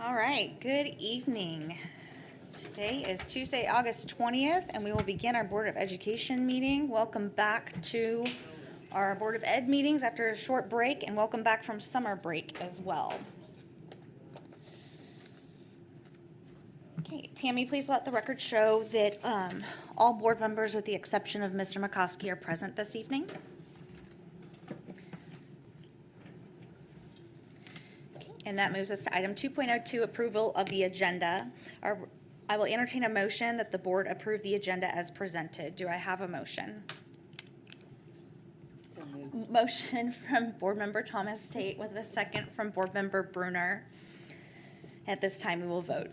All right, good evening. Today is Tuesday, August 20th, and we will begin our Board of Education meeting. Welcome back to our Board of Ed meetings after a short break, and welcome back from summer break as well. Okay, Tammy, please let the record show that all board members with the exception of Mr. McCoskey are present this evening. And that moves us to item 2.02, approval of the agenda. I will entertain a motion that the board approve the agenda as presented. Do I have a motion? So moved. Motion from Board Member Thomas Tate with a second from Board Member Bruner. At this time, we will vote.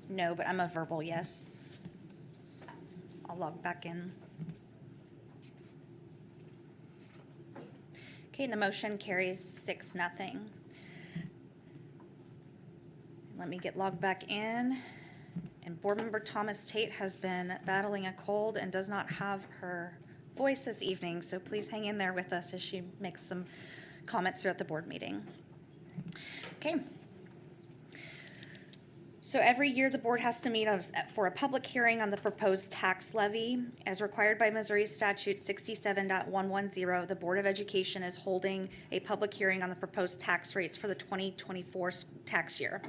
No, but I'm a verbal yes. I'll log back in. Okay, and the motion carries 6-0. Let me get logged back in. And Board Member Thomas Tate has been battling a cold and does not have her voice this evening, so please hang in there with us as she makes some comments throughout the board meeting. Okay. So every year, the board has to meet for a public hearing on the proposed tax levy. As required by Missouri Statute 67.110, the Board of Education is holding a public hearing on the proposed tax rates for the 2024 tax year.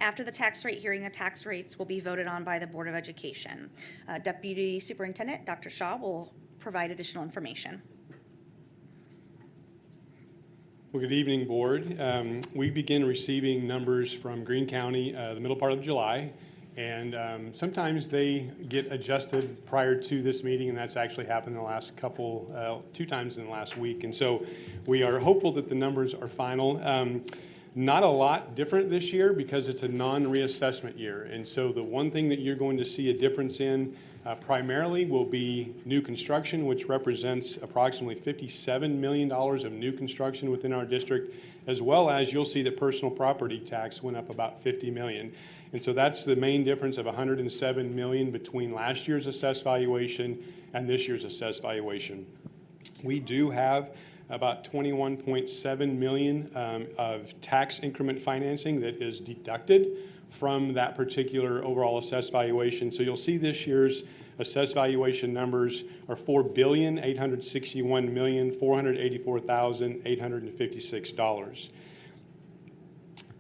After the tax rate hearing, the tax rates will be voted on by the Board of Education. Deputy Superintendent Dr. Shaw will provide additional information. Well, good evening, Board. We begin receiving numbers from Greene County the middle part of July, and sometimes they get adjusted prior to this meeting, and that's actually happened in the last two times in the last week. And so we are hopeful that the numbers are final. Not a lot different this year because it's a non-reassessment year. And so the one thing that you're going to see a difference in primarily will be new construction, which represents approximately $57 million of new construction within our district, as well as you'll see that personal property tax went up about $50 million. And so that's the main difference of $107 million between last year's assessed valuation and this year's assessed valuation. We do have about $21.7 million of tax increment financing that is deducted from that particular overall assessed valuation. So you'll see this year's assessed valuation numbers are $4,861,484,856.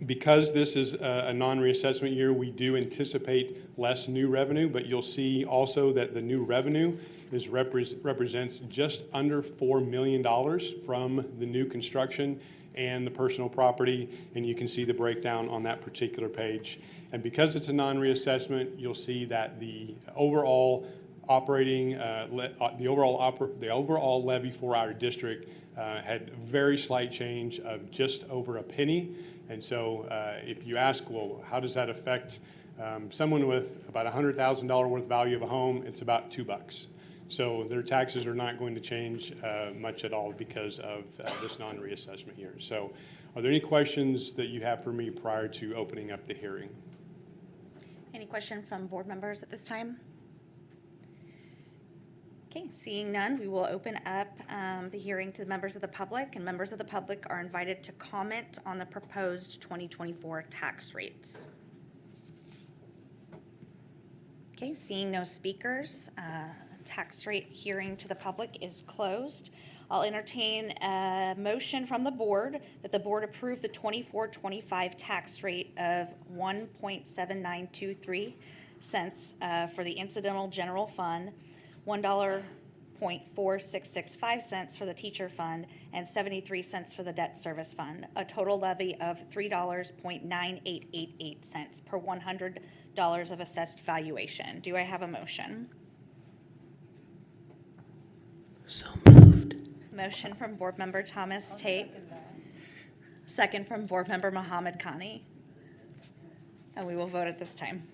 Because this is a non-reassessment year, we do anticipate less new revenue, but you'll see also that the new revenue represents just under $4 million from the new construction and the personal property, and you can see the breakdown on that particular page. And because it's a non-reassessment, you'll see that the overall levy for our district had a very slight change of just over a penny. And so if you ask, well, how does that affect someone with about $100,000 worth value of a home? It's about $2. So their taxes are not going to change much at all because of this non-reassessment year. So are there any questions that you have for me prior to opening up the hearing? Any question from board members at this time? Okay, seeing none, we will open up the hearing to the members of the public, and members of the public are invited to comment on the proposed 2024 tax rates. Okay, seeing no speakers, tax rate hearing to the public is closed. I'll entertain a motion from the board that the board approve the 24-25 tax rate of 1.7923 cents for the incidental general fund, $1.4665 cents for the teacher fund, and 73 cents for the debt service fund, a total levy of $3.9888 cents per $100 of assessed valuation. Do I have a motion? So moved. Motion from Board Member Thomas Tate. Second from Board Member Mohammed Khani. And we will vote at this time.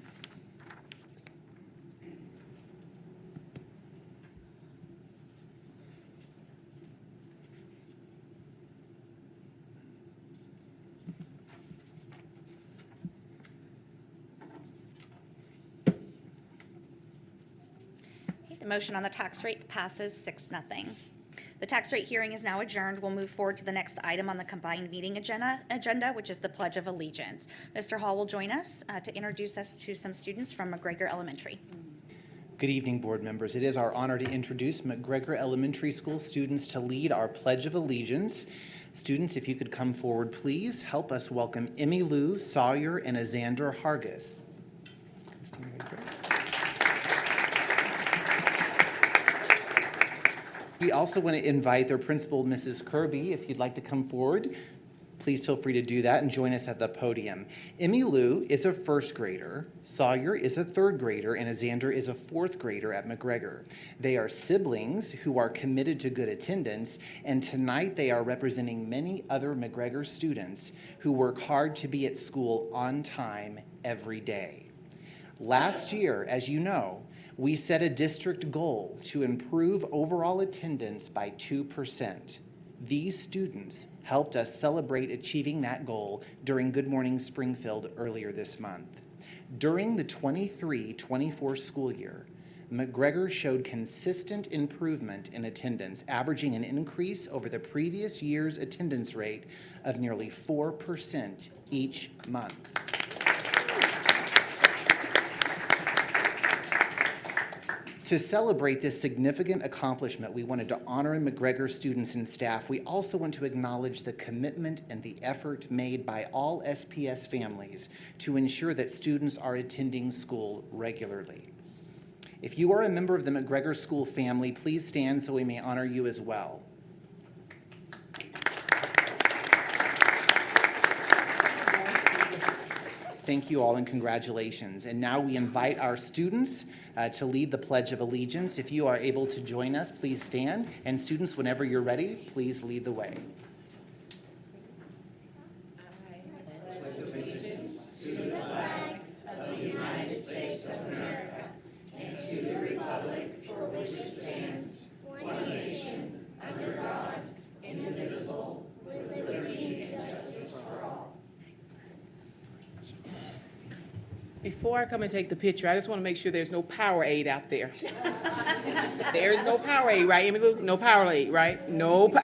The motion on the tax rate passes 6-0. The tax rate hearing is now adjourned. We'll move forward to the next item on the combined meeting agenda, which is the Pledge of Allegiance. Mr. Hall will join us to introduce us to some students from McGregor Elementary. Good evening, board members. It is our honor to introduce McGregor Elementary School students to lead our Pledge of Allegiance. Students, if you could come forward, please. Help us welcome Emmy Lou Sawyer and Azander Hargis. We also want to invite their principal, Mrs. Kirby, if you'd like to come forward. Please feel free to do that and join us at the podium. Emmy Lou is a first grader, Sawyer is a third grader, and Azander is a fourth grader at McGregor. They are siblings who are committed to good attendance, and tonight they are representing many other McGregor students who work hard to be at school on time every day. Last year, as you know, we set a district goal to improve overall attendance by 2%. These students helped us celebrate achieving that goal during Good Morning Springfield earlier this month. During the 23-24 school year, McGregor showed consistent improvement in attendance, averaging an increase over the previous year's attendance rate of nearly 4% each month. To celebrate this significant accomplishment, we wanted to honor McGregor students and staff. We also want to acknowledge the commitment and the effort made by all SPS families to ensure that students are attending school regularly. If you are a member of the McGregor School family, please stand so we may honor you as well. Thank you all and congratulations. And now we invite our students to lead the Pledge of Allegiance. If you are able to join us, please stand. And students, whenever you're ready, please lead the way. Before I come and take the picture, I just want to make sure there's no Powerade out there. There is no Powerade, right, Emmy Lou? No Powerade, right? No power.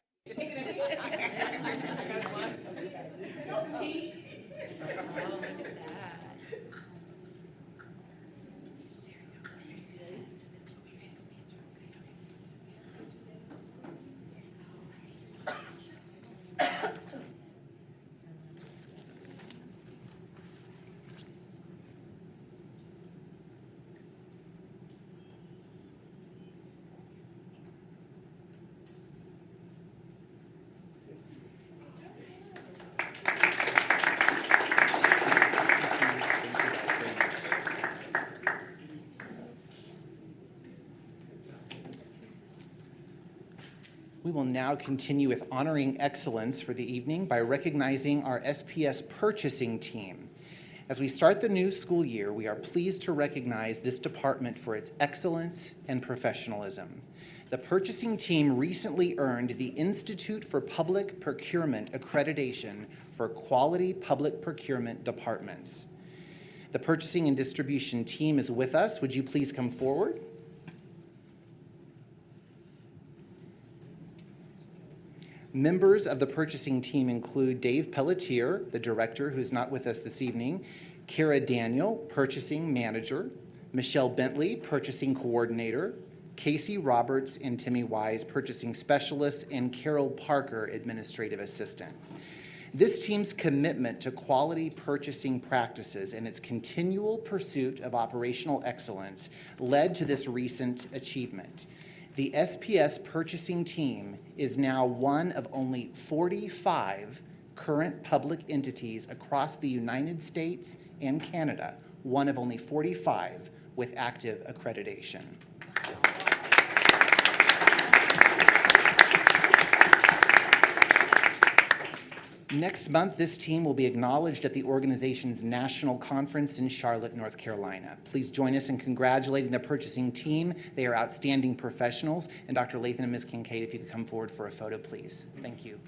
We will now continue with honoring excellence for the evening by recognizing our SPS purchasing team. As we start the new school year, we are pleased to recognize this department for its excellence and professionalism. The purchasing team recently earned the Institute for Public Procurement accreditation for quality public procurement departments. The purchasing and distribution team is with us. Would you please come forward? Members of the purchasing team include Dave Pelletier, the director, who's not with us this evening, Kara Daniel, purchasing manager, Michelle Bentley, purchasing coordinator, Casey Roberts and Timmy Wise, purchasing specialists, and Carol Parker, administrative assistant. This team's commitment to quality purchasing practices and its continual pursuit of operational excellence led to this recent achievement. The SPS purchasing team is now one of only 45 current public entities across the United States and Canada, one of only 45 with active accreditation. Next month, this team will be acknowledged at the organization's national conference in Charlotte, North Carolina. Please join us in congratulating the purchasing team. They are outstanding professionals. And Dr. Lathan and Ms. Kincaid, if you could come forward for a photo, please. Thank you.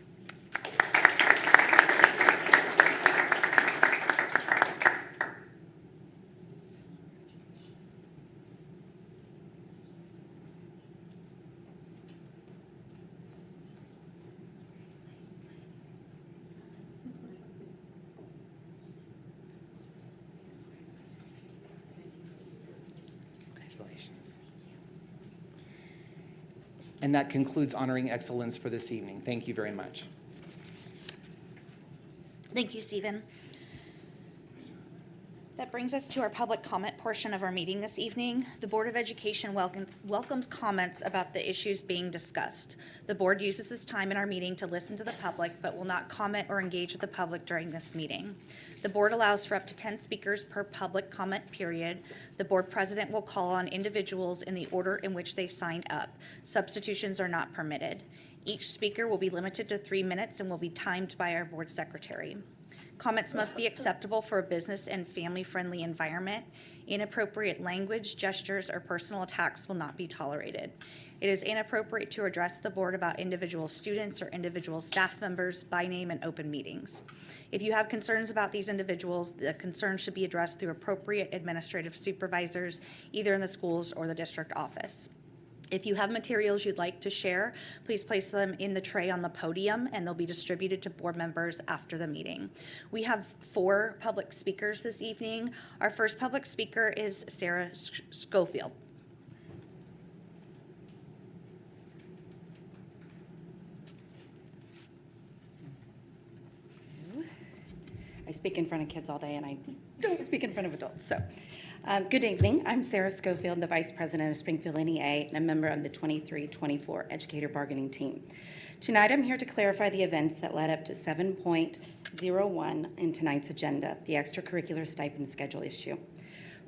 And that concludes Honoring Excellence for this evening. Thank you very much. Thank you, Stephen. That brings us to our public comment portion of our meeting this evening. The Board of Education welcomes comments about the issues being discussed. The board uses this time in our meeting to listen to the public, but will not comment or engage with the public during this meeting. The board allows for up to 10 speakers per public comment period. The board president will call on individuals in the order in which they signed up. Substitutions are not permitted. Each speaker will be limited to 3 minutes and will be timed by our board secretary. Comments must be acceptable for a business and family-friendly environment. Inappropriate language, gestures, or personal attacks will not be tolerated. It is inappropriate to address the board about individual students or individual staff members by name in open meetings. If you have concerns about these individuals, the concerns should be addressed through appropriate administrative supervisors, either in the schools or the district office. If you have materials you'd like to share, please place them in the tray on the podium and they'll be distributed to board members after the meeting. We have 4 public speakers this evening. Our first public speaker is Sarah Schofield. I speak in front of kids all day and I don't speak in front of adults. So, good evening. I'm Sarah Schofield, the Vice President of Springfield NEA and a member of the 23-24 Educator Bargaining Team. Tonight I'm here to clarify the events that led up to 7.01 in tonight's agenda, the extracurricular stipend schedule issue.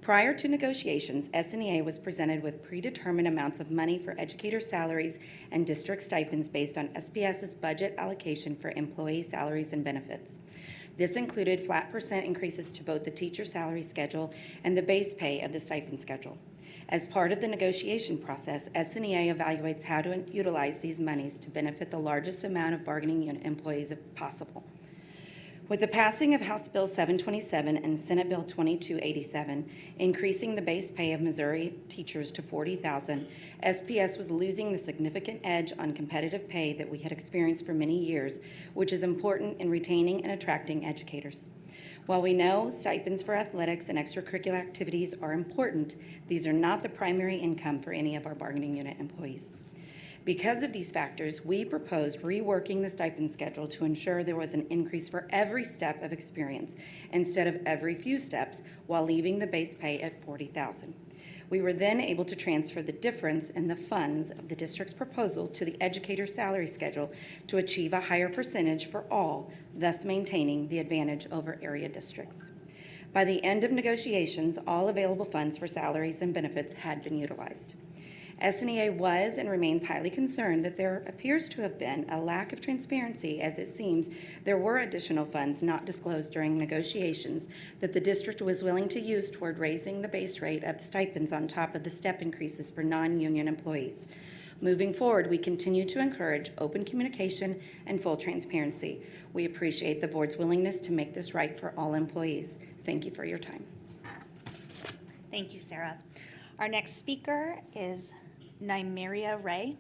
Prior to negotiations, SNEA was presented with predetermined amounts of money for educator salaries and district stipends based on SPS's budget allocation for employee salaries and benefits. This included flat percent increases to both the teacher salary schedule and the base pay of the stipend schedule. As part of the negotiation process, SNEA evaluates how to utilize these monies to benefit the largest amount of bargaining unit employees if possible. With the passing of House Bill 727 and Senate Bill 2287, increasing the base pay of Missouri teachers to $40,000, SPS was losing the significant edge on competitive pay that we had experienced for many years, which is important in retaining and attracting educators. While we know stipends for athletics and extracurricular activities are important, these are not the primary income for any of our bargaining unit employees. Because of these factors, we proposed reworking the stipend schedule to ensure there was an increase for every step of experience instead of every few steps, while leaving the base pay at $40,000. We were then able to transfer the difference in the funds of the district's proposal to the educator salary schedule to achieve a higher percentage for all, thus maintaining the advantage over area districts. By the end of negotiations, all available funds for salaries and benefits had been utilized. SNEA was and remains highly concerned that there appears to have been a lack of transparency, as it seems there were additional funds not disclosed during negotiations that the district was willing to use toward raising the base rate of the stipends on top of the step increases for non-union employees. Moving forward, we continue to encourage open communication and full transparency. We appreciate the board's willingness to make this right for all employees. Thank you for your time. Thank you, Sarah. Our next speaker is Nymeria Ray.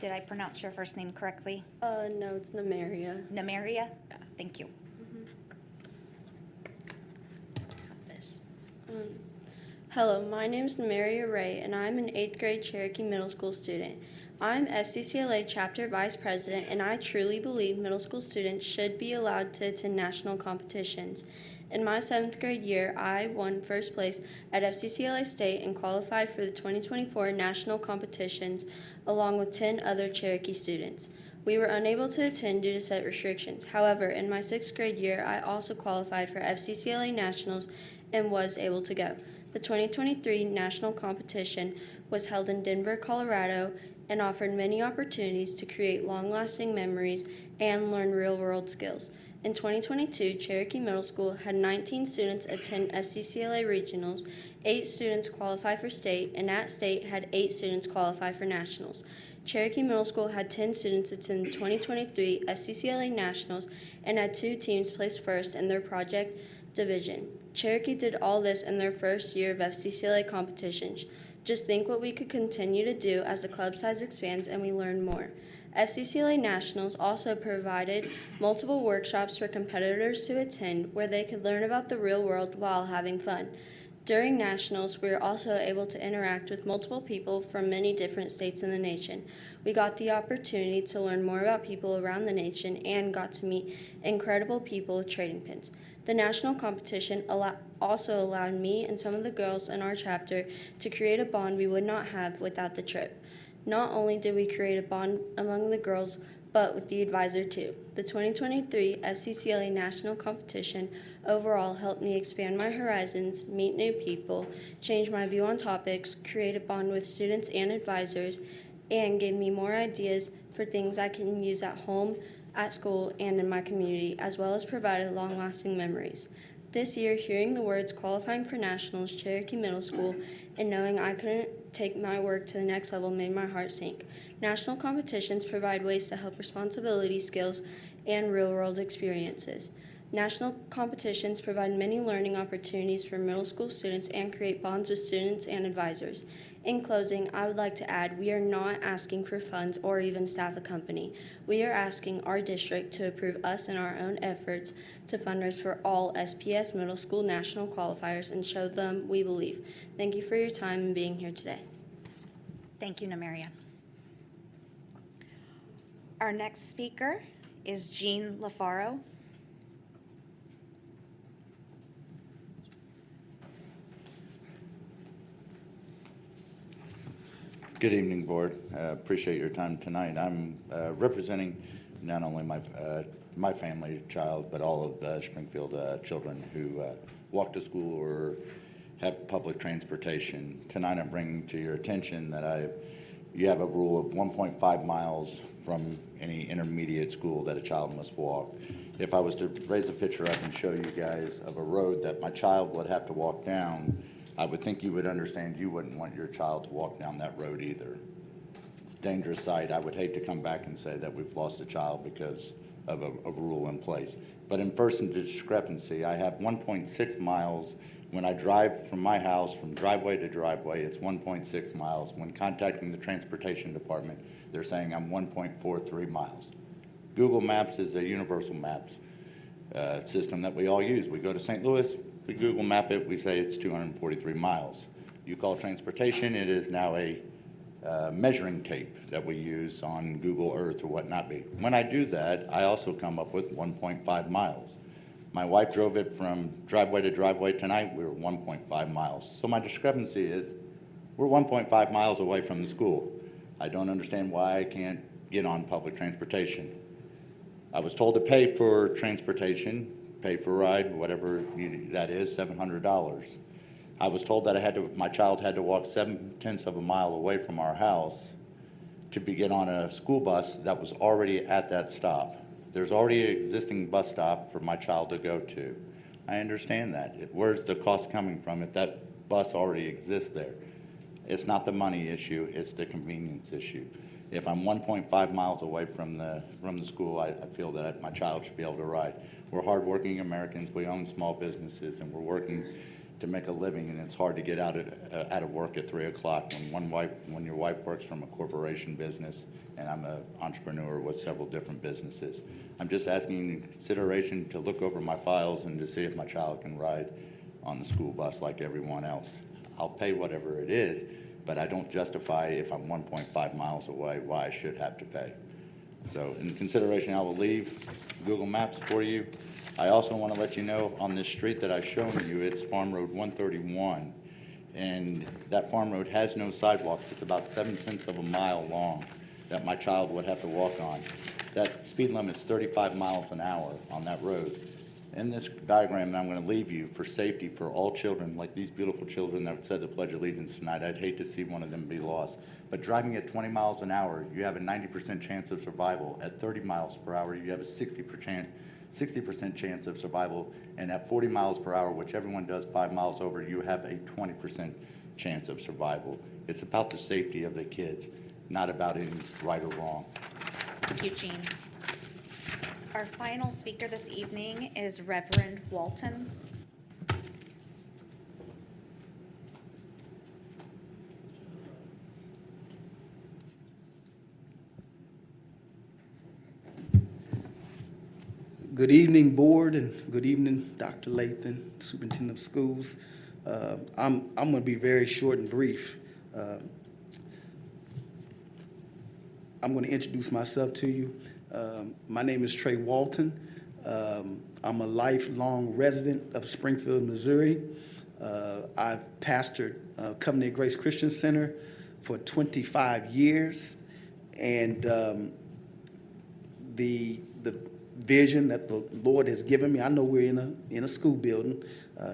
Did I pronounce your first name correctly? No, it's Nymeria. Nymeria? Thank you. This. Hello, my name is Nymeria Ray, and I'm an 8th grade Cherokee Middle School student. I'm FCCLA Chapter Vice President, and I truly believe middle school students should be allowed to attend national competitions. In my 7th grade year, I won first place at FCCLA State and qualified for the 2024 national competitions along with 10 other Cherokee students. We were unable to attend due to set restrictions. However, in my 6th grade year, I also qualified for FCCLA Nationals and was able to go. The 2023 national competition was held in Denver, Colorado, and offered many opportunities to create long-lasting memories and learn real-world skills. In 2022, Cherokee Middle School had 19 students attend FCCLA Regionals, 8 students qualify for state, and at state had 8 students qualify for nationals. Cherokee Middle School had 10 students attend the 2023 FCCLA Nationals and had 2 teams place first in their project division. Cherokee did all this in their first year of FCCLA competitions. Just think what we could continue to do as the club size expands and we learn more. FCCLA Nationals also provided multiple workshops for competitors to attend where they could learn about the real world while having fun. During Nationals, we were also able to interact with multiple people from many different states in the nation. We got the opportunity to learn more about people around the nation and got to meet incredible people with trading pins. The national competition also allowed me and some of the girls in our chapter to create a bond we would not have without the trip. Not only did we create a bond among the girls, but with the advisor too. The 2023 FCCLA National Competition overall helped me expand my horizons, meet new people, change my view on topics, create a bond with students and advisors, and give me more ideas for things I can use at home, at school, and in my community, as well as provided long-lasting memories. This year, hearing the words qualifying for nationals, Cherokee Middle School, and knowing I couldn't take my work to the next level made my heart sink. National competitions provide ways to help responsibility skills and real-world experiences. National competitions provide many learning opportunities for middle school students and create bonds with students and advisors. In closing, I would like to add, we are not asking for funds or even staff a company. We are asking our district to approve us and our own efforts to fundraise for all SPS middle school national qualifiers and show them we believe. Thank you for your time and being here today. Thank you, Namaria. Our next speaker is Jean LaFaro. Good evening, Board. Appreciate your time tonight. I'm representing not only my family child, but all of Springfield children who walk to school or have public transportation. Tonight I'm bringing to your attention that you have a rule of 1.5 miles from any intermediate school that a child must walk. If I was to raise a picture up and show you guys of a road that my child would have to walk down, I would think you would understand you wouldn't want your child to walk down that road either. It's a dangerous sight. I would hate to come back and say that we've lost a child because of a rule in place. But in first discrepancy, I have 1.6 miles. When I drive from my house, from driveway to driveway, it's 1.6 miles. When contacting the transportation department, they're saying I'm 1.43 miles. Google Maps is a universal maps system that we all use. We go to St. Louis, we Google map it, we say it's 243 miles. You call transportation, it is now a measuring tape that we use on Google Earth or whatnot be. When I do that, I also come up with 1.5 miles. My wife drove it from driveway to driveway tonight, we were 1.5 miles. So my discrepancy is, we're 1.5 miles away from the school. I don't understand why I can't get on public transportation. I was told to pay for transportation, pay for ride, whatever that is, $700. I was told that my child had to walk 0.7 of a mile away from our house to get on a school bus that was already at that stop. There's already an existing bus stop for my child to go to. I understand that. Where's the cost coming from if that bus already exists there? It's not the money issue, it's the convenience issue. If I'm 1.5 miles away from the school, I feel that my child should be able to ride. We're hardworking Americans, we own small businesses, and we're working to make a living, and it's hard to get out of work at 3 o'clock when your wife works from a corporation business, and I'm an entrepreneur with several different businesses. I'm just asking in consideration to look over my files and to see if my child can ride on the school bus like everyone else. I'll pay whatever it is, but I don't justify if I'm 1.5 miles away why I should have to pay. So in consideration, I will leave Google Maps for you. I also want to let you know on this street that I've shown you, it's Farm Road 131, and that farm road has no sidewalks. It's about 0.7 of a mile long that my child would have to walk on. That speed limit is 35 miles an hour on that road. In this diagram that I'm going to leave you for safety for all children, like these beautiful children that said the Pledge of Allegiance tonight, I'd hate to see one of them be lost. But driving at 20 miles an hour, you have a 90% chance of survival. At 30 miles per hour, you have a 60% chance of survival. And at 40 miles per hour, which everyone does 5 miles over, you have a 20% chance of survival. It's about the safety of the kids, not about any right or wrong. Thank you, Jean. Our final speaker this evening is Reverend Walton. Good evening, board, and good evening, Dr. Lathan, Superintendent of Schools. I'm going to be very short and brief. I'm going to introduce myself to you. My name is Trey Walton. I'm a lifelong resident of Springfield, Missouri. I've pastored Covenant Grace Christian Center for 25 years, and the vision that the Lord has given me. I know we're in a school building,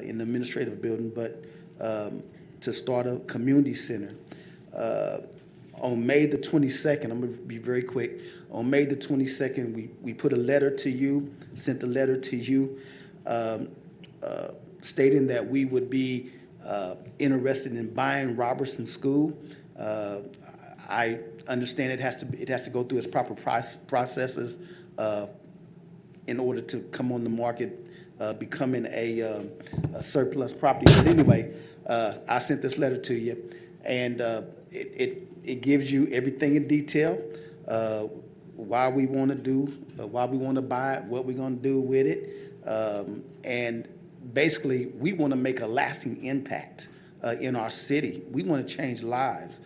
in the administrative building, but to start a community center. On May the 22nd, I'm going to be very quick. On May the 22nd, we put a letter to you, sent a letter to you, stating that we would be interested in buying Robertson School. I understand it has to go through its proper processes in order to come on the market, becoming a surplus property. But anyway, I sent this letter to you, and it gives you everything in detail, why we want to buy it, what we're going to do with it, and basically we want to make a lasting impact in our city. We want to change lives.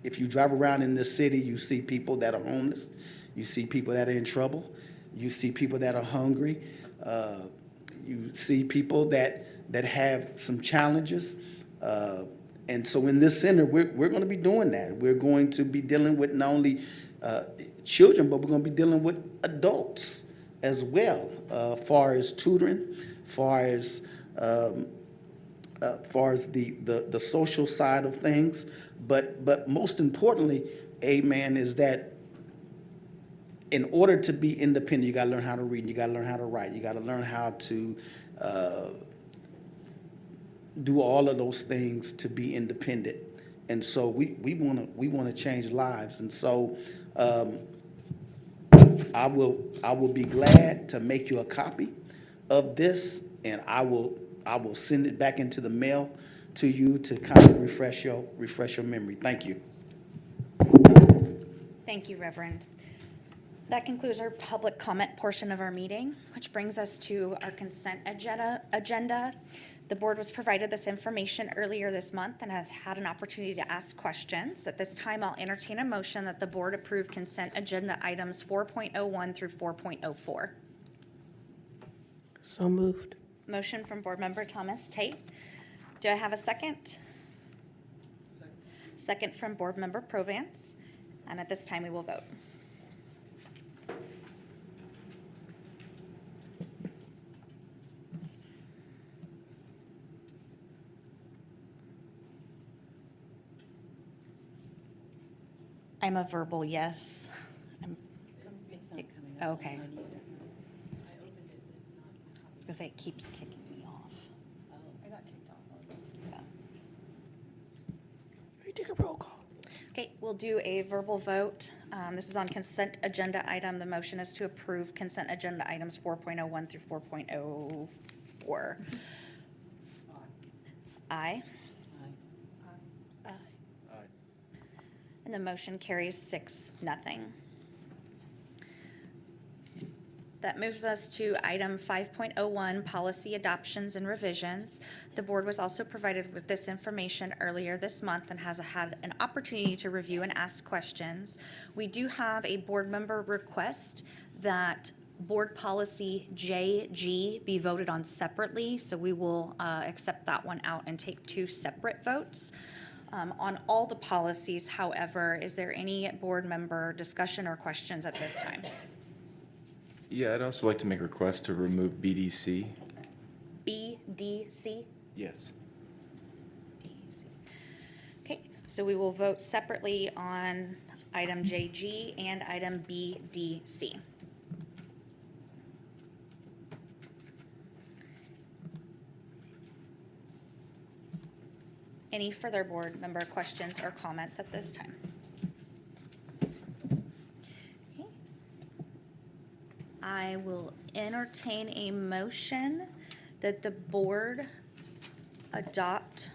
If you drive around in this city, you see people that are homeless, you see people that are in trouble, you see people that are hungry, you see people that have some challenges. And so in this center, we're going to be doing that. We're going to be dealing with not only children, but we're going to be dealing with adults as well, far as tutoring, far as the social side of things. But most importantly, amen, is that in order to be independent, you got to learn how to read, you got to learn how to write, you got to learn how to do all of those things to be independent. And so we want to change lives. And so I will be glad to make you a copy of this, and I will send it back into the mail to you to kind of refresh your memory. Thank you. Thank you, Reverend. That concludes our public comment portion of our meeting, which brings us to our consent agenda. The board was provided this information earlier this month and has had an opportunity to ask questions. At this time, I'll entertain a motion that the board approve consent agenda items 4.01 through 4.04. So moved. Motion from Board Member Thomas Tate. Do I have a second? Second from Board Member Provance. And at this time, we will vote. I'm a verbal yes. Okay. I was gonna say it keeps kicking me off. I got kicked off. Yeah. You take a roll call. Okay, we'll do a verbal vote. This is on consent agenda item. The motion is to approve consent agenda items 4.01 through 4.04. Aye. And the motion carries 6-0. That moves us to item 5.01, policy adoptions and revisions. The board was also provided with this information earlier this month and has had an opportunity to review and ask questions. We do have a board member request that board policy JG be voted on separately, so we will accept that one out and take 2 separate votes. On all the policies, however, is there any board member discussion or questions at this time? Yeah, I'd also like to make a request to remove BDC. BDC? Yes. BDC. Okay, so we will vote separately on item JG and item BDC. Any further board member questions or comments at this time? Okay. I will entertain a motion that the board adopt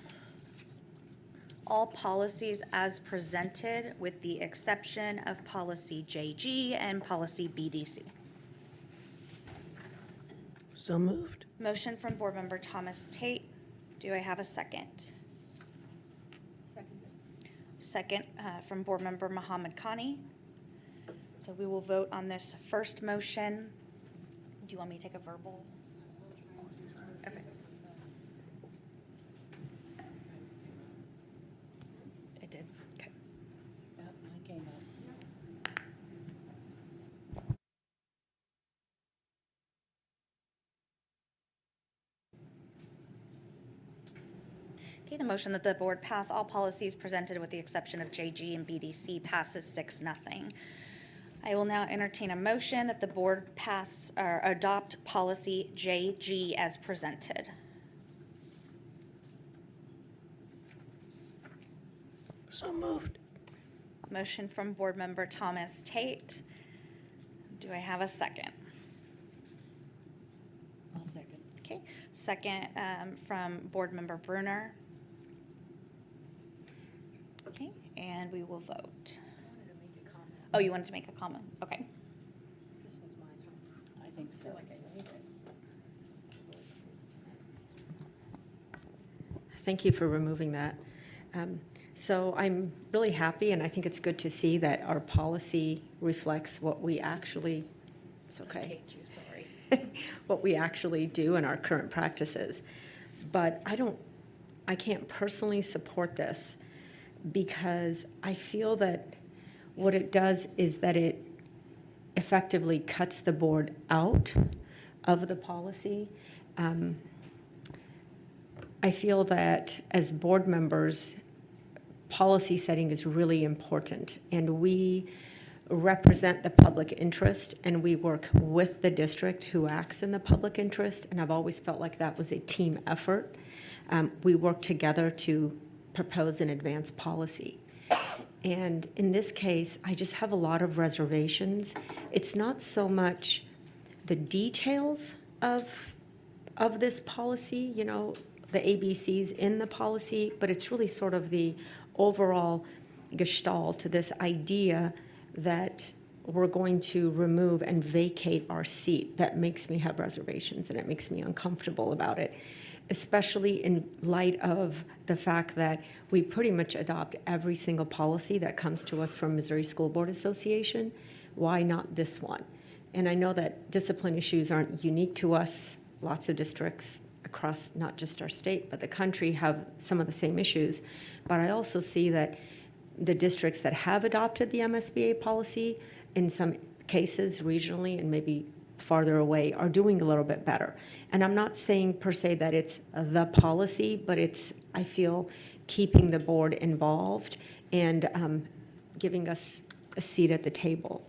all policies as presented with the exception of policy JG and policy BDC. So moved. Motion from Board Member Thomas Tate. Do I have a second? Second from Board Member Muhammad Khani. So we will vote on this first motion. Do you want me to take a verbal? Okay. It did, okay. Mine came up. Okay, the motion that the board pass all policies presented with the exception of JG and BDC passes 6-0. I will now entertain a motion that the board pass or adopt policy JG as presented. So moved. Motion from Board Member Thomas Tate. Do I have a second? I'll second. Okay, second from Board Member Brunner. Okay, and we will vote. Oh, you wanted to make a comment? Okay. This one's mine. I think so. I feel like I need it. Thank you for removing that. So I'm really happy, and I think it's good to see that our policy reflects what we actually, it's okay. I hate you, sorry. What we actually do in our current practices. But I can't personally support this because I feel that what it does is that it effectively cuts the board out of the policy. I feel that as board members, policy setting is really important, and we represent the public interest, and we work with the district who acts in the public interest, and I've always felt like that was a team effort. We work together to propose and advance policy. And in this case, I just have a lot of reservations. It's not so much the details of this policy, you know, the ABCs in the policy, but it's really sort of the overall gestalt to this idea that we're going to remove and vacate our seat. That makes me have reservations, and it makes me uncomfortable about it, especially in light of the fact that we pretty much adopt every single policy that comes to us from Missouri School Board Association. Why not this one? And I know that discipline issues aren't unique to us. Lots of districts across not just our state, but the country have some of the same issues. But I also see that the districts that have adopted the MSBA policy, in some cases regionally and maybe farther away, are doing a little bit better. And I'm not saying per se that it's the policy, but it's, I feel, keeping the board involved and giving us a seat at the table.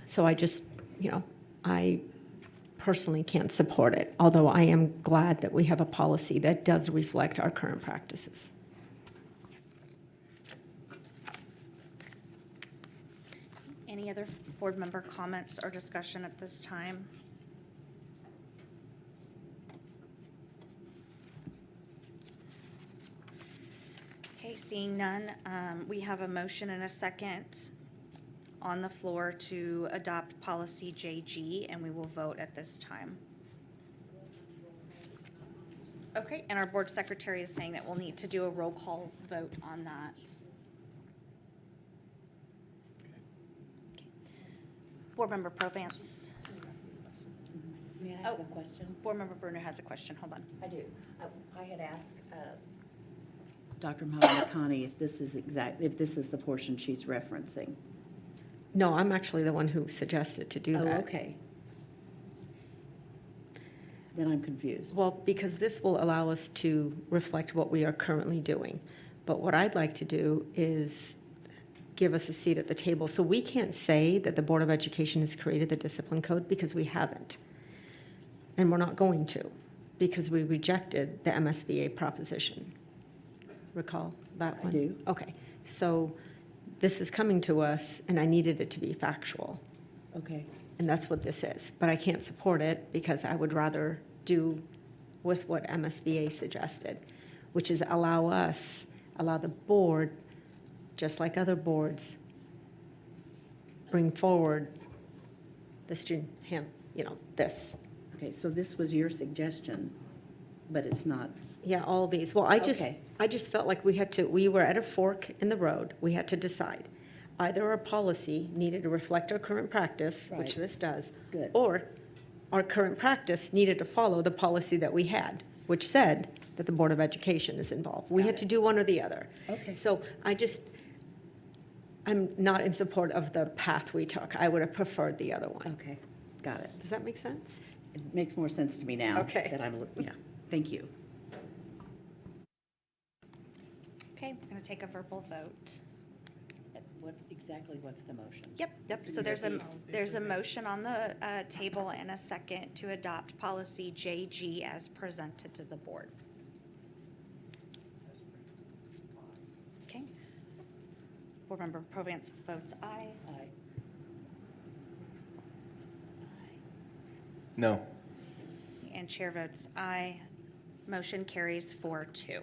So I just, you know, I personally can't support it, although I am glad that we have a policy that does reflect our current practices. Any other board member comments or discussion at this time? Okay, seeing none, we have a motion and a second on the floor to adopt policy JG, and we will vote at this time. Okay, and our board secretary is saying that we'll need to do a roll call vote on that. Board Member Provance. May I ask Oh. a question? Board Member Bruner has a question. Hold on. I do. I had asked Dr. Muhammad Khani if this is if this is the portion she's referencing. No, I'm actually the one who suggested to do Oh, that. okay. Then I'm confused. Well, because this will allow us to reflect what we are currently doing. But what I'd like to do is give us a seat at the table. So we can't say that the Board of Education has created the discipline code because we haven't. And we're not going to, because we rejected the MSBA proposition. Recall that one? I do. Okay, so this is coming to us, and I needed it to be factual. Okay. And that's what this is. But I can't support it because I would rather do with what MSBA suggested, which is allow the board, just like other boards, bring forward the student, this. Okay, so this was your suggestion, but it's not. Yeah, all these. Well, Okay. I just felt like we were at a fork in the road. We had to decide. Either our policy needed to reflect our current practice, which Right. this does. Good. Or our current practice needed to follow the policy that we had, which said that the Board of Education is involved. We had to do one or the other. Okay. So I'm not in support of the path we took. I would have preferred the other one. Okay, got it. Does that make sense? It makes more sense to me now. Okay. That yeah, thank you. Okay, we're going to take a verbal vote. What's the motion? Yep. So there's a motion on the table and a second to adopt policy JG as presented to the board. Okay. Board Member Provance votes aye. Aye. No. And chair votes aye. Motion carries 4-2.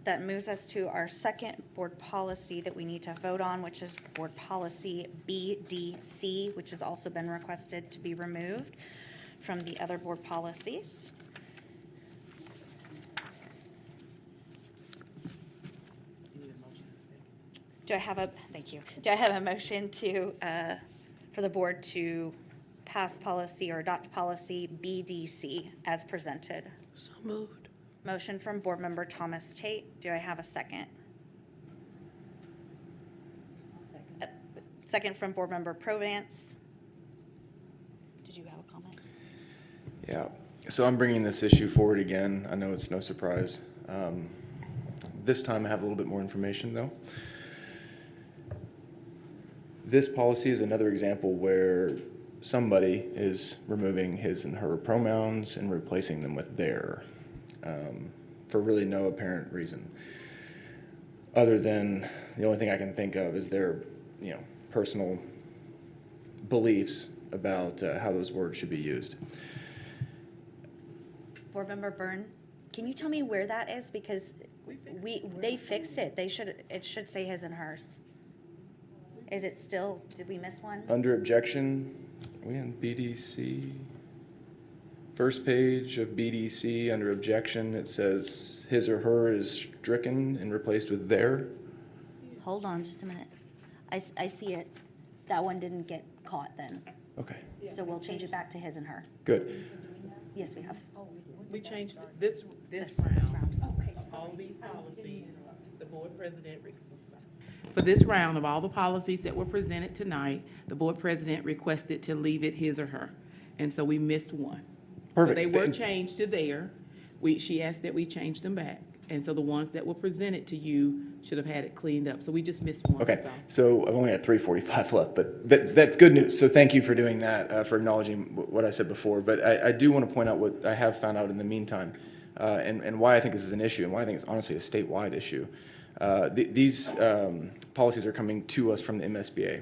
That moves us to our second board policy that we need to vote on, which is board policy BDC, which has also been requested to be removed from the other board policies. Thank you. Do I have a motion for the board to pass policy or adopt policy BDC as presented? So moved. Motion from Board Member Thomas Tate. Do I have a second? Second from Board Member Provance. Did you have a comment? Yeah. So I'm bringing this issue forward again. I know it's no surprise. This time I have a little bit more information, though. This policy is another example where somebody is removing his and her pronouns and replacing them with their, for really no apparent reason. Other than the only thing I can think of is their, personal beliefs about how those words should be used. Board Member Byrne, can you tell me where that is? Because they fixed it. It should say his and hers. Is it still, did we miss one? Under objection, are we on BDC? First page of BDC, under objection, it says his or her is stricken and replaced with their. Hold on just a minute. I see it. That one didn't get caught then. Okay, So we'll change it back to his and her. good. Yes, we have. We changed this This round. All these policies, the board president, for this round of all the policies that were presented tonight, the board president requested to leave it his or her. And so we missed one. Perfect. They were changed to there. She asked that we change them back. And so the ones that were presented to you should have had it cleaned up. So we just missed one. Okay, that's all. so I've only got 3:45 left, but that's good news. So thank you for doing that, for acknowledging what I said before. But I do want to point out what I have found out in the meantime, and why I think this is an issue, and why I think it's honestly a statewide issue. These policies are coming to us from the MSBA.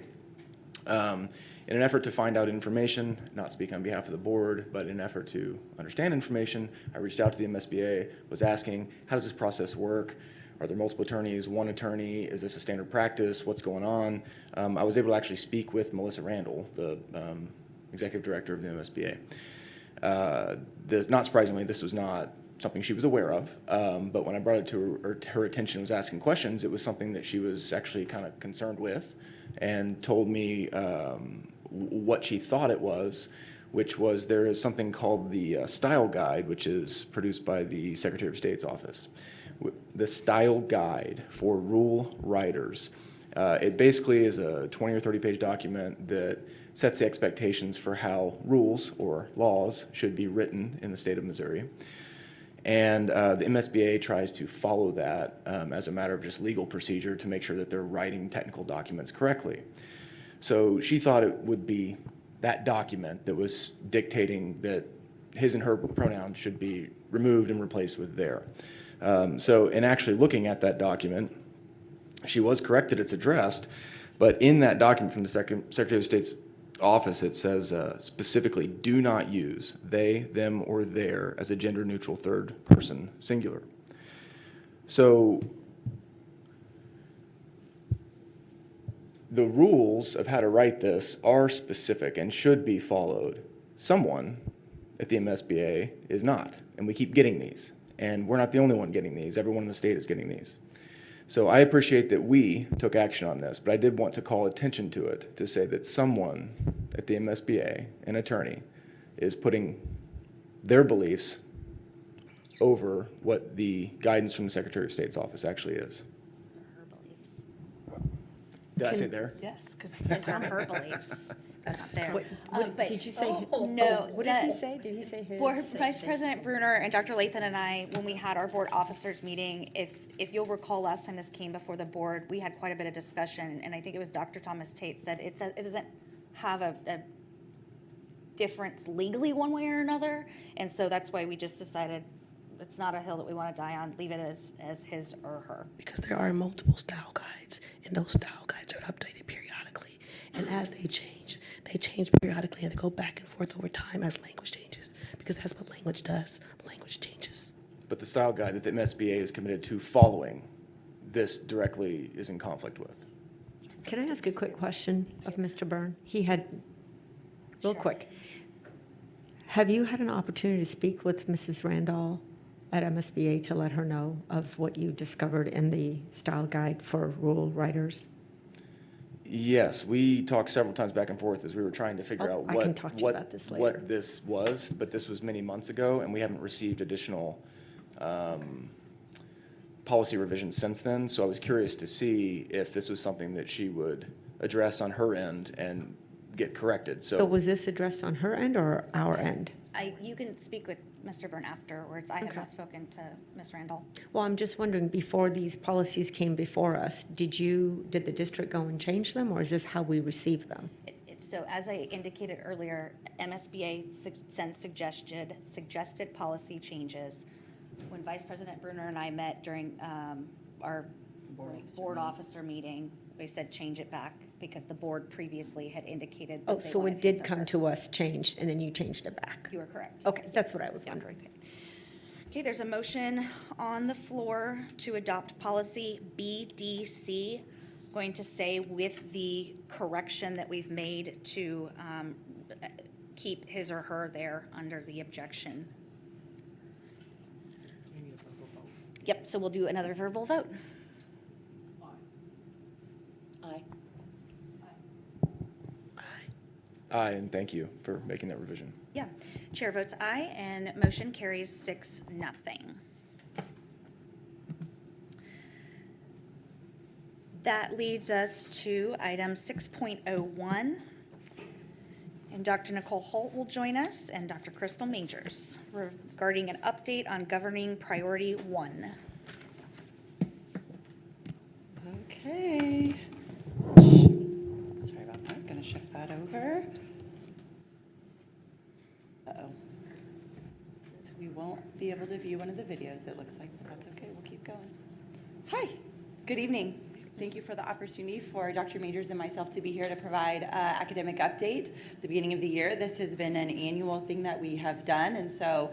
In an effort to find out information, not speak on behalf of the board, but in an effort to understand information, I reached out to the MSBA, was asking, how does this process work? Are there multiple attorneys, one attorney? Is this a standard practice? What's going on? I was able to actually speak with Melissa Randall, the executive director of the MSBA. Not surprisingly, this was not something she was aware of, but when I brought it to her attention and was asking questions, it was something that she was actually kind of concerned with and told me what she thought it was, which was there is something called the Style Guide, which is produced by the Secretary of State's office. The Style Guide for Rule Writers. It basically is a 20 or 30 page document that sets the expectations for how rules or laws should be written in the state of Missouri. And the MSBA tries to follow that as a matter of just legal procedure to make sure that they're writing technical documents correctly. So she thought it would be that document that was dictating that his and her pronouns should be removed and replaced with their. So in actually looking at that document, she was correct that it's addressed, but in that document from the Secretary of State's office, it says specifically, do not use they, them, or their as a gender-neutral third person singular. So the rules of how to write this are specific and should be followed. Someone at the MSBA is not. And we keep getting these. And we're not the only one getting these. Everyone in the state is getting these. So I appreciate that we took action on this, but I did want to call attention to it to say that someone at the MSBA, an attorney, is putting their beliefs over what the guidance from the Secretary of State's office actually is. Her beliefs. Did I say there? Yes, because it's on her beliefs. That's not there. What did you say? No, What did he say? Did he say his? Board Vice President Bruner and Dr. Lathan and I, when we had our board officers meeting, if you'll recall, last time this came before the board, we had quite a bit of discussion, and I think it was Dr. Thomas Tate said it doesn't have a difference legally one way or another, and so that's why we just decided it's not a hill that we want to die on, leave it as his or her. Because there are multiple style guides, and those style guides are updated periodically. And as they change periodically, and they go back and forth over time as language changes, because that's what language does. Language changes. But the style guide that the MSBA is committed to following, this directly is in conflict with. Can I ask a quick question of Mr. Byrne? He had, real quick. Have you had an opportunity to speak with Mrs. Randall at MSBA to let her know of what you discovered in the style guide for rule writers? Yes, we talked several times back and forth as we were trying to figure out I can talk to you about this later. what this was, but this was many months ago, and we haven't received additional policy revisions since then. So I was curious to see if this was something that she would address on her end and get corrected. So was this addressed on her end or our end? You can speak with Mr. Byrne afterwards. I have not spoken to Ms. Randall. Well, I'm just wondering, before these policies came before us, did the district go and change them, or is this how we receive them? So as I indicated earlier, MSBA sent suggested policy changes. When Vice President Bruner and I met during our board officer meeting, we said change it back because the board previously had indicated that Oh, they so wanted it did his or come hers. to us changed, and then you changed it back? You are correct. Okay, that's what I was wondering. Okay, there's a motion on the floor to adopt policy BDC, going to say with the correction that we've made to keep his or her there under the objection. Yep, so we'll do another verbal vote. Aye. Aye, and thank you for making that revision. Yeah, chair votes aye, and motion carries 6-0. That leads us to item 6.01. And Dr. Nicole Holt will join us, and Dr. Crystal Majors, regarding an update on governing priority 1. Okay. Sorry about that. I'm going to shift that over. Uh-oh. So we won't be able to view one of the videos, it looks like, but that's okay. We'll keep going. Hi. Good evening. Thank you for the opportunity for Dr. Majors and myself to be here to provide academic update at the beginning of the year. This has been an annual thing that we have done, and so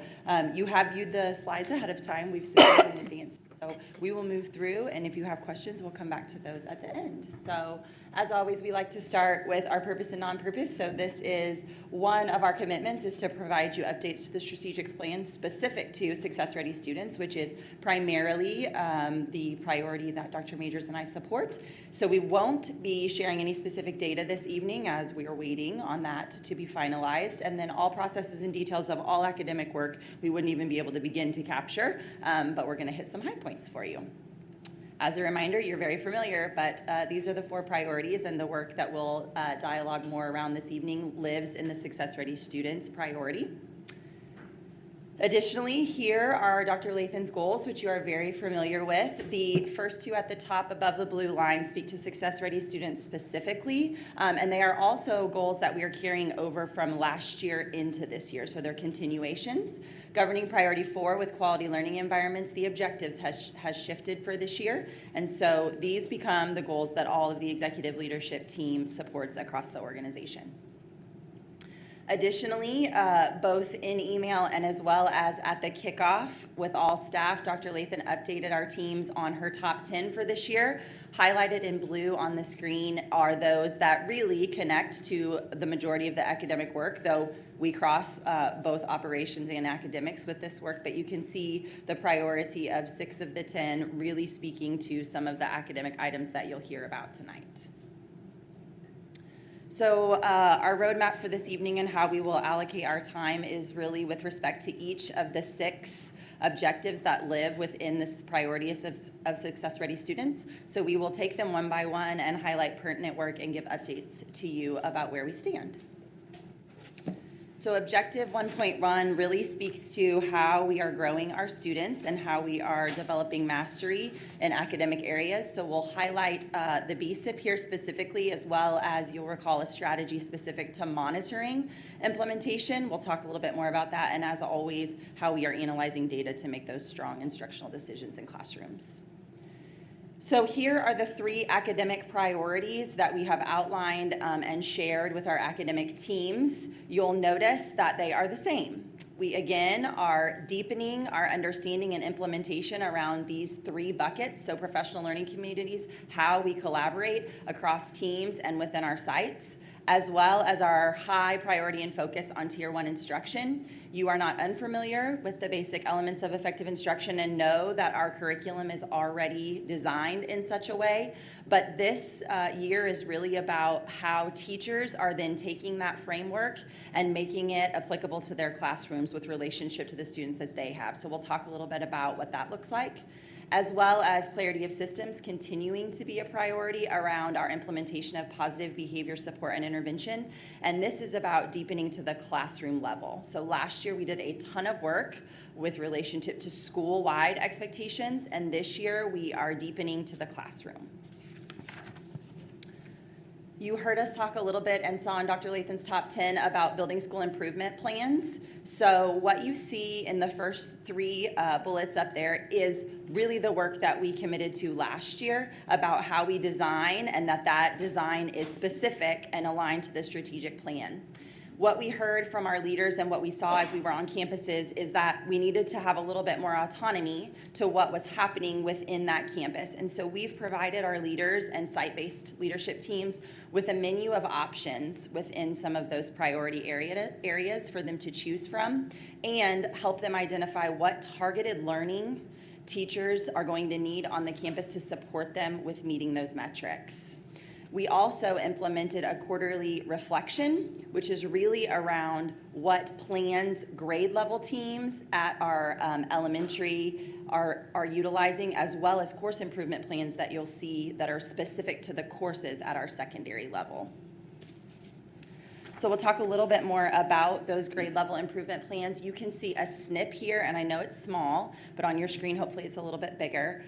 you have viewed the slides ahead of time. We've seen it in advance. So we will move through, and if you have questions, we'll come back to those at the end. So as always, we like to start with our purpose and non-purpose. So this is one of our commitments, is to provide you updates to the strategic plan specific to Success Ready students, which is primarily the priority that Dr. Majors and I support. So we won't be sharing any specific data this evening as we are waiting on that to be finalized. And then all processes and details of all academic work, we wouldn't even be able to begin to capture, but we're going to hit some high points for you. As a reminder, you're very familiar, but these are the 4 priorities, and the work that we'll dialogue more around this evening lives in the Success Ready students priority. Additionally, here are Dr. Lathan's goals, which you are very familiar with. The first 2 at the top above the blue line speak to Success Ready students specifically, and they are also goals that we are carrying over from last year into this year, so they're continuations. Governing priority 4 with quality learning environments, the objectives has shifted for this year, and so these become the goals that all of the executive leadership team supports across the organization. Additionally, both in email and as well as at the kickoff with all staff, Dr. Lathan updated our teams on her top 10 for this year. Highlighted in blue on the screen are those that really connect to the majority of the academic work, though we cross both operations and academics with this work, but you can see the priority of 6 of the 10 really speaking to some of the academic items that you'll hear about tonight. So our roadmap for this evening and how we will allocate our time is really with respect to each of the 6 objectives that live within this priorities of success-ready students. So we will take them one by one and highlight pertinent work and give updates to you about where we stand. So objective 1.1 really speaks to how we are growing our students and how we are developing mastery in academic areas. So we'll highlight the BSIP here specifically, as well as you'll recall a strategy specific to monitoring implementation. We'll talk a little bit more about that, and as always, how we are analyzing data to make those strong instructional decisions in classrooms. So here are the 3 academic priorities that we have outlined and shared with our academic teams. You'll notice that they are the same. We again are deepening our understanding and implementation around these 3 buckets, so professional learning communities, how we collaborate across teams and within our sites, as well as our high priority and focus on Tier 1 instruction. You are not unfamiliar with the basic elements of effective instruction and know that our curriculum is already designed in such a way, but this year is really about how teachers are then taking that framework and making it applicable to their classrooms with relationship to the students that they have. So we'll talk a little bit about what that looks like, as well as clarity of systems continuing to be a priority around our implementation of positive behavior support and intervention. And this is about deepening to the classroom level. So last year we did a ton of work with relationship to school-wide expectations, and this year we are deepening to the classroom. You heard us talk a little bit and saw in Dr. Lathan's top 10 about building school improvement plans. So what you see in the first 3 bullets up there is really the work that we committed to last year about how we design, and that design is specific and aligned to the strategic plan. What we heard from our leaders and what we saw as we were on campuses is that we needed to have a little bit more autonomy to what was happening within that campus. And so we've provided our leaders and site-based leadership teams with a menu of options within some of those priority areas for them to choose from, and help them identify what targeted learning teachers are going to need on the campus to support them with meeting those metrics. We also implemented a quarterly reflection, which is really around what plans grade level teams at our elementary are utilizing, as well as course improvement plans that you'll see that are specific to the courses at our secondary level. So we'll talk a little bit more about those grade level improvement plans. You can see a snip here, and I know it's small, but on your screen, hopefully it's a little bit bigger.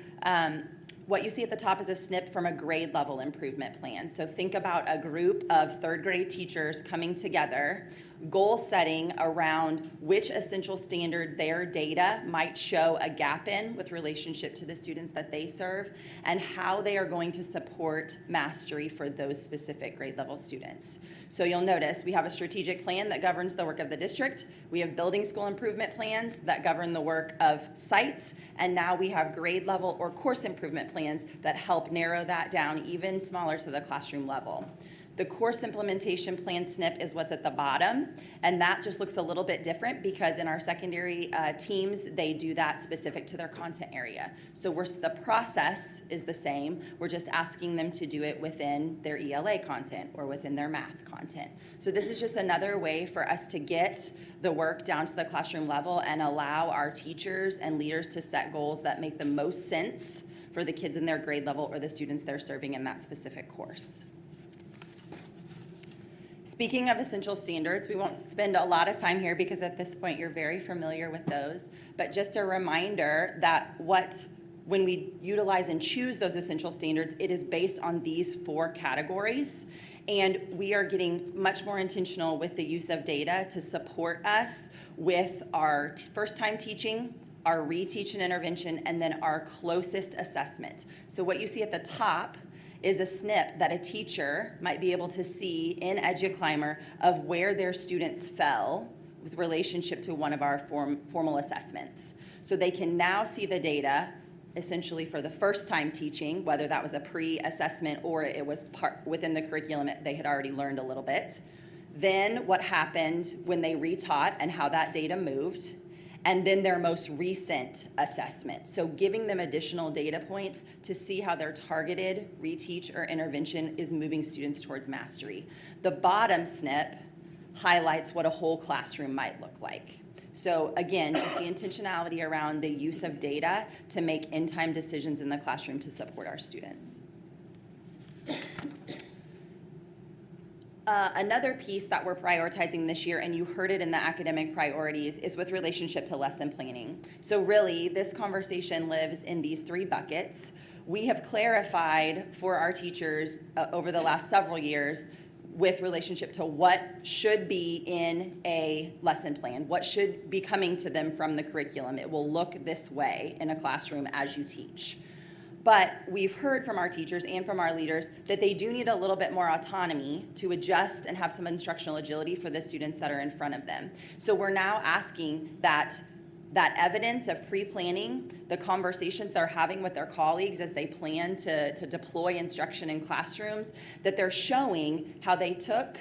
What you see at the top is a snip from a grade level improvement plan. So think about a group of 3rd grade teachers coming together, goal setting around which essential standard their data might show a gap in with relationship to the students that they serve, and how they are going to support mastery for those specific grade level students. So you'll notice we have a strategic plan that governs the work of the district. We have building school improvement plans that govern the work of sites, and now we have grade level or course improvement plans that help narrow that down even smaller to the classroom level. The course implementation plan SNP is what's at the bottom, and that just looks a little bit different because in our secondary teams, they do that specific to their content area. So the process is the same. We're just asking them to do it within their ELA content or within their math content. So this is just another way for us to get the work down to the classroom level and allow our teachers and leaders to set goals that make the most sense for the kids in their grade level or the students they're serving in that specific course. Speaking of essential standards, we won't spend a lot of time here because at this point you're very familiar with those, but just a reminder that when we utilize and choose those essential standards, it is based on these 4 categories, and we are getting much more intentional with the use of data to support us with our first-time teaching, our reteach and intervention, and then our closest assessment. So what you see at the top is a snip that a teacher might be able to see in EduClimber of where their students fell with relationship to one of our formal assessments. So they can now see the data essentially for the first time teaching, whether that was a pre-assessment or it was part within the curriculum they had already learned a little bit. Then what happened when they retaught and how that data moved, and then their most recent assessment. So giving them additional data points to see how their targeted reteach or intervention is moving students towards mastery. The bottom snip highlights what a whole classroom might look like. So again, just the intentionality around the use of data to make in-time decisions in the classroom to support our students. Another piece that we're prioritizing this year, and you heard it in the academic priorities, is with relationship to lesson planning. So really, this conversation lives in these 3 buckets. We have clarified for our teachers over the last several years with relationship to what should be in a lesson plan, what should be coming to them from the curriculum. It will look this way in a classroom as you teach. But we've heard from our teachers and from our leaders that they do need a little bit more autonomy to adjust and have some instructional agility for the students that are in front of them. So we're now asking that evidence of pre-planning, the conversations they're having with their colleagues as they plan to deploy instruction in classrooms, that they're showing how they took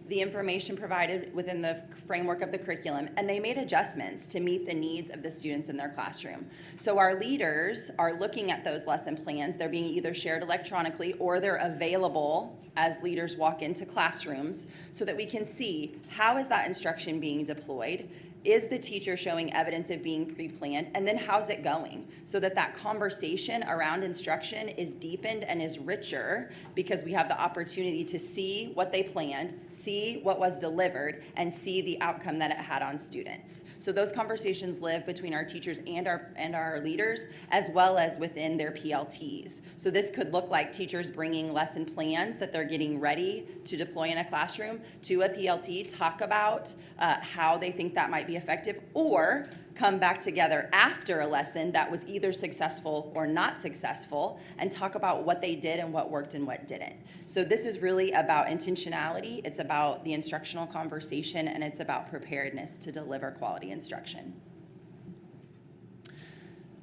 the information provided within the framework of the curriculum, and they made adjustments to meet the needs of the students in their classroom. So our leaders are looking at those lesson plans. They're being either shared electronically or they're available as leaders walk into classrooms so that we can see how is that instruction being deployed. Is the teacher showing evidence of being pre-planned? And then how's it going? So that conversation around instruction is deepened and is richer because we have the opportunity to see what they planned, see what was delivered, and see the outcome that it had on students. So those conversations live between our teachers and our leaders, as well as within their PLTs. So this could look like teachers bringing lesson plans that they're getting ready to deploy in a classroom to a PLT, talk about how they think that might be effective, or come back together after a lesson that was either successful or not successful and talk about what they did and what worked and what didn't. So this is really about intentionality, it's about the instructional conversation, and it's about preparedness to deliver quality instruction.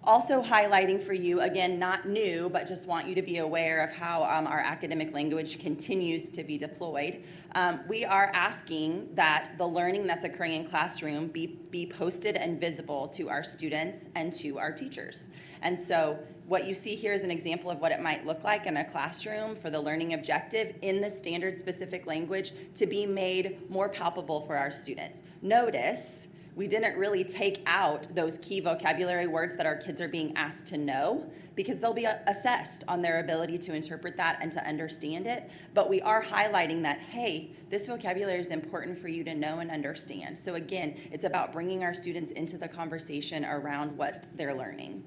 Also highlighting for you, again, not new, but just want you to be aware of how our academic language continues to be deployed. We are asking that the learning that's occurring in classroom be posted and visible to our students and to our teachers. And so what you see here is an example of what it might look like in a classroom for the learning objective in the standard specific language to be made more palpable for our students. Notice, we didn't really take out those key vocabulary words that our kids are being asked to know because they'll be assessed on their ability to interpret that and to understand it. But we are highlighting that, hey, this vocabulary is important for you to know and understand. So again, it's about bringing our students into the conversation around what they're learning.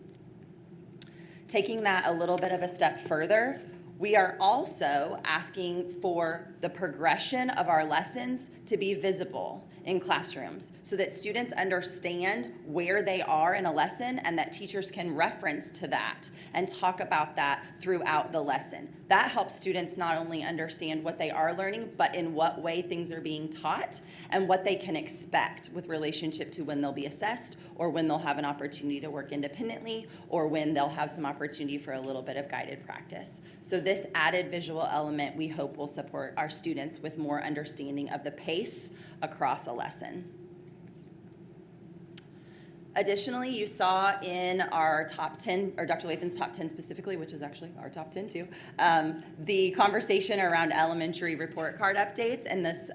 Taking that a little bit of a step further, we are also asking for the progression of our lessons to be visible in classrooms so that students understand where they are in a lesson and that teachers can reference to that and talk about that throughout the lesson. That helps students not only understand what they are learning, but in what way things are being taught and what they can expect with relationship to when they'll be assessed or when they'll have an opportunity to work independently or when they'll have some opportunity for a little bit of guided practice. So this added visual element we hope will support our students with more understanding of the pace across a lesson. Additionally, you saw in our top 10, or Dr. Lathan's top 10 specifically, which is actually our top 10 too, the conversation around elementary report card updates and this,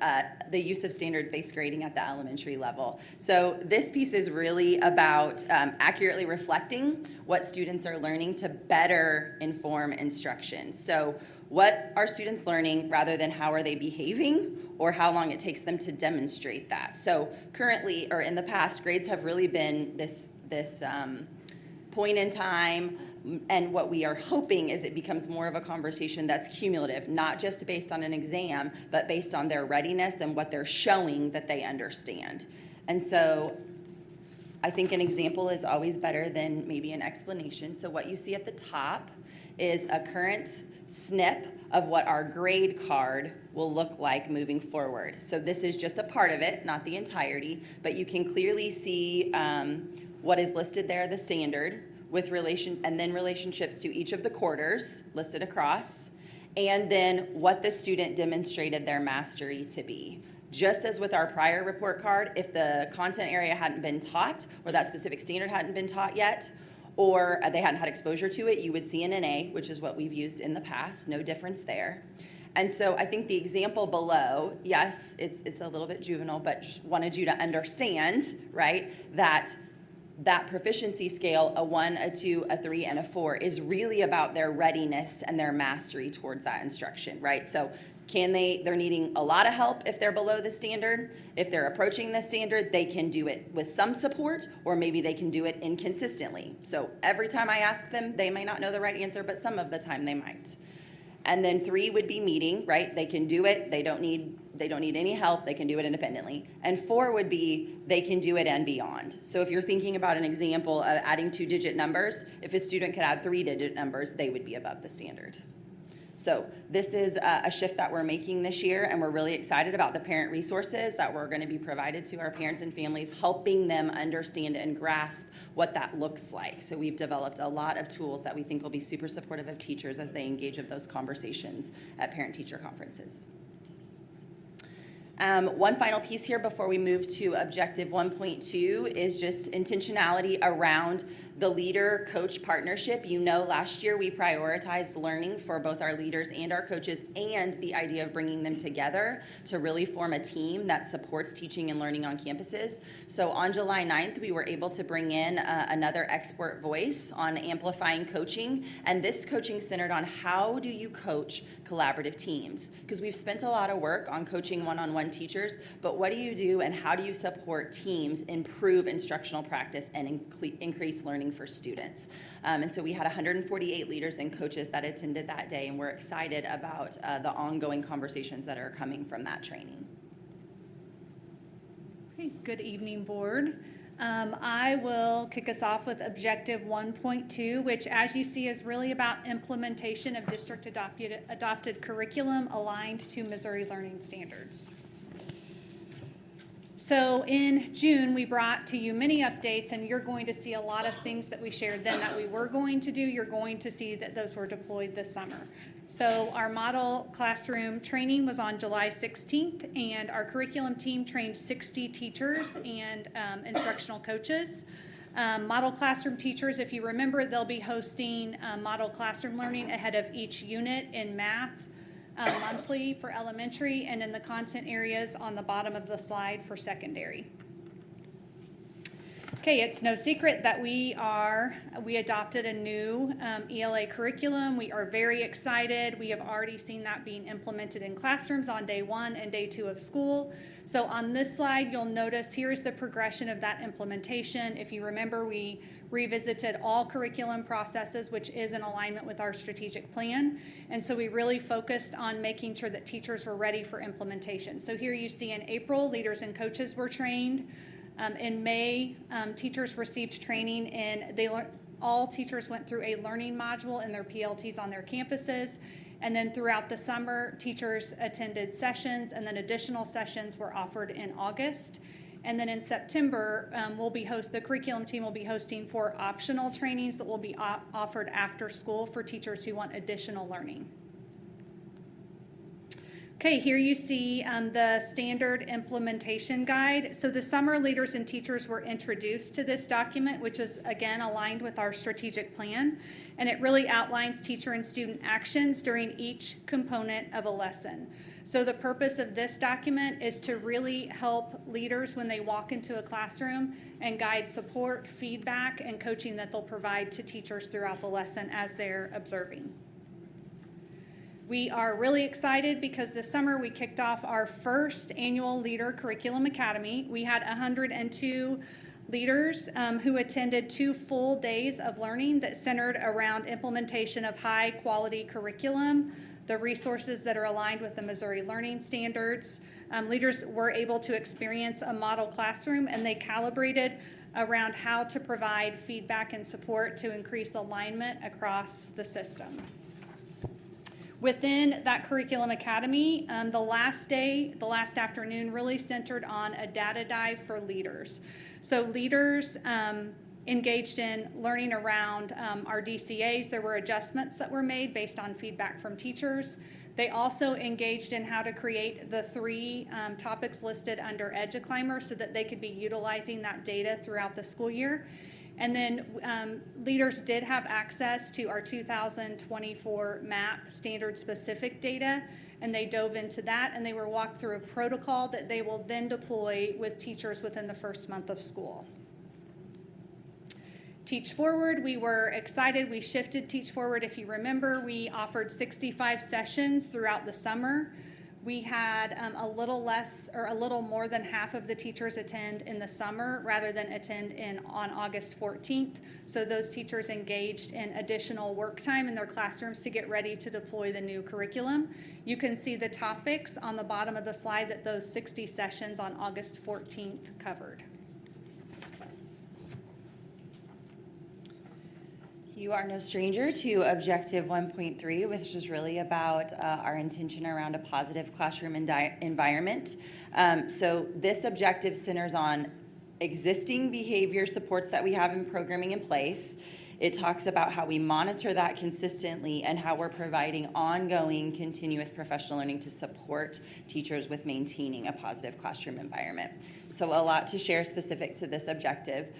the use of standard-based grading at the elementary level. So this piece is really about accurately reflecting what students are learning to better inform instruction. So what are students learning rather than how are they behaving or how long it takes them to demonstrate that. So currently, or in the past, grades have really been this point in time, and what we are hoping is it becomes more of a conversation that's cumulative, not just based on an exam, but based on their readiness and what they're showing that they understand. And so I think an example is always better than maybe an explanation. So what you see at the top is a current snip of what our grade card will look like moving forward. So this is just a part of it, not the entirety, but you can clearly see what is listed there, the standard, with relationships to each of the quarters listed across, and then what the student demonstrated their mastery to be. Just as with our prior report card, if the content area hadn't been taught, or that specific standard hadn't been taught yet, or they hadn't had exposure to it, you would see an NA, which is what we've used in the past, no difference there. And so I think the example below, yes, it's a little bit juvenile, but just wanted you to understand, right, that proficiency scale, a 1, a 2, a 3, and a 4, is really about their readiness and their mastery towards that instruction, right? So they're needing a lot of help if they're below the standard. If they're approaching the standard, they can do it with some support, or maybe they can do it inconsistently. So every time I ask them, they may not know the right answer, but some of the time they might. And then 3 would be meeting, right? They can do it. They don't need any help. They can do it independently. And 4 would be they can do it and beyond. So if you're thinking about an example of adding 2-digit numbers, if a student could add 3-digit numbers, they would be above the standard. So this is a shift that we're making this year, and we're really excited about the parent resources that we're going to be provided to our parents and families, helping them understand and grasp what that looks like. So we've developed a lot of tools that we think will be super supportive of teachers as they engage in those conversations at parent-teacher conferences. One final piece here before we move to objective 1.2 is just intentionality around the leader-coach partnership. You know, last year we prioritized learning for both our leaders and our coaches, and the idea of bringing them together to really form a team that supports teaching and learning on campuses. So on July 9th, we were able to bring in another expert voice on amplifying coaching, and this coaching centered on how do you coach collaborative teams? Because we've spent a lot of work on coaching one-on-one teachers, but what do you do and how do you support teams improve instructional practice and increase learning for students? And so we had 148 leaders and coaches that attended that day, and we're excited about the ongoing conversations that are coming from that training. Okay, good evening, board. I will kick us off with objective 1.2, which, as you see, is really about implementation of district adopted curriculum aligned to Missouri Learning Standards. So in June, we brought to you many updates, and you're going to see a lot of things that we shared then that we were going to do. You're going to see that those were deployed this summer. So our model classroom training was on July 16th, and our curriculum team trained 60 teachers and instructional coaches. Model classroom teachers, if you remember, they'll be hosting model classroom learning ahead of each unit in math monthly for elementary, and in the content areas on the bottom of the slide for secondary. Okay, it's no secret that we adopted a new ELA curriculum. We are very excited. We have already seen that being implemented in classrooms on day 1 and day 2 of school. So on this slide, you'll notice here is the progression of that implementation. If you remember, we revisited all curriculum processes, which is in alignment with our strategic plan. And so we really focused on making sure that teachers were ready for implementation. So here you see in April, leaders and coaches were trained. In May, teachers received training, and all teachers went through a learning module in their PLTs on their campuses. And then throughout the summer, teachers attended sessions, and then additional sessions were offered in August. And then in September, the curriculum team will be hosting 4 optional trainings that will be offered after school for teachers who want additional learning. Okay, here you see the standard implementation guide. So the summer leaders and teachers were introduced to this document, which is again aligned with our strategic plan. And it really outlines teacher and student actions during each component of a lesson. So the purpose of this document is to really help leaders when they walk into a classroom and guide support, feedback, and coaching that they'll provide to teachers throughout the lesson as they're observing. We are really excited because this summer we kicked off our first annual Leader Curriculum Academy. We had 102 leaders who attended 2 full days of learning that centered around implementation of high quality curriculum, the resources that are aligned with the Missouri Learning Standards. Leaders were able to experience a model classroom, and they calibrated around how to provide feedback and support to increase alignment across the system. Within that curriculum academy, the last afternoon really centered on a data dive for leaders. So leaders engaged in learning around our DCAs. There were adjustments that were made based on feedback from teachers. They also engaged in how to create the 3 topics listed under EduClimber so that they could be utilizing that data throughout the school year. And then leaders did have access to our 2024 MAP standard specific data, and they dove into that, and they were walked through a protocol that they will then deploy with teachers within the first month of school. Teach Forward, we were excited. We shifted Teach Forward. If you remember, we offered 65 sessions throughout the summer. We had a little less or a little more than half of the teachers attend in the summer rather than attend on August 14th. So those teachers engaged in additional work time in their classrooms to get ready to deploy the new curriculum. You can see the topics on the bottom of the slide that those 60 sessions on August 14th covered. You are no stranger to Objective 1.3, which is really about our intention around a positive classroom environment. So this objective centers on existing behavior supports that we have in programming in place. It talks about how we monitor that consistently and how we're providing ongoing continuous professional learning to support teachers with maintaining a positive classroom environment. So a lot to share specific to this objective.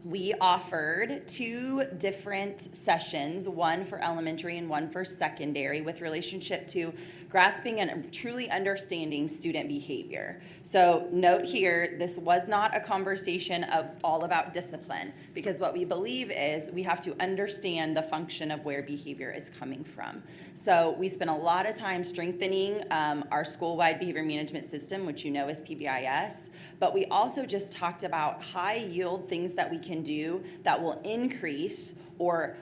We offered 2 different sessions, one for elementary and one for secondary, with relationship to grasping and truly understanding student behavior. So note here, this was not a conversation of all about discipline, because what we believe is we have to understand the function of where behavior is coming from. So we spent a lot of time strengthening our school-wide behavior management system, which you know is PBIS, but we also just talked about high-yield things that we can do that will increase or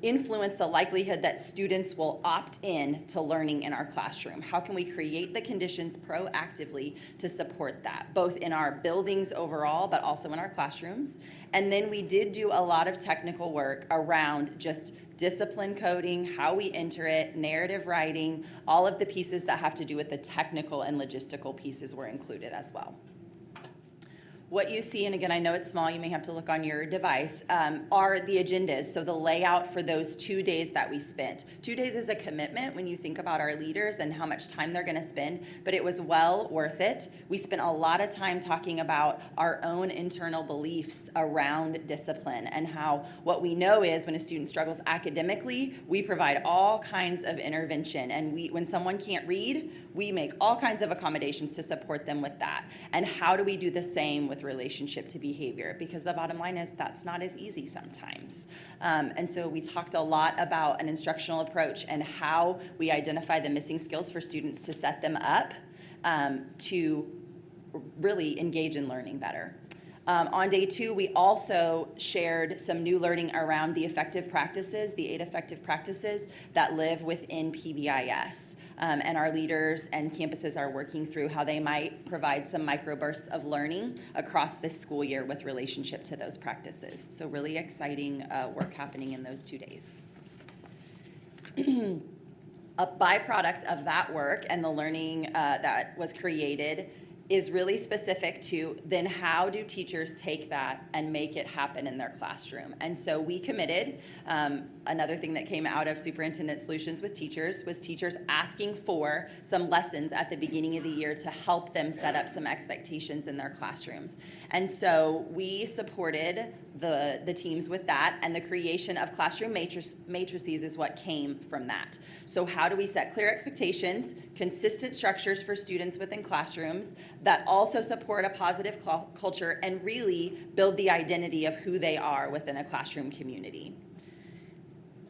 influence the likelihood that students will opt in to learning in our classroom. How can we create the conditions proactively to support that, both in our buildings overall, but also in our classrooms? And then we did do a lot of technical work around just discipline coding, how we enter it, narrative writing, all of the pieces that have to do with the technical and logistical pieces were included as well. What you see, and again, I know it's small, you may have to look on your device, are the agendas. So the layout for those 2 days that we spent. 2 days is a commitment when you think about our leaders and how much time they're gonna spend, but it was well worth it. We spent a lot of time talking about our own internal beliefs around discipline and how what we know is when a student struggles academically, we provide all kinds of intervention. And when someone can't read, we make all kinds of accommodations to support them with that. And how do we do the same with relationship to behavior? Because the bottom line is that's not as easy sometimes. And so we talked a lot about an instructional approach and how we identify the missing skills for students to set them up to really engage in learning better. On day 2, we also shared some new learning around the effective practices, the 8 effective practices that live within PBIS. And our leaders and campuses are working through how they might provide some microbursts of learning across this school year with relationship to those practices. So really exciting work happening in those 2 days. A byproduct of that work and the learning that was created is really specific to then how do teachers take that and make it happen in their classroom. And so we committed, another thing that came out of Superintendent Solutions with teachers was teachers asking for some lessons at the beginning of the year to help them set up some expectations in their classrooms. And so we supported the teams with that, and the creation of classroom matrices is what came from that. So how do we set clear expectations, consistent structures for students within classrooms that also support a positive culture and really build the identity of who they are within a classroom community?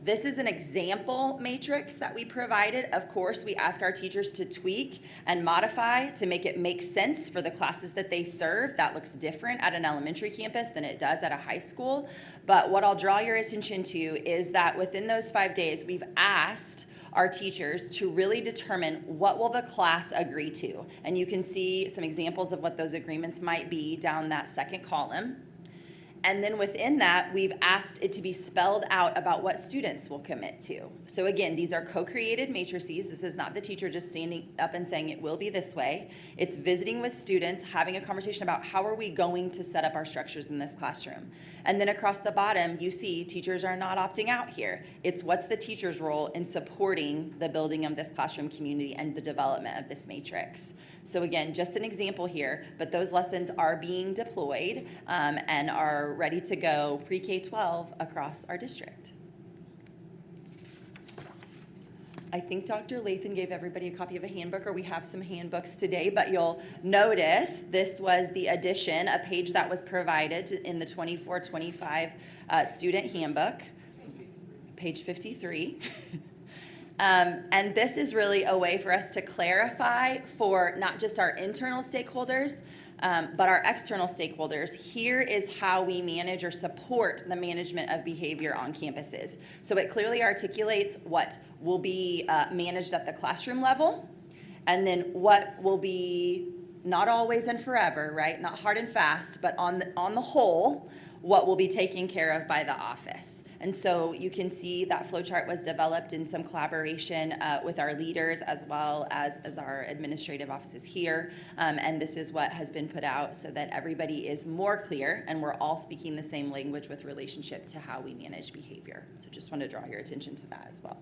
This is an example matrix that we provided. Of course, we ask our teachers to tweak and modify to make it make sense for the classes that they serve. That looks different at an elementary campus than it does at a high school. But what I'll draw your attention to is that within those 5 days, we've asked our teachers to really determine what will the class agree to. And you can see some examples of what those agreements might be down that second column. And then within that, we've asked it to be spelled out about what students will commit to. So again, these are co-created matrices. This is not the teacher just standing up and saying it will be this way. It's visiting with students, having a conversation about how are we going to set up our structures in this classroom. And then across the bottom, you see teachers are not opting out here. It's what's the teacher's role in supporting the building of this classroom community and the development of this matrix. So again, just an example here, but those lessons are being deployed and are ready to go pre-K-12 across our district. I think Dr. Lathan gave everybody a copy of a handbook, or we have some handbooks today, but you'll notice this was the addition, a page that was provided in the 24-25 student handbook, page 53. And this is really a way for us to clarify for not just our internal stakeholders, but our external stakeholders. Here is how we manage or support the management of behavior on campuses. So it clearly articulates what will be managed at the classroom level, and then what will be not always and forever, right? Not hard and fast, but on the whole, what will be taken care of by the office. And so you can see that flow chart was developed in some collaboration with our leaders as well as our administrative offices here. And this is what has been put out so that everybody is more clear and we're all speaking the same language with relationship to how we manage behavior. So just want to draw your attention to that as well.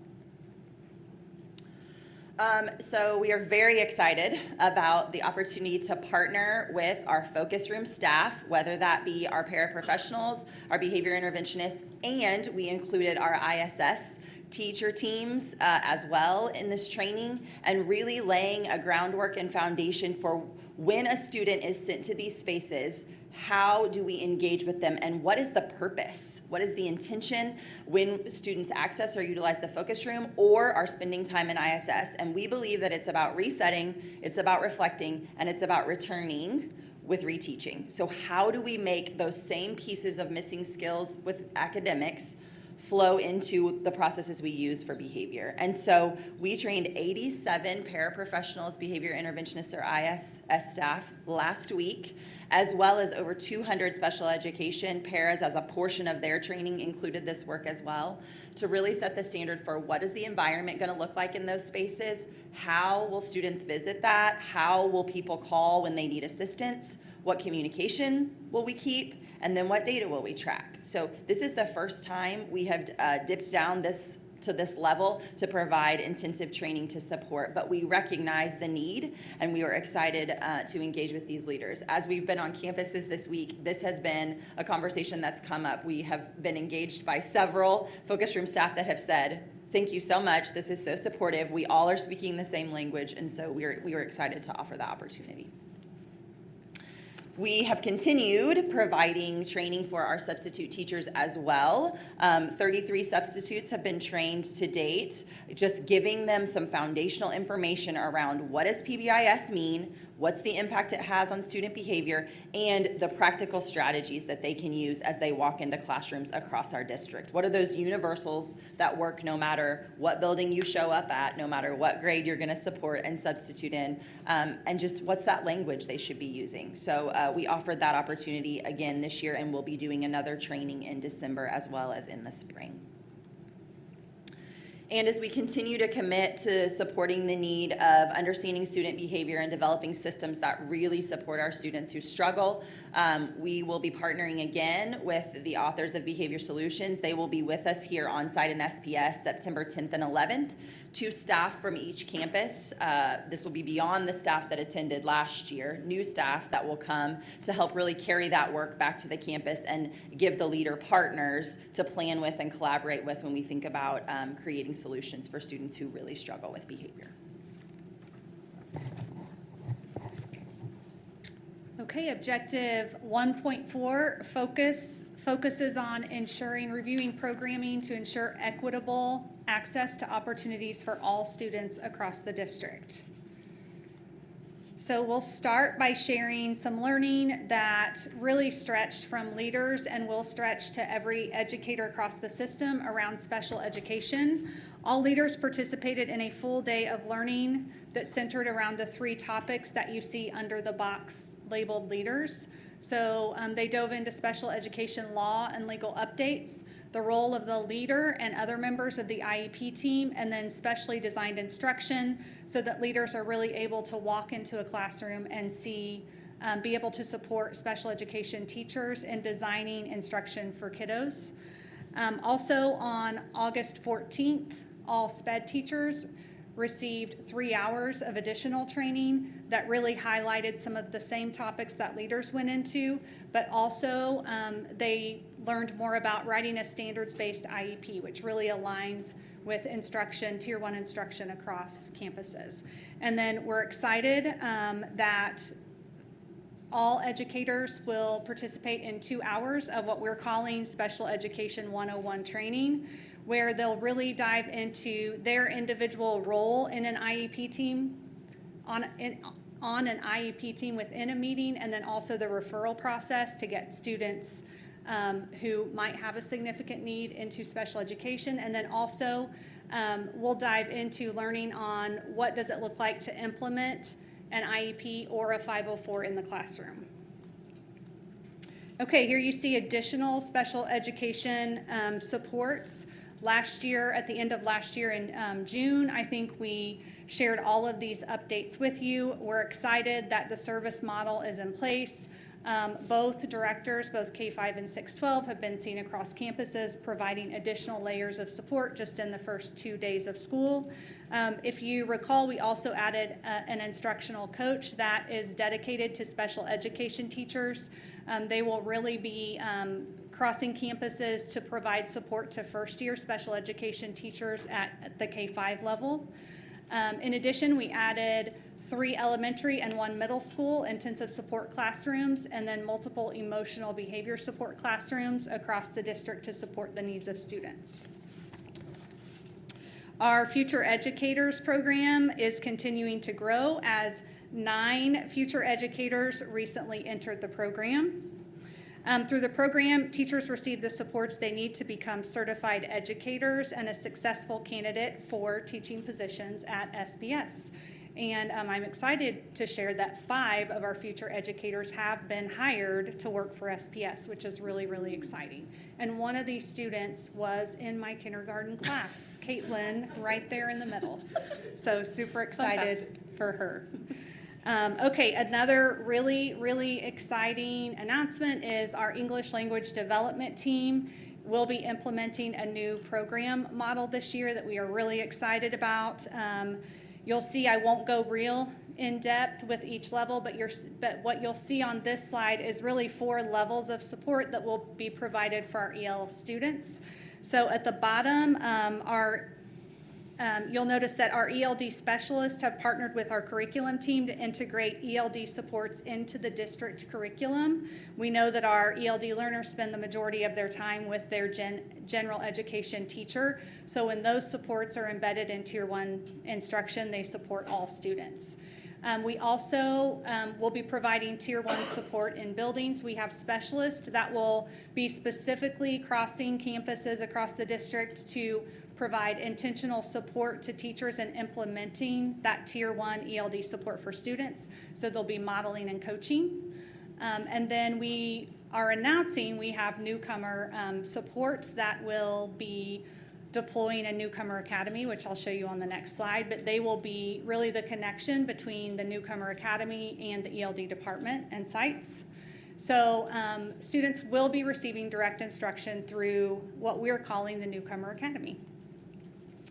So we are very excited about the opportunity to partner with our focus room staff, whether that be our paraprofessionals, our behavior interventionists, and we included our ISS teacher teams as well in this training, and really laying a groundwork and foundation for when a student is sent to these spaces, how do we engage with them and what is the purpose? What is the intention when students access or utilize the focus room or are spending time in ISS? And we believe that it's about resetting, it's about reflecting, and it's about returning with reteaching. So how do we make those same pieces of missing skills with academics flow into the processes we use for behavior? And so we trained 87 paraprofessionals, behavior interventionists, or ISS staff last week, as well as over 200 special education paras as a portion of their training included this work as well, to really set the standard for what is the environment going to look like in those spaces, how will students visit that, how will people call when they need assistance, what communication will we keep, and then what data will we track? So this is the first time we have dipped down to this level to provide intensive training to support, but we recognize the need and we are excited to engage with these leaders. As we've been on campuses this week, this has been a conversation that's come up. We have been engaged by several focus room staff that have said, thank you so much, this is so supportive, we all are speaking the same language, and so we are excited to offer the opportunity. We have continued providing training for our substitute teachers as well. 33 substitutes have been trained to date, just giving them some foundational information around what does PBIS mean, what's the impact it has on student behavior, and the practical strategies that they can use as they walk into classrooms across our district. What are those universals that work no matter what building you show up at, no matter what grade you're going to support and substitute in, and just what's that language they should be using. So we offered that opportunity again this year, and we'll be doing another training in December as well as in the spring. And as we continue to commit to supporting the need of understanding student behavior and developing systems that really support our students who struggle, we will be partnering again with the authors of Behavior Solutions. They will be with us here on site in SPS September 10th and 11th. 2 staff from each campus. This will be beyond the staff that attended last year, new staff that will come to help really carry that work back to the campus and give the leader partners to plan with and collaborate with when we think about creating solutions for students who really struggle with behavior. Okay, objective 1.4 focuses on reviewing programming to ensure equitable access to opportunities for all students across the district. So we'll start by sharing some learning that really stretched from leaders and will stretch to every educator across the system around special education. All leaders participated in a full day of learning that centered around the 3 topics that you see under the box labeled leaders. So they dove into special education law and legal updates, the role of the leader and other members of the IEP team, and then specially designed instruction so that leaders are really able to walk into a classroom and see, be able to support special education teachers in designing instruction for kiddos. Also on August 14th, all SPED teachers received 3 hours of additional training that really highlighted some of the same topics that leaders went into, but also they learned more about writing a standards-based IEP, which really aligns with instruction, Tier 1 instruction across campuses. And then we're excited that all educators will participate in 2 hours of what we're calling Special Education 101 training, where they'll really dive into their individual role in an IEP team, on an IEP team within a meeting, and then also the referral process to get students who might have a significant need into special education. And then also we'll dive into learning on what does it look like to implement an IEP or a 504 in the classroom. Okay, here you see additional special education supports. Last year, at the end of last year in June, I think we shared all of these updates with you. We're excited that the service model is in place. Both directors, both K-5 and 612, have been seen across campuses providing additional layers of support just in the first 2 days of school. If you recall, we also added an instructional coach that is dedicated to special education teachers. They will really be crossing campuses to provide support to first-year special education teachers at the K-5 level. In addition, we added 3 elementary and 1 middle school intensive support classrooms, and then multiple emotional behavior support classrooms across the district to support the needs of students. Our Future Educators program is continuing to grow as 9 future educators recently entered the program. Through the program, teachers receive the supports they need to become certified educators and a successful candidate for teaching positions at SPS. And I'm excited to share that 5 of our future educators have been hired to work for SPS, which is really, really exciting. And one of these students was in my kindergarten class, Caitlin, right there in the middle. So super excited for her. Okay, another really, really exciting announcement is our English language development team will be implementing a new program model this year that we are really excited about. You'll see I won't go real in depth with each level, but what you'll see on this slide is really 4 levels of support that will be provided for our EL students. So at the bottom, you'll notice that our ELD specialists have partnered with our curriculum team to integrate ELD supports into the district curriculum. We know that our ELD learners spend the majority of their time with their general education teacher. So when those supports are embedded in Tier 1 instruction, they support all students. We also will be providing Tier 1 support in buildings. We have specialists that will be specifically crossing campuses across the district to provide intentional support to teachers in implementing that Tier 1 ELD support for students. So they'll be modeling and coaching. And then we are announcing we have newcomer supports that will be deploying a newcomer academy, which I'll show you on the next slide, but they will be really the connection between the newcomer academy and the ELD department and sites. So students will be receiving direct instruction through what we're calling the newcomer academy.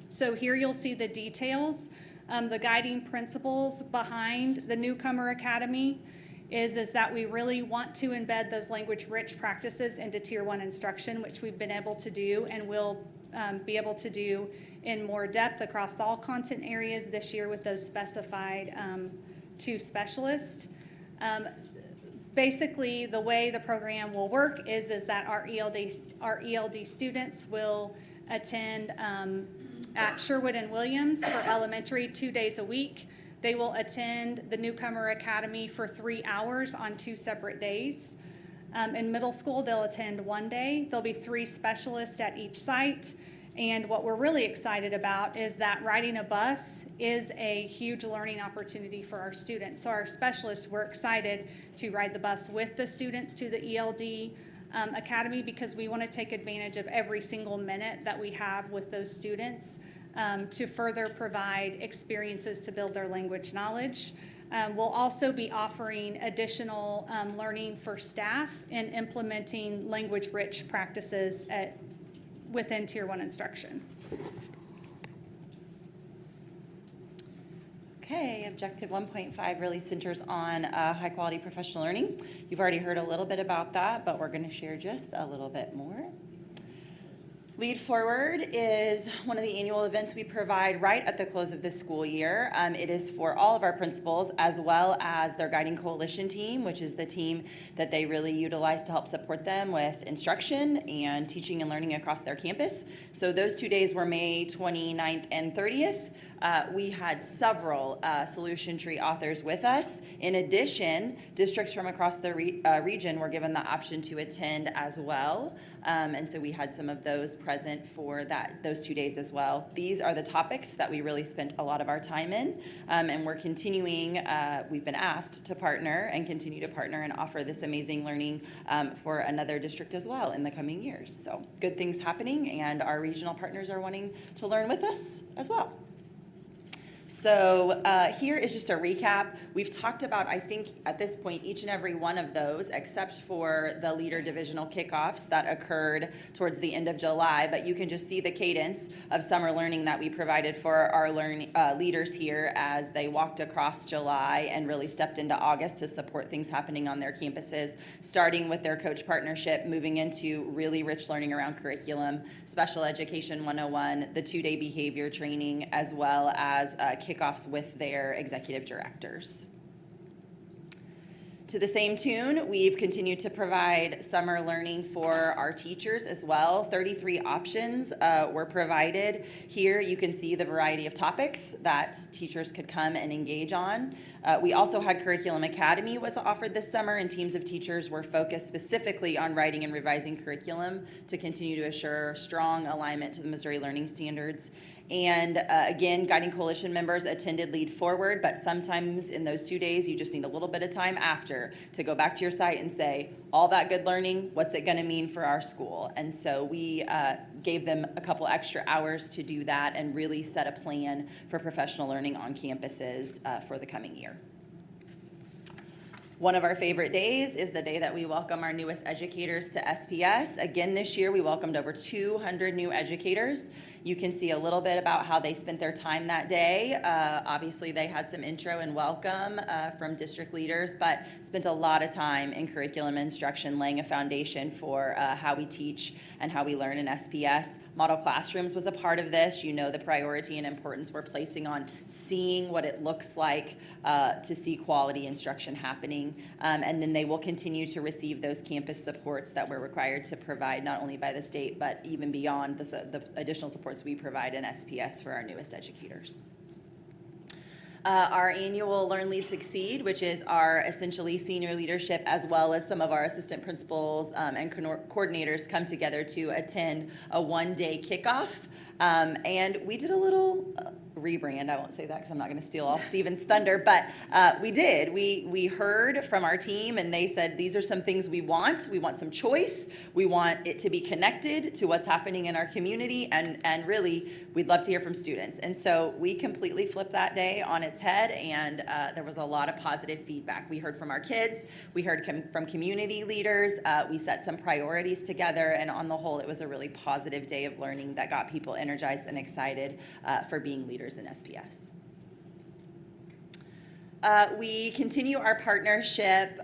So here you'll see the details. The guiding principles behind the Newcomer Academy is that we really want to embed those language-rich practices into Tier 1 instruction, which we've been able to do and will be able to do in more depth across all content areas this year with those specified to specialists. Basically, the way the program will work is that our ELD students will attend at Sherwood and Williams for elementary 2 days a week. They will attend the Newcomer Academy for 3 hours on 2 separate days. In middle school, they'll attend 1 day. There'll be 3 specialists at each site. And what we're really excited about is that riding a bus is a huge learning opportunity for our students. So our specialists, we're excited to ride the bus with the students to the ELD Academy, because we want to take advantage of every single minute that we have with those students to further provide experiences to build their language knowledge. We'll also be offering additional learning for staff in implementing language-rich practices within Tier 1 instruction. Okay, objective 1.5 really centers on high-quality professional learning. You've already heard a little bit about that, but we're going to share just a little bit more. Lead Forward is one of the annual events we provide right at the close of this school year. It is for all of our principals as well as their guiding coalition team, which is the team that they really utilize to help support them with instruction and teaching and learning across their campus. So those 2 days were May 29th and 30th. We had several solution tree authors with us. In addition, districts from across the region were given the option to attend as well. And so we had some of those present for those 2 days as well. These are the topics that we really spent a lot of our time in, and we're continuing, we've been asked to partner and continue to partner and offer this amazing learning for another district as well in the coming years. So good things happening, and our regional partners are wanting to learn with us as well. So here is just a recap. We've talked about, I think, at this point, each and every one of those, except for the leader divisional kickoffs that occurred towards the end of July. But you can just see the cadence of summer learning that we provided for our leaders here as they walked across July and really stepped into August to support things happening on their campuses, starting with their coach partnership, moving into really rich learning around curriculum, special education 101, the 2-day behavior training, as well as kickoffs with their executive directors. To the same tune, we've continued to provide summer learning for our teachers as well. 33 options were provided. Here you can see the variety of topics that teachers could come and engage on. We also had Curriculum Academy was offered this summer, and teams of teachers were focused specifically on writing and revising curriculum to continue to assure strong alignment to the Missouri Learning Standards. And again, Guiding Coalition members attended Lead Forward, but sometimes in those 2 days, you just need a little bit of time after to go back to your site and say, all that good learning, what's it going to mean for our school? And so we gave them a couple extra hours to do that and really set a plan for professional learning on campuses for the coming year. One of our favorite days is the day that we welcome our newest educators to SPS. Again, this year we welcomed over 200 new educators. You can see a little bit about how they spent their time that day. Obviously, they had some intro and welcome from district leaders, but spent a lot of time in curriculum instruction, laying a foundation for how we teach and how we learn in SPS. Model classrooms was a part of this. You know the priority and importance we're placing on seeing what it looks like to see quality instruction happening. And then they will continue to receive those campus supports that we're required to provide, not only by the state, but even beyond the additional supports we provide in SPS for our newest educators. Our annual Learn, Lead, Succeed, which is our essentially senior leadership, as well as some of our assistant principals and coordinators come together to attend a 1-day kickoff. And we did a little rebrand. I won't say that because I'm not going to steal all Steven's thunder, but we did. We heard from our team, and they said, these are some things we want. We want some choice. We want it to be connected to what's happening in our community, and really, we'd love to hear from students. And so we completely flipped that day on its head, and there was a lot of positive feedback. We heard from our kids. We heard from community leaders. We set some priorities together, and on the whole, it was a really positive day of learning that got people energized and excited for being leaders in SPS. We continue our partnership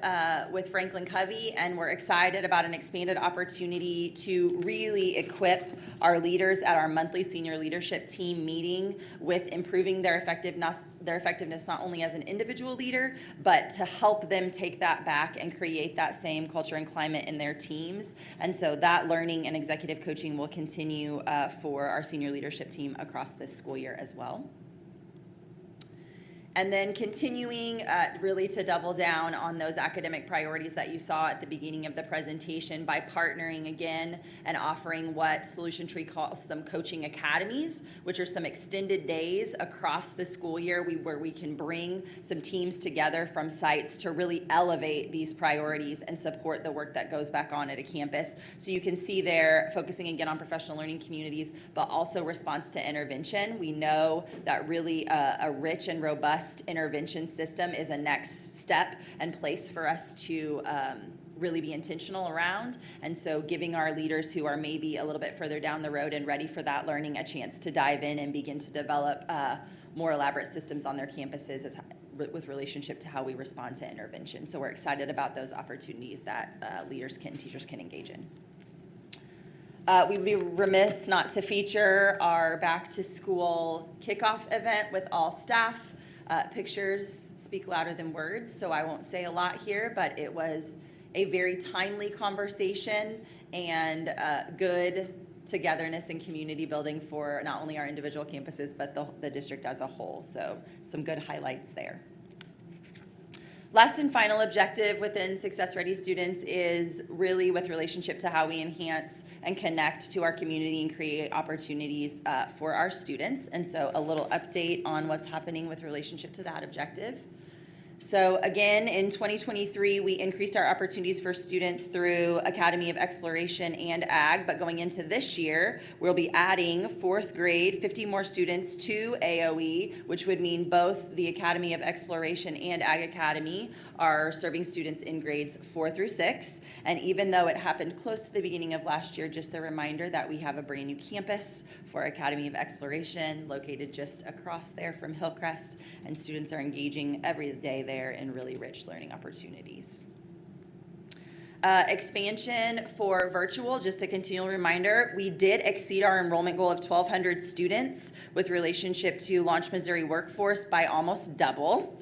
with Franklin Covey, and we're excited about an expanded opportunity to really equip our leaders at our monthly senior leadership team meeting with improving their effectiveness not only as an individual leader, but to help them take that back and create that same culture and climate in their teams. And so that learning and executive coaching will continue for our senior leadership team across this school year as well. And then continuing really to double down on those academic priorities that you saw at the beginning of the presentation by partnering again and offering what Solution Tree calls some coaching academies, which are some extended days across the school year where we can bring some teams together from sites to really elevate these priorities and support the work that goes back on at a campus. So you can see there, focusing again on professional learning communities, but also response to intervention. We know that really a rich and robust intervention system is a next step and place for us to really be intentional around. And so giving our leaders who are maybe a little bit further down the road and ready for that learning a chance to dive in and begin to develop more elaborate systems on their campuses with relationship to how we respond to intervention. So we're excited about those opportunities that teachers can engage in. We would be remiss not to feature our back to school kickoff event with all staff. Pictures speak louder than words, so I won't say a lot here, but it was a very timely conversation and good togetherness and community building for not only our individual campuses, but the district as a whole. So some good highlights there. Last and final objective within Success Ready Students is really with relationship to how we enhance and connect to our community and create opportunities for our students. And so a little update on what's happening with relationship to that objective. So again, in 2023, we increased our opportunities for students through Academy of Exploration and Ag, but going into this year, we'll be adding 4th grade, 50 more students to AOE, which would mean both the Academy of Exploration and Ag Academy are serving students in grades 4 through 6. And even though it happened close to the beginning of last year, just a reminder that we have a brand new campus for Academy of Exploration located just across there from Hillcrest, and students are engaging every day there in really rich learning opportunities. Expansion for virtual, just a continual reminder, we did exceed our enrollment goal of 1,200 students with relationship to Launch Missouri Workforce by almost double.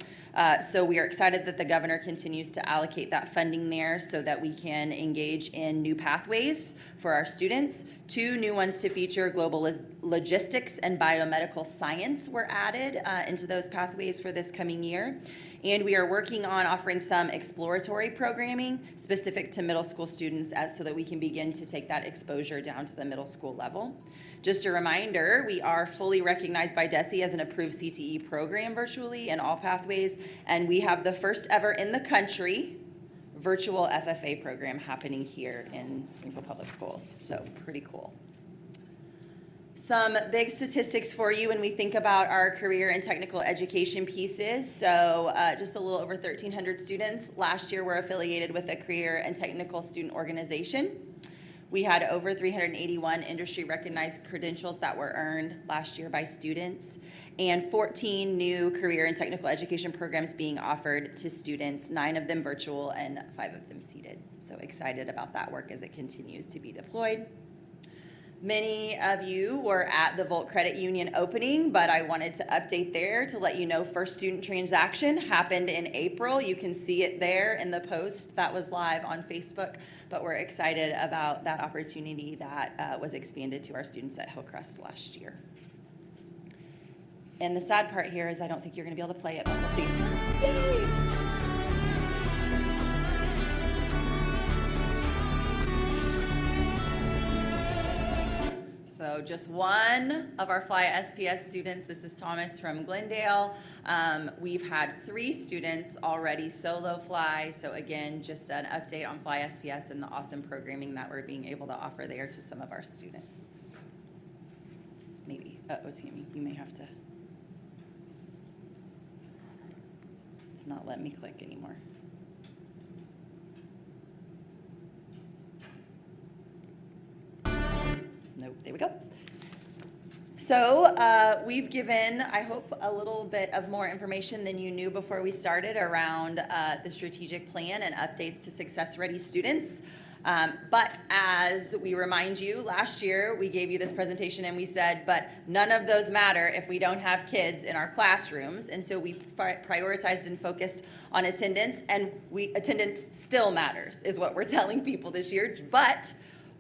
So we are excited that the governor continues to allocate that funding there so that we can engage in new pathways for our students. 2 new ones to feature: global logistics and biomedical science were added into those pathways for this coming year. And we are working on offering some exploratory programming specific to middle school students so that we can begin to take that exposure down to the middle school level. Just a reminder, we are fully recognized by DESE as an approved CTE program virtually in all pathways, and we have the first ever in the country virtual FFA program happening here in Springfield Public Schools. So pretty cool. Some big statistics for you when we think about our career and technical education pieces. So just a little over 1,300 students last year were affiliated with a career and technical student organization. We had over 381 industry recognized credentials that were earned last year by students, and 14 new career and technical education programs being offered to students, 9 of them virtual and 5 of them seated. So excited about that work as it continues to be deployed. Many of you were at the Volt Credit Union opening, but I wanted to update there to let you know first student transaction happened in April. You can see it there in the post that was live on Facebook, but we're excited about that opportunity that was expanded to our students at Hillcrest last year. And the sad part here is I don't think you're going to be able to play it, but we'll see. Yay! So just one of our Fly SPS students, this is Thomas from Glendale. We've had 3 students already solo fly. So again, just an update on Fly SPS and the awesome programming that we're being able to offer there to some of our students. Maybe, oh Tammy, you may have to. It's not letting me click anymore. Nope, there we go. So we've given, I hope, a little bit of more information than you knew before we started around the strategic plan and updates to Success Ready students. But as we remind you, last year we gave you this presentation and we said, but none of those matter if we don't have kids in our classrooms. And so we prioritized and focused on attendance, and attendance still matters, is what we're telling people this year. But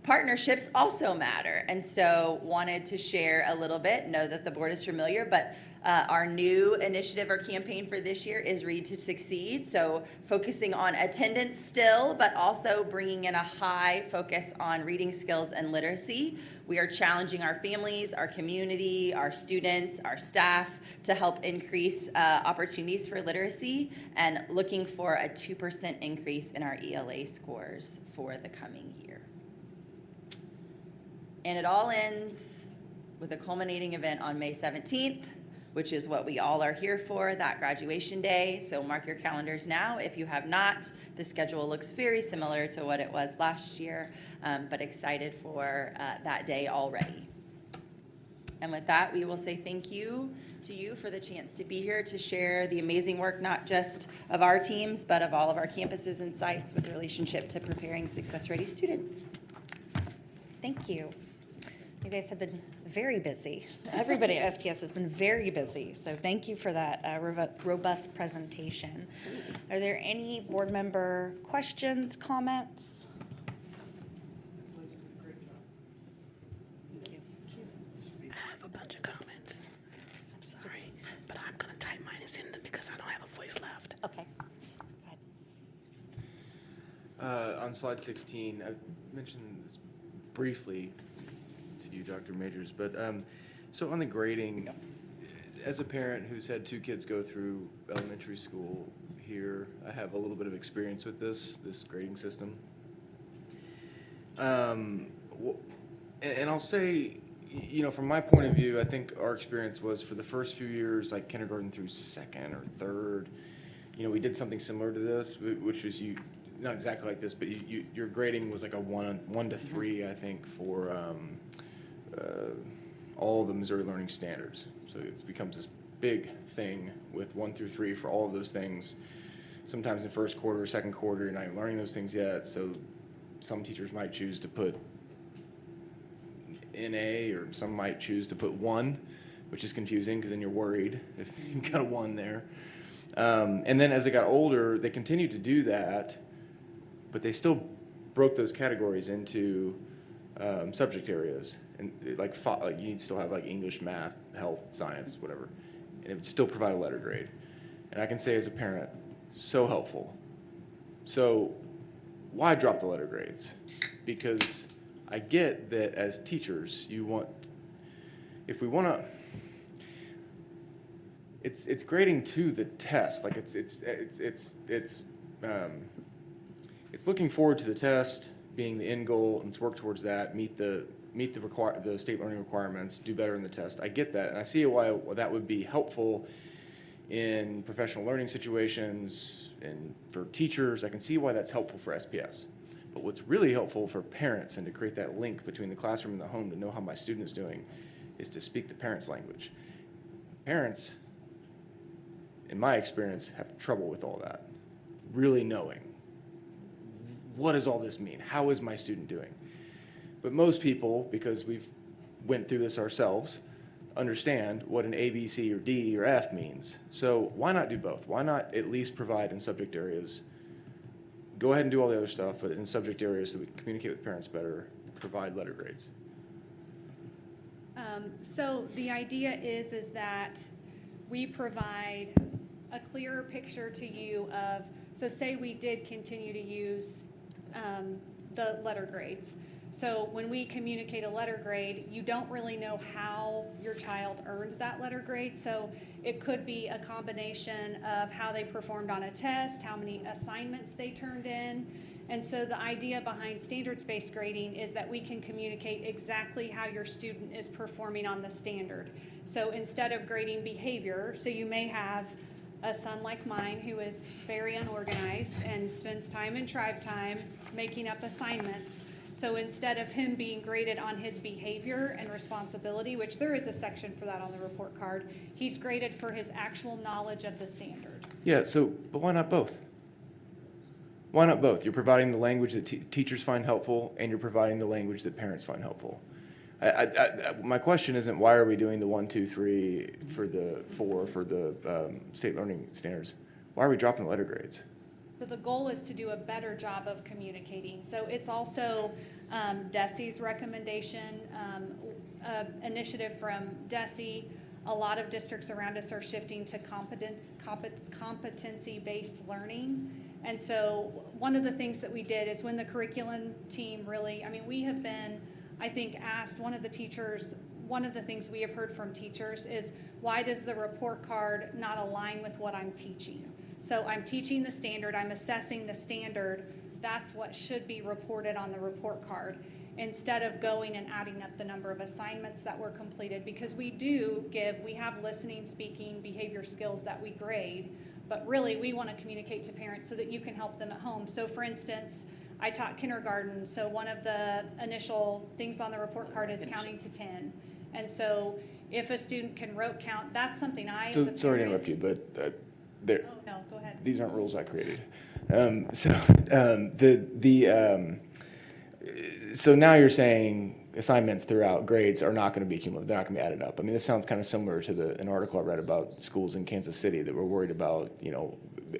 Partnerships also matter, and so wanted to share a little bit, know that the board is familiar, but our new initiative or campaign for this year is Read to Succeed, so focusing on attendance still, but also bringing in a high focus on reading skills and literacy. We are challenging our families, our community, our students, our staff to help increase opportunities for literacy, and looking for a 2% increase in our ELA scores for the coming year. And it all ends with a culminating event on May 17th, which is what we all are here for, that graduation day. So mark your calendars now. If you have not, the schedule looks very similar to what it was last year, but excited for that day already. And with that, we will say thank you to you for the chance to be here to share the amazing work, not just of our teams, but of all of our campuses and sites with relationship to preparing success-ready students. Thank you. You guys have been very busy. Everybody at SPS has been very busy, so thank you for that robust presentation. Absolutely. Are there any board member questions, comments? Thank you. I have a bunch of comments. I'm sorry, but I'm gonna type mine and send them because I don't have a voice left. Okay. Go ahead. On slide 16, I mentioned this briefly to you, Dr. Majors, but so on the grading, as a parent who's had 2 kids go through elementary school here, I have a little bit of experience with this grading system. And I'll say, you know, from my point of view, I think our experience was for the first few years, like kindergarten through 2nd or 3rd, you know, we did something similar to this, which was not exactly like this, but your grading was like a 1 to 3, I think, for all the Missouri Learning Standards. So it becomes this big thing with 1 through 3 for all of those things. Sometimes in first quarter or second quarter, you're not even learning those things yet. So some teachers might choose to put NA, or some might choose to put 1, which is confusing because then you're worried if you've got a 1 there. And then as they got older, they continued to do that, but they still broke those categories into subject areas, and like you'd still have like English, math, health, science, whatever, and it would still provide a letter grade. And I can say as a parent, so helpful. So why drop the letter grades? Because I get that as teachers, if we want to, it's grading to the test. Like it's looking forward to the test being the end goal, and let's work towards that, meet the state learning requirements, do better in the test. I get that, and I see why that would be helpful in professional learning situations and for teachers. I can see why that's helpful for SPS. But what's really helpful for parents and to create that link between the classroom and the home to know how my student is doing is to speak the parent's language. Parents, in my experience, have trouble with all that, really knowing what does all this mean? How is my student doing? But most people, because we've went through this ourselves, understand what an A, B, C, or D, or F means. So why not do both? Why not at least provide in subject areas? Go ahead and do all the other stuff, but in subject areas so we can communicate with parents better, provide letter grades. So the idea is that we provide a clearer picture to you of, so say we did continue to use the letter grades. So when we communicate a letter grade, you don't really know how your child earned that letter grade. So it could be a combination of how they performed on a test, how many assignments they turned in. And so the idea behind standards-based grading is that we can communicate exactly how your student is performing on the standard. So instead of grading behavior, so you may have a son like mine who is very unorganized and spends time in tribe time making up assignments. So instead of him being graded on his behavior and responsibility, which there is a section for that on the report card, he's graded for his actual knowledge of the standard. Yeah, but why not both? Why not both? You're providing the language that teachers find helpful, and you're providing the language that parents find helpful. My question isn't why are we doing the 1, 2, 3 for the 4 for the state learning standards. Why are we dropping the letter grades? So the goal is to do a better job of communicating. So it's also DESE's recommendation, initiative from DESE. A lot of districts around us are shifting to competency-based learning. And so one of the things that we did is when the curriculum team really, I mean, we have been, I think, asked, one of the things we have heard from teachers is, why does the report card not align with what I'm teaching? So I'm teaching the standard, I'm assessing the standard, that's what should be reported on the report card, instead of going and adding up the number of assignments that were completed, because we have listening, speaking, behavior skills that we grade, but really we want to communicate to parents so that you can help them at home. So for instance, I taught kindergarten, so one of the initial things on the report card is counting to 10. And so if a student can rote count, that's something I, as a parent. Sorry to interrupt you, but there. Oh, no, go ahead. These aren't rules I created. So now you're saying assignments throughout grades are not going to be cumulative. They're not going to be added up. I mean, this sounds kind of similar to an article I read about schools in Kansas City that were worried about,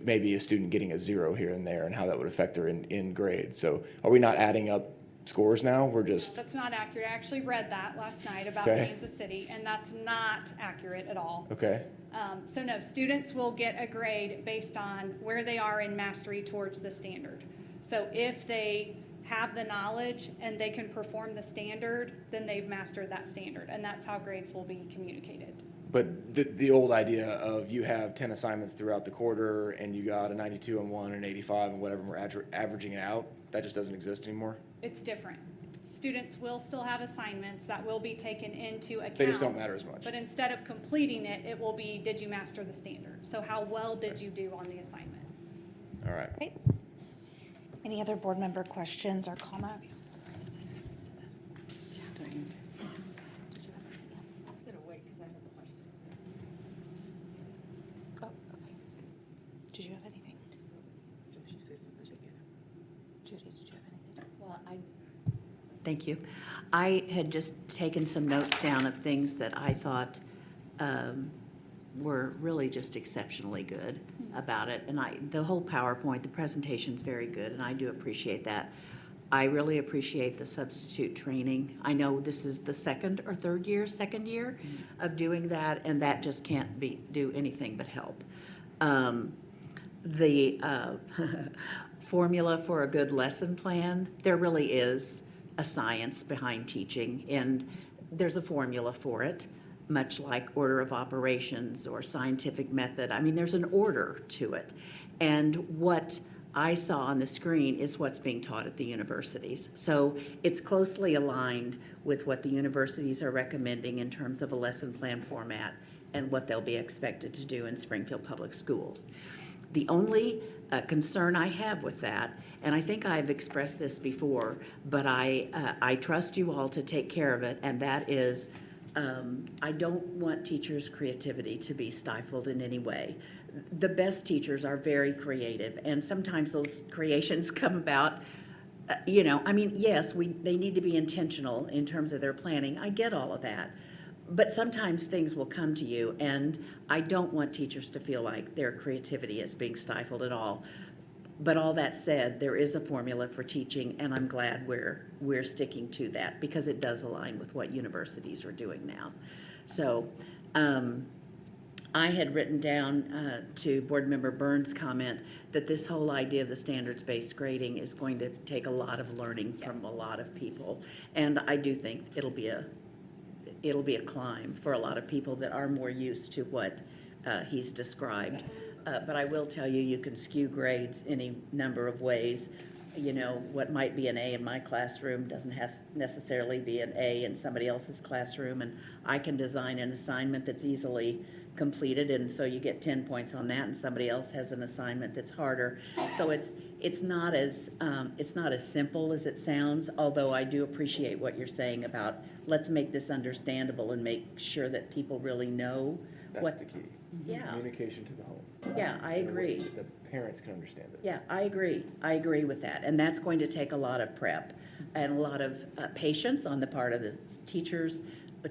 maybe a student getting a 0 here and there and how that would affect their in grade. So are we not adding up scores now? We're just. That's not accurate. I actually read that last night about Okay. Kansas City, and that's not accurate at all. Okay. So no, students will get a grade based on where they are in mastery towards the standard. So if they have the knowledge and they can perform the standard, then they've mastered that standard, and that's how grades will be communicated. But the old idea of you have 10 assignments throughout the quarter and you got a 92 on one and 85 and whatever, and we're averaging it out, that just doesn't exist anymore? It's different. Students will still have assignments that will be taken into account. They just don't matter as much. But instead of completing it, it will be, did you master the standard? So how well did you do on the assignment? All right. Great. Any other board member questions or comments? Oh, okay. Did you have anything? Judy, did you have anything? Well, thank you. I had just taken some notes down of things that I thought were really just exceptionally good about it. And the whole PowerPoint, the presentation's very good, and I do appreciate that. I really appreciate the substitute training. I know this is the second year of doing that, and that just can't do anything but help. The formula for a good lesson plan, there really is a science behind teaching, and there's a formula for it, much like order of operations or scientific method. I mean, there's an order to it. And what I saw on the screen is what's being taught at the universities. So it's closely aligned with what the universities are recommending in terms of a lesson plan format and what they'll be expected to do in Springfield Public Schools. The only concern I have with that, and I think I've expressed this before, but I trust you all to take care of it, and that is I don't want teachers' creativity to be stifled in any way. The best teachers are very creative, and sometimes those creations come about, yes, they need to be intentional in terms of their planning. I get all of that. But sometimes things will come to you, and I don't want teachers to feel like their creativity is being stifled at all. But all that said, there is a formula for teaching, and I'm glad we're sticking to that because it does align with what universities are doing now. So I had written down to Board Member Burns' comment that this whole idea of the standards-based grading is going to take a lot of learning from a lot of people, and I do think it'll be a climb for a lot of people that are more used to what he's described. But I will tell you, you can skew grades any number of ways. What might be an A in my classroom doesn't necessarily be an A in somebody else's classroom, and I can design an assignment that's easily completed, and so you get 10 points on that, and somebody else has an assignment that's harder. So it's not as simple as it sounds, although I do appreciate what you're saying about let's make this understandable and make sure that people really know That's the key. Yeah. Communication to the home. Yeah, I agree. The parents can understand it. Yeah, I agree. I agree with that. And that's going to take a lot of prep and a lot of patience on the part of the teachers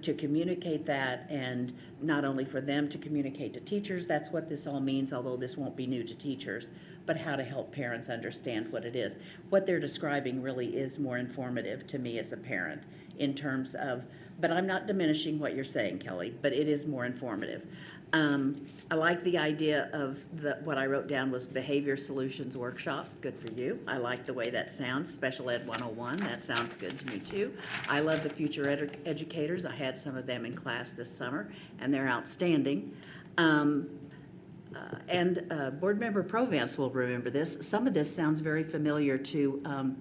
to communicate that, and not only for them to communicate to teachers, that's what this all means, although this won't be new to teachers, but how to help parents understand what it is. What they're describing really is more informative to me as a parent in terms of, but I'm not diminishing what you're saying, Kelly, but it is more informative. I like the idea of what I wrote down was Behavior Solutions Workshop. Good for you. I like the way that sounds. Special Ed 101, that sounds good to me too. I love the future educators. I had some of them in class this summer, and they're outstanding. Board Member Provance will remember this. Some of this sounds very familiar to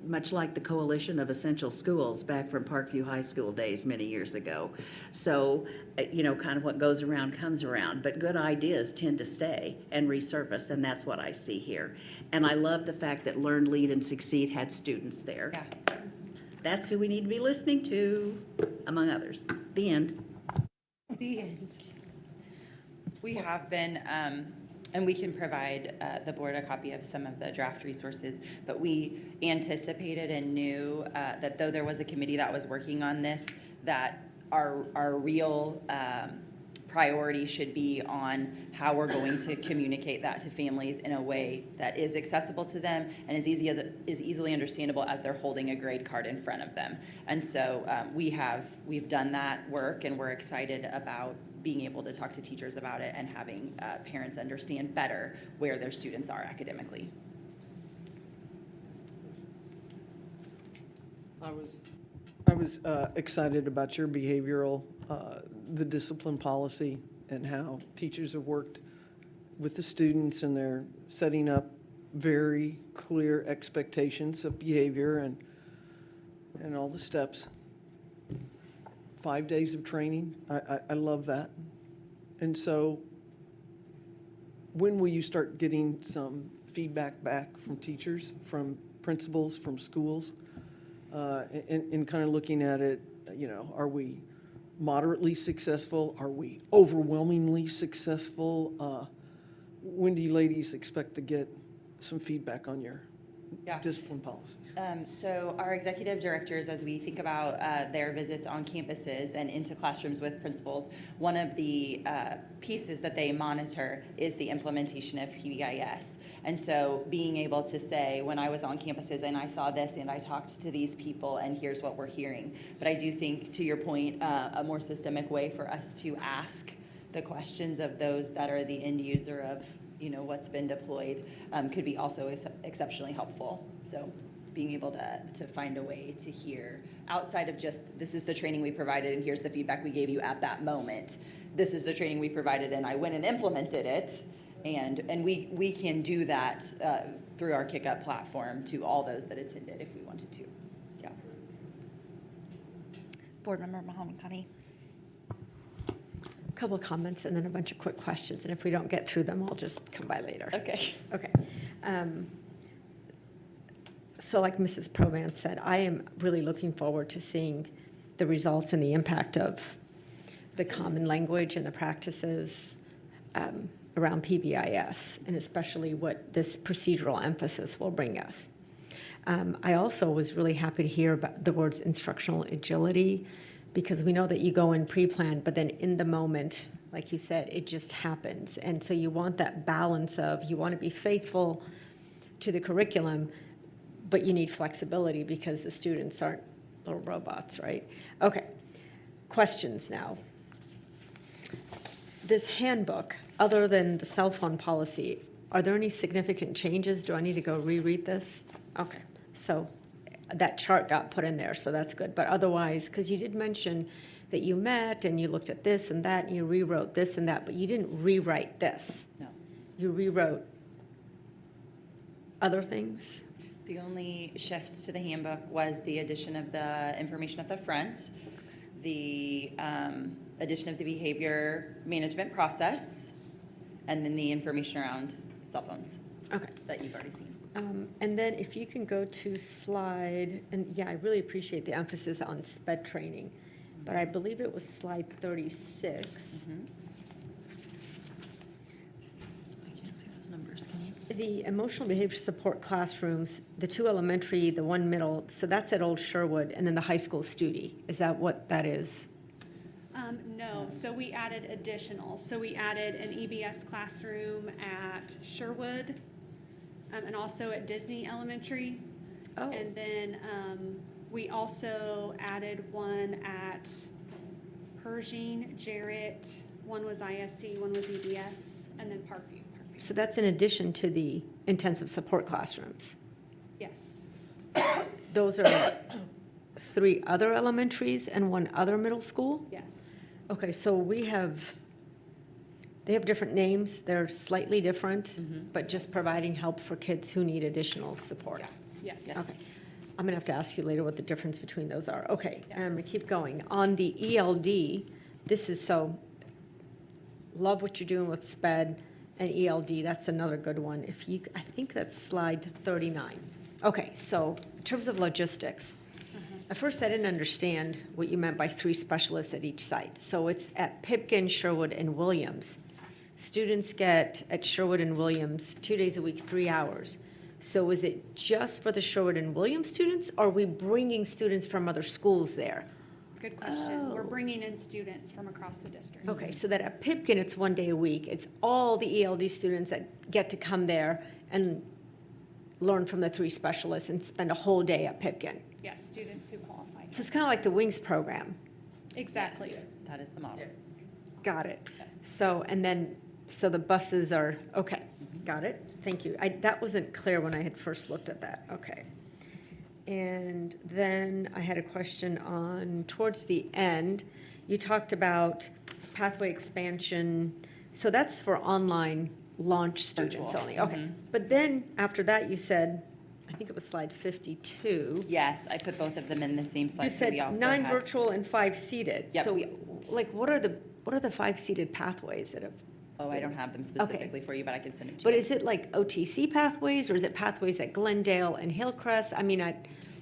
much like the Coalition of Essential Schools back from Parkview High School days many years ago. So, kind of what goes around comes around, but good ideas tend to stay and resurface, and that's what I see here. And I love the fact that Learn, Lead, and Succeed had students there. Yeah. That's who we need to be listening to, among others. The end. The end. We have been, and we can provide the board a copy of some of the draft resources, but we anticipated and knew that though there was a committee that was working on this, that our real priority should be on how we're going to communicate that to families in a way that is accessible to them and is easily understandable as they're holding a grade card in front of them. And so we've done that work, and we're excited about being able to talk to teachers about it and having parents understand better where their students are academically. I was excited about your behavioral, the discipline policy, and how teachers have worked with the students, and they're setting up very clear expectations of behavior and all the steps. 5 days of training, I love that. And so when will you start getting some feedback back from teachers, from principals, from schools, and kind of looking at it, are we moderately successful? Are we overwhelmingly successful? When do you ladies expect to get some feedback on your discipline policies? So our executive directors, as we think about their visits on campuses and into classrooms with principals, one of the pieces that they monitor is the implementation of PBIS. And so being able to say, when I was on campuses and I saw this and I talked to these people and here's what we're hearing. But I do think, to your point, a more systemic way for us to ask the questions of those that are the end user of what's been deployed could be also exceptionally helpful. So being able to find a way to hear outside of just, this is the training we provided and here's the feedback we gave you at that moment. This is the training we provided and I went and implemented it. And we can do that through our Kick Up platform to all those that attended if we wanted to. Yeah. Board Member Mahomkani. Couple of comments and then a bunch of quick questions, and if we don't get through them, I'll just come by later. Okay. Okay. So like Mrs. Provance said, I am really looking forward to seeing the results and the impact of the common language and the practices around PBIS, and especially what this procedural emphasis will bring us. I also was really happy to hear about the words instructional agility, because we know that you go in pre-planned, but then in the moment, like you said, it just happens. And so you want that balance of, you want to be faithful to the curriculum, but you need flexibility because the students aren't little robots, right? Okay, questions now. This handbook, other than the cell phone policy, are there any significant changes? Do I need to go reread this? Okay, so that chart got put in there, so that's good. But otherwise, because you did mention that you met and you looked at this and that and you rewrote this and that, but you didn't rewrite this. No. You rewrote other things? The only shift to the handbook was the addition of the information at the front, the addition of the behavior management process, and then the information around cell phones. Okay. That you've already seen. And then if you can go to slide, and yeah, I really appreciate the emphasis on SPED training, but I believe it was slide 36. I can't see those numbers, can you? The emotional behavior support classrooms, the 2 elementary, the 1 middle, so that's at Old Sherwood, and then the high school studi. Is that what that is? No, so we added additional. So we added an EBS classroom at Sherwood, and also at Disney Elementary. Oh. And then we also added one at Pershing, Jarrett, one was ISC, one was EBS, and then Parkview. So that's in addition to the intensive support classrooms. Yes. Those are 3 other elementaries and 1 other middle school? Yes. Okay, so they have different names, they're slightly different, but just providing help for kids who need additional support. Yes. Okay. I'm gonna have to ask you later what the difference between those are. Okay, I keep going. On the ELD, this is love what you're doing with SPED and ELD, that's another good one. I think that's slide 39. Okay, so in terms of logistics, at first I didn't understand what you meant by 3 specialists at each site. So it's at Pipkin, Sherwood, and Williams. Students get at Sherwood and Williams 2 days a week, 3 hours. So is it just for the Sherwood and Williams students, or are we bringing students from other schools there? Good question. We're Oh. bringing in students from across the district. Okay, so that at Pipkin, it's 1 day a week. It's all the ELD students that get to come there and learn from the 3 specialists and spend a whole day at Pipkin. Yes, students who qualify. So it's kind of like the Wings program. Exactly. That is the model. Got it. Yes. So the buses are, okay, got it. Thank you. That wasn't clear when I had first looked at that. Okay. And then I had a question on, towards the end, you talked about pathway expansion. So that's for online launch students Virtual. only. Okay. But then after that, you said, I think it was slide 52. Yes, I put both of them in the same slide. You so said we also 9 have- virtual and 5 seated. Yep. So like, what are the 5 seated pathways that have? Oh, I don't have them specifically for you, but I can send them to But you. is it like OTC pathways, or is it pathways at Glendale and Hillcrest? I mean,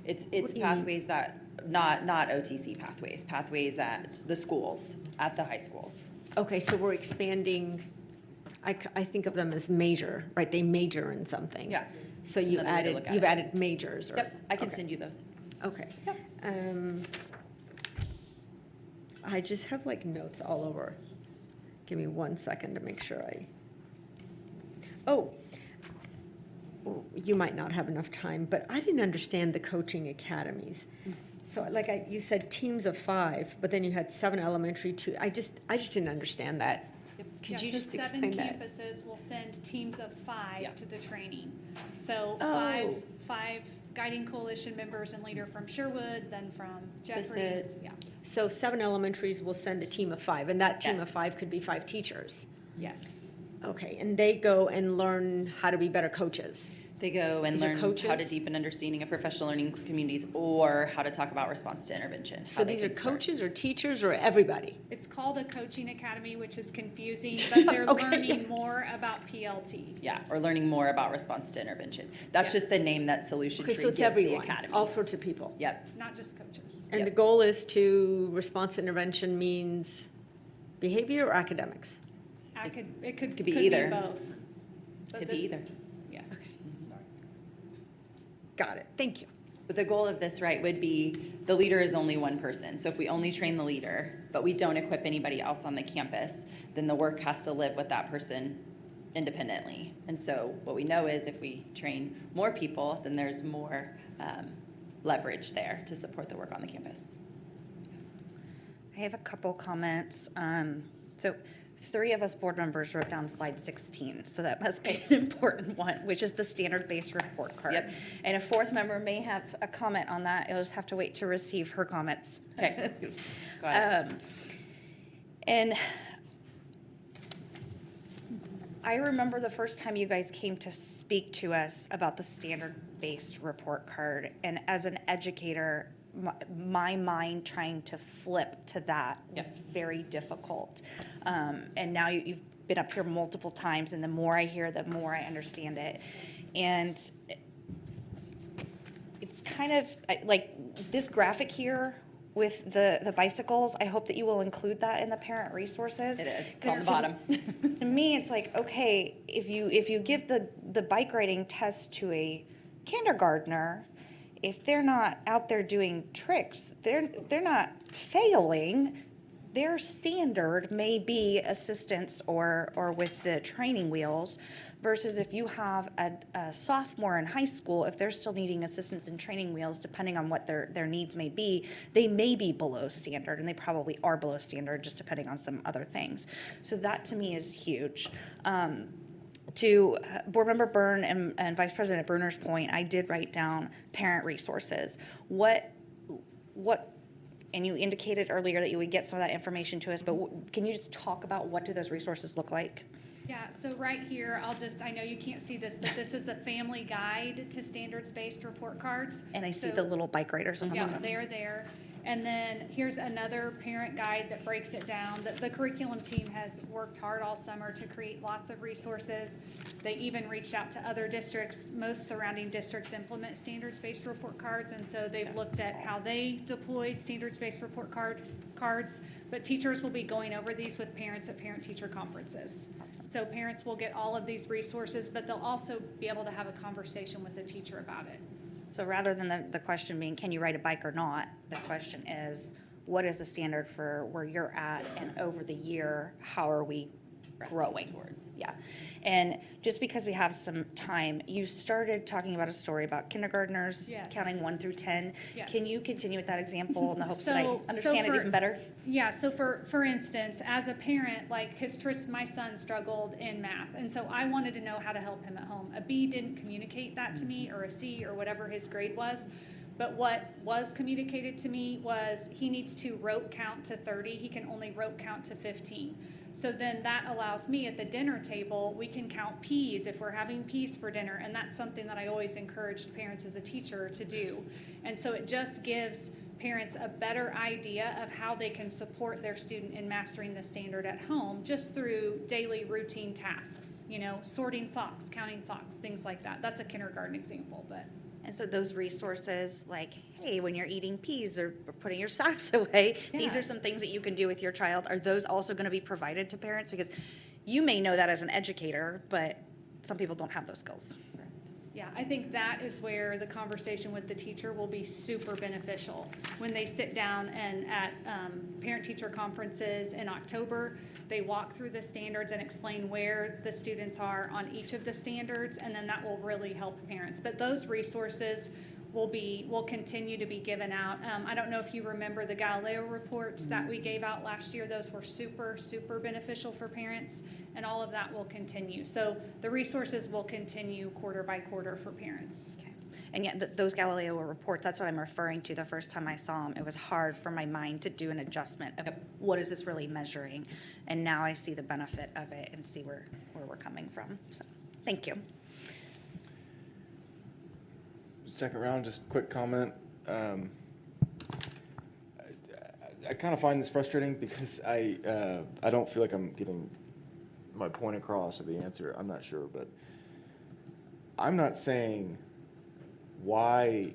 It's What do you mean? pathways that, not OTC pathways at the schools, at the high schools. okay, so we're expanding, I think of them as major, right? They major in something. Yeah. So It's you another way to look at you've it. added majors or? Yep, I can okay. send you those. Okay. I just have like notes all over. Give me 1 second to make sure you might not have enough time, but I didn't understand the coaching academies. So like you said teams of 5, but then you had 7 elementary, 2. I just didn't understand that. Could you just explain that? 7 campuses will send teams of 5 Yeah. to the training. So Oh. five guiding coalition members and leader from Sherwood, then from Jeffries. Bissett. Yeah. So 7 elementaries will send a team of 5, and that team Yes. of 5 could be 5 teachers. Yes. Okay, and they go and learn how to be better coaches. They go and These are learn how to coaches? deepen understanding of professional learning communities or how to talk about response to intervention. So how they these are can start. coaches or teachers or everybody? It's called a coaching academy, which is confusing, but they're Okay. learning more about PLT. Yeah, or learning more about response to intervention. That's just the name that Solution Okay, Tree so it's gives the everyone, academy. all sorts of people. Yep. Not just coaches. And the Yep. goal is to, response to intervention means behavior or academics? It could Could be either. both. But Could be this- either. Yes. Got it, thank you. But the goal of this, right, would be the leader is only one person. So if we only train the leader, but we don't equip anybody else on the campus, then the work has to live with that person independently. And so what we know is if we train more people, then there's more leverage there to support the work on the campus. I have a couple comments. So 3 of us board members wrote down slide 16, so that must be an important one, which is the standard-based report card. Yep. And a 4th member may have a comment on that. You'll just have to wait to receive her comments. Okay. Got it. And I remember the first time you guys came to speak to us about the standard-based report card, and as an educator, my mind trying to flip to that was very difficult. And now you've been up here multiple times, and the more I hear, the more I understand it. And it's kind of like this graphic here with the bicycles. I hope that you will include that in the parent resources. It is, on 'Cause the bottom. To me, it's like, okay, if you give the bike riding test to a kindergartner, if they're not out there doing tricks, they're not failing. Their standard may be assistance or with the training wheels, versus if you have a sophomore in high school, if they're still needing assistance in training wheels, depending on what their needs may be, they may be below standard, and they probably are below standard, just depending on some other things. So that to me is huge. To Board Member Byrne and Vice President Bruner's point, I did write down parent resources. What, and you indicated earlier that you would get some of that information to us, but can you just talk about what do those resources look like? Yeah, so right here, I know you can't see this, but this is the family guide to standards-based report cards. And I see So- the little bike riders on the Yeah, bottom. they're there. And then here's another parent guide that breaks it down. The curriculum team has worked hard all summer to create lots of resources. They even reached out to other districts. Most surrounding districts implement standards-based report cards, and so they've looked at how they deployed standards-based report cards. But teachers will be going over these with parents at parent-teacher conferences. So parents will get all of these resources, but they'll also be able to have a conversation with the teacher about it. So rather than the question being, can you ride a bike or not, the question is, what is the standard for where you're at, and over the year, how are we growing towards? Yeah. And just because we have some time, you started talking about a story about kindergartners Yes. counting 1 through 10. Yes. Can you continue with that example in the hopes that I So understand it for- even better? Yeah, so for instance, as a parent, like, because my son struggled in math, and so I wanted to know how to help him at home. A B didn't communicate that to me, or a C, or whatever his grade was. But what was communicated to me was he needs to rote count to 30. He can only rote count to 15. So then that allows me at the dinner table, we can count peas if we're having peas for dinner. And that's something that I always encouraged parents as a teacher to do. And so it just gives parents a better idea of how they can support their student in mastering the standard at home just through daily routine tasks, sorting socks, counting socks, things like that. That's a kindergarten example, but. And so those resources, like, hey, when you're eating peas or putting your socks away, these Yeah. are some things that you can do with your child. Are those also going to be provided to parents? Because you may know that as an educator, but some people don't have those skills. Yeah, I think that is where the conversation with the teacher will be super beneficial. When they sit down and at parent-teacher conferences in October, they walk through the standards and explain where the students are on each of the standards, and then that will really help parents. But those resources will continue to be given out. I don't know if you remember the Galileo reports that we gave out last year. Those were super, super beneficial for parents, and all of that will continue. So the resources will continue quarter by quarter for parents. Okay. And yet those Galileo reports, that's what I'm referring to. The first time I saw them, it was hard for my mind to do an adjustment of what is this really measuring? And now I see the benefit of it and see where we're coming from. So, thank you. Second round, just quick comment. I kind of find this frustrating because I don't feel like I'm getting my point across or the answer. I'm not sure, but I'm not saying why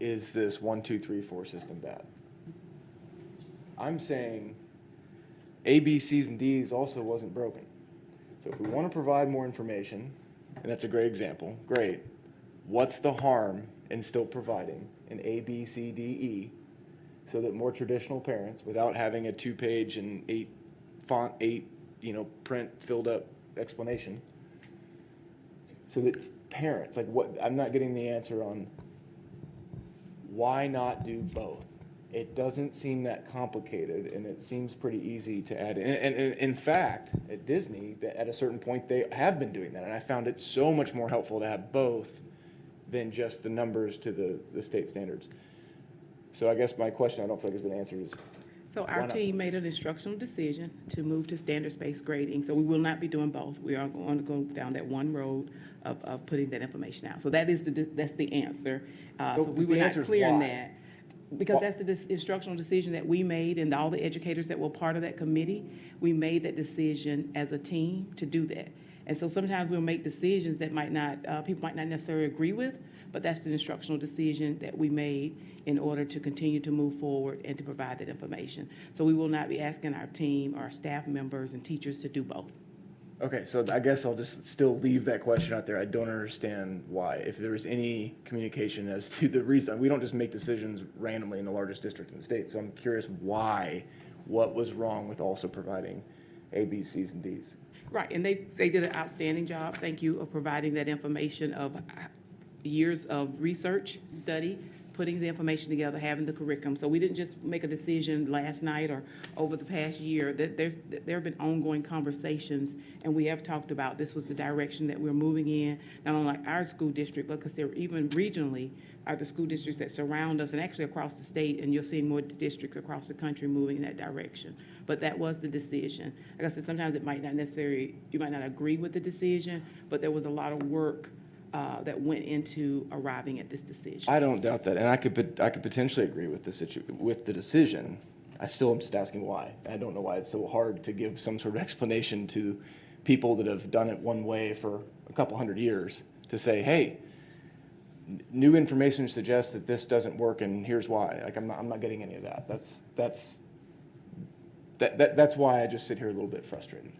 is this 1, 2, 3, 4 system bad. I'm saying A, B, C's, and D's also wasn't broken. So if we want to provide more information, and that's a great example, great. What's the harm in still providing an A, B, C, D, E, so that more traditional parents, without having a 2-page and 8 print filled up explanation, so that parents, I'm not getting the answer on why not do both. It doesn't seem that complicated, and it seems pretty easy to add in. And in fact, at Disney, at a certain point, they have been doing that, and I found it so much more helpful to have both than just the numbers to the state standards. So I guess my question, I don't feel like has been answered, is So why our not? team made an instructional decision to move to standards-based grading, so we will not be doing both. We are going to go down that one road of putting that information out. So that's the answer. So we the were not answer is clear on why? that. Because that's the instructional decision that we made, and all the educators that were part of that committee, we made that decision as a team to do that. And so sometimes we'll make decisions that people might not necessarily agree with, but that's the instructional decision that we made in order to continue to move forward and to provide that information. So we will not be asking our team, our staff members, and teachers to do both. Okay, so I guess I'll just still leave that question out there. I don't understand why. If there was any communication as to the reason, we don't just make decisions randomly in the largest district in the state. So I'm curious why, what was wrong with also providing A, B, C's, and D's? Right, and they did an outstanding job, thank you, of providing that information of years of research, study, putting the information together, having the curriculum. So we didn't just make a decision last night or over the past year. There have been ongoing conversations, and we have talked about this was the direction that we're moving in, not only like our school district, but because they're even regionally are the school districts that surround us and actually across the state, and you'll see more districts across the country moving in that direction. But that was the decision. Like I said, sometimes it might not necessarily, you might not agree with the decision, but there was a lot of work that went into arriving at this decision. I don't doubt that, and I could potentially agree with with the decision. I still am just asking why. I don't know why it's so hard to give some sort of explanation to people that have done it one way for a couple hundred years to say, hey, new information suggests that this doesn't work, and here's why. Like I'm not getting any of that. That's why I just sit here a little bit frustrated.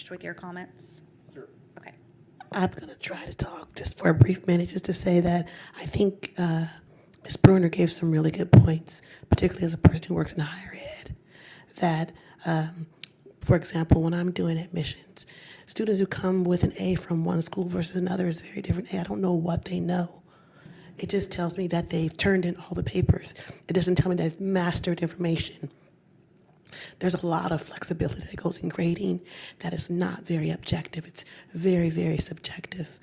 With your comments? Sure. Okay. I'm going to try to talk just for a brief minute, just to say that I think Ms. Bruner gave some really good points, particularly as a person who works in higher ed, that, for example, when I'm doing admissions, students who come with an A from one school versus another is very different. I don't know what they know. It just tells me that they've turned in all the papers. It doesn't tell me they've mastered information. There's a lot of flexibility that goes in grading that is not very objective. It's very, very subjective.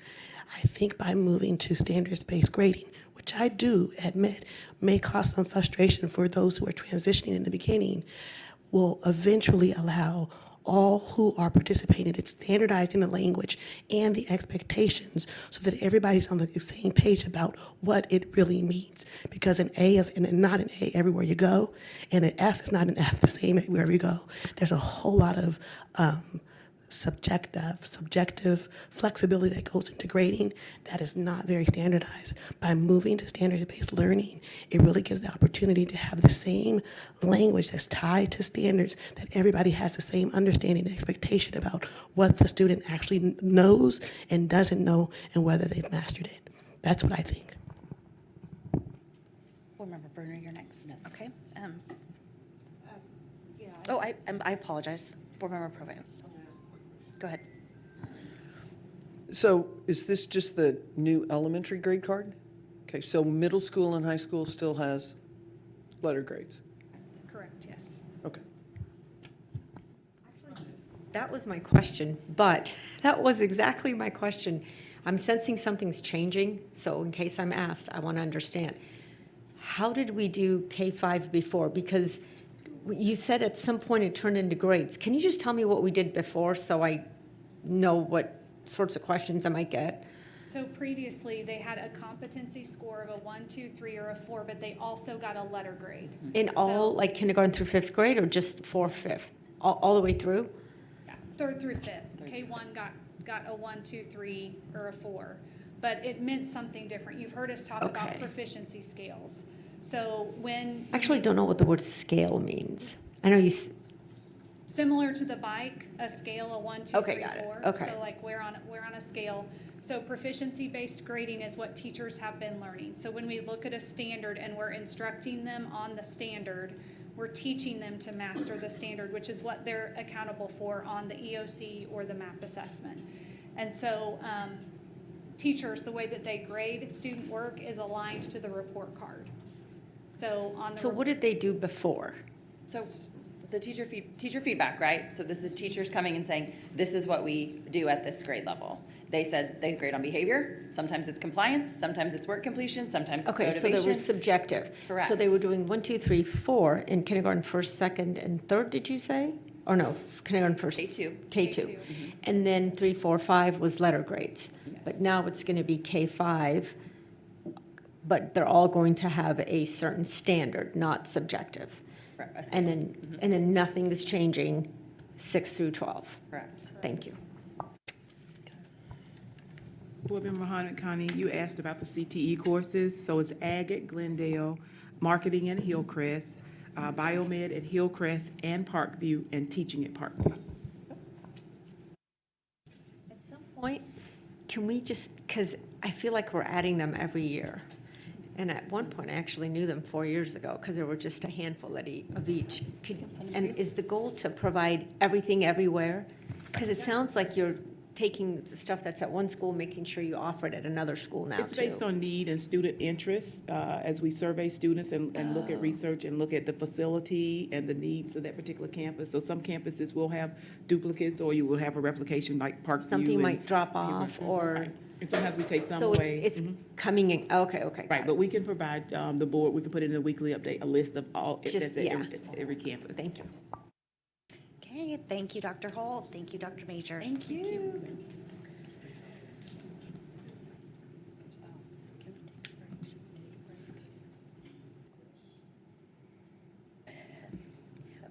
I think by moving to standards-based grading, which I do admit may cause some frustration for those who are transitioning in the beginning, will eventually allow all who are participating in standardizing the language and the expectations so that everybody's on the same page about what it really means. Because an A is not an A everywhere you go, and an F is not an F the same wherever you go. There's a whole lot of subjective flexibility that goes into grading that is not very standardized. By moving to standards-based learning, it really gives the opportunity to have the same language that's tied to standards, that everybody has the same understanding and expectation about what the student actually knows and doesn't know and whether they've mastered it. That's what I think. Board Member Bruner, you're next. Okay. I apologize. Board Member Provence. Go ahead. So is this just the new elementary grade card? Okay, so middle school and high school still has letter grades? Correct, yes. Okay. That was my question, but that was exactly my question. I'm sensing something's changing, so in case I'm asked, I want to understand. How did we do K-5 before? Because you said at some point it turned into grades. Can you just tell me what we did before so I know what sorts of questions I might get? So previously, they had a competency score of a 1, 2, 3, or a 4, but they also got a letter grade. In all, like kindergarten through fifth grade, or just 4th, 5th? All the way through? Yeah, 3rd through 5th. K1 got a 1, 2, 3, or a 4. But it meant something different. You've heard us talk about proficiency scales. So when... I actually don't know what the word scale means. I know you... Similar to the bike, a scale of 1, 2, 3, 4. Okay. So like we're on a scale. So proficiency-based grading is what teachers have been learning. So when we look at a standard and we're instructing them on the standard, we're teaching them to master the standard, which is what they're accountable for on the EOC or the MAP assessment. And so teachers, the way that they grade student work is aligned to the report card. So on the So what did they do before? So the teacher feedback, right? So this is teachers coming and saying, this is what we do at this grade level. They said they grade on behavior. Sometimes it's compliance. Sometimes it's work completion. Sometimes it's motivation. So there was subjective. Correct. So they were doing 1, 2, 3, 4 in kindergarten, 1st, 2nd, and 3rd, did you say? Or no, kindergarten, 1st. K2. Mm-hmm. And then 3, 4, 5 was letter grades. Yes. But now it's going to be K5, but they're all going to have a certain standard, not subjective. And then nothing is changing 6 through 12. Correct. Thank you. Board Member Connie, you asked about the CTE courses. So it's Ag at Glendale, Marketing at Hillcrest, Biomed at Hillcrest and Parkview, and Teaching at Parkview. At some point, can we just, because I feel like we're adding them every year. And at one point, I actually knew them 4 years ago because there were just a handful of each. And is the goal to provide everything everywhere? Because it sounds like you're taking the stuff that's at one school, making sure you offer it at another school now, too. It's based on need and student interest, as we survey students and look at research and look at the facility and the needs of that particular campus. So some campuses will have duplicates, or you will have a replication like Parkview. Something and- might drop off, or... Right. And sometimes we take some So away. it's coming in, okay. Right, but we can provide the board, we can put it in a weekly update, a list of all, Just- that's at yeah. every campus. Thank you. Okay, thank you, Dr. Holt. Thank you, Dr. Majors. Thank you.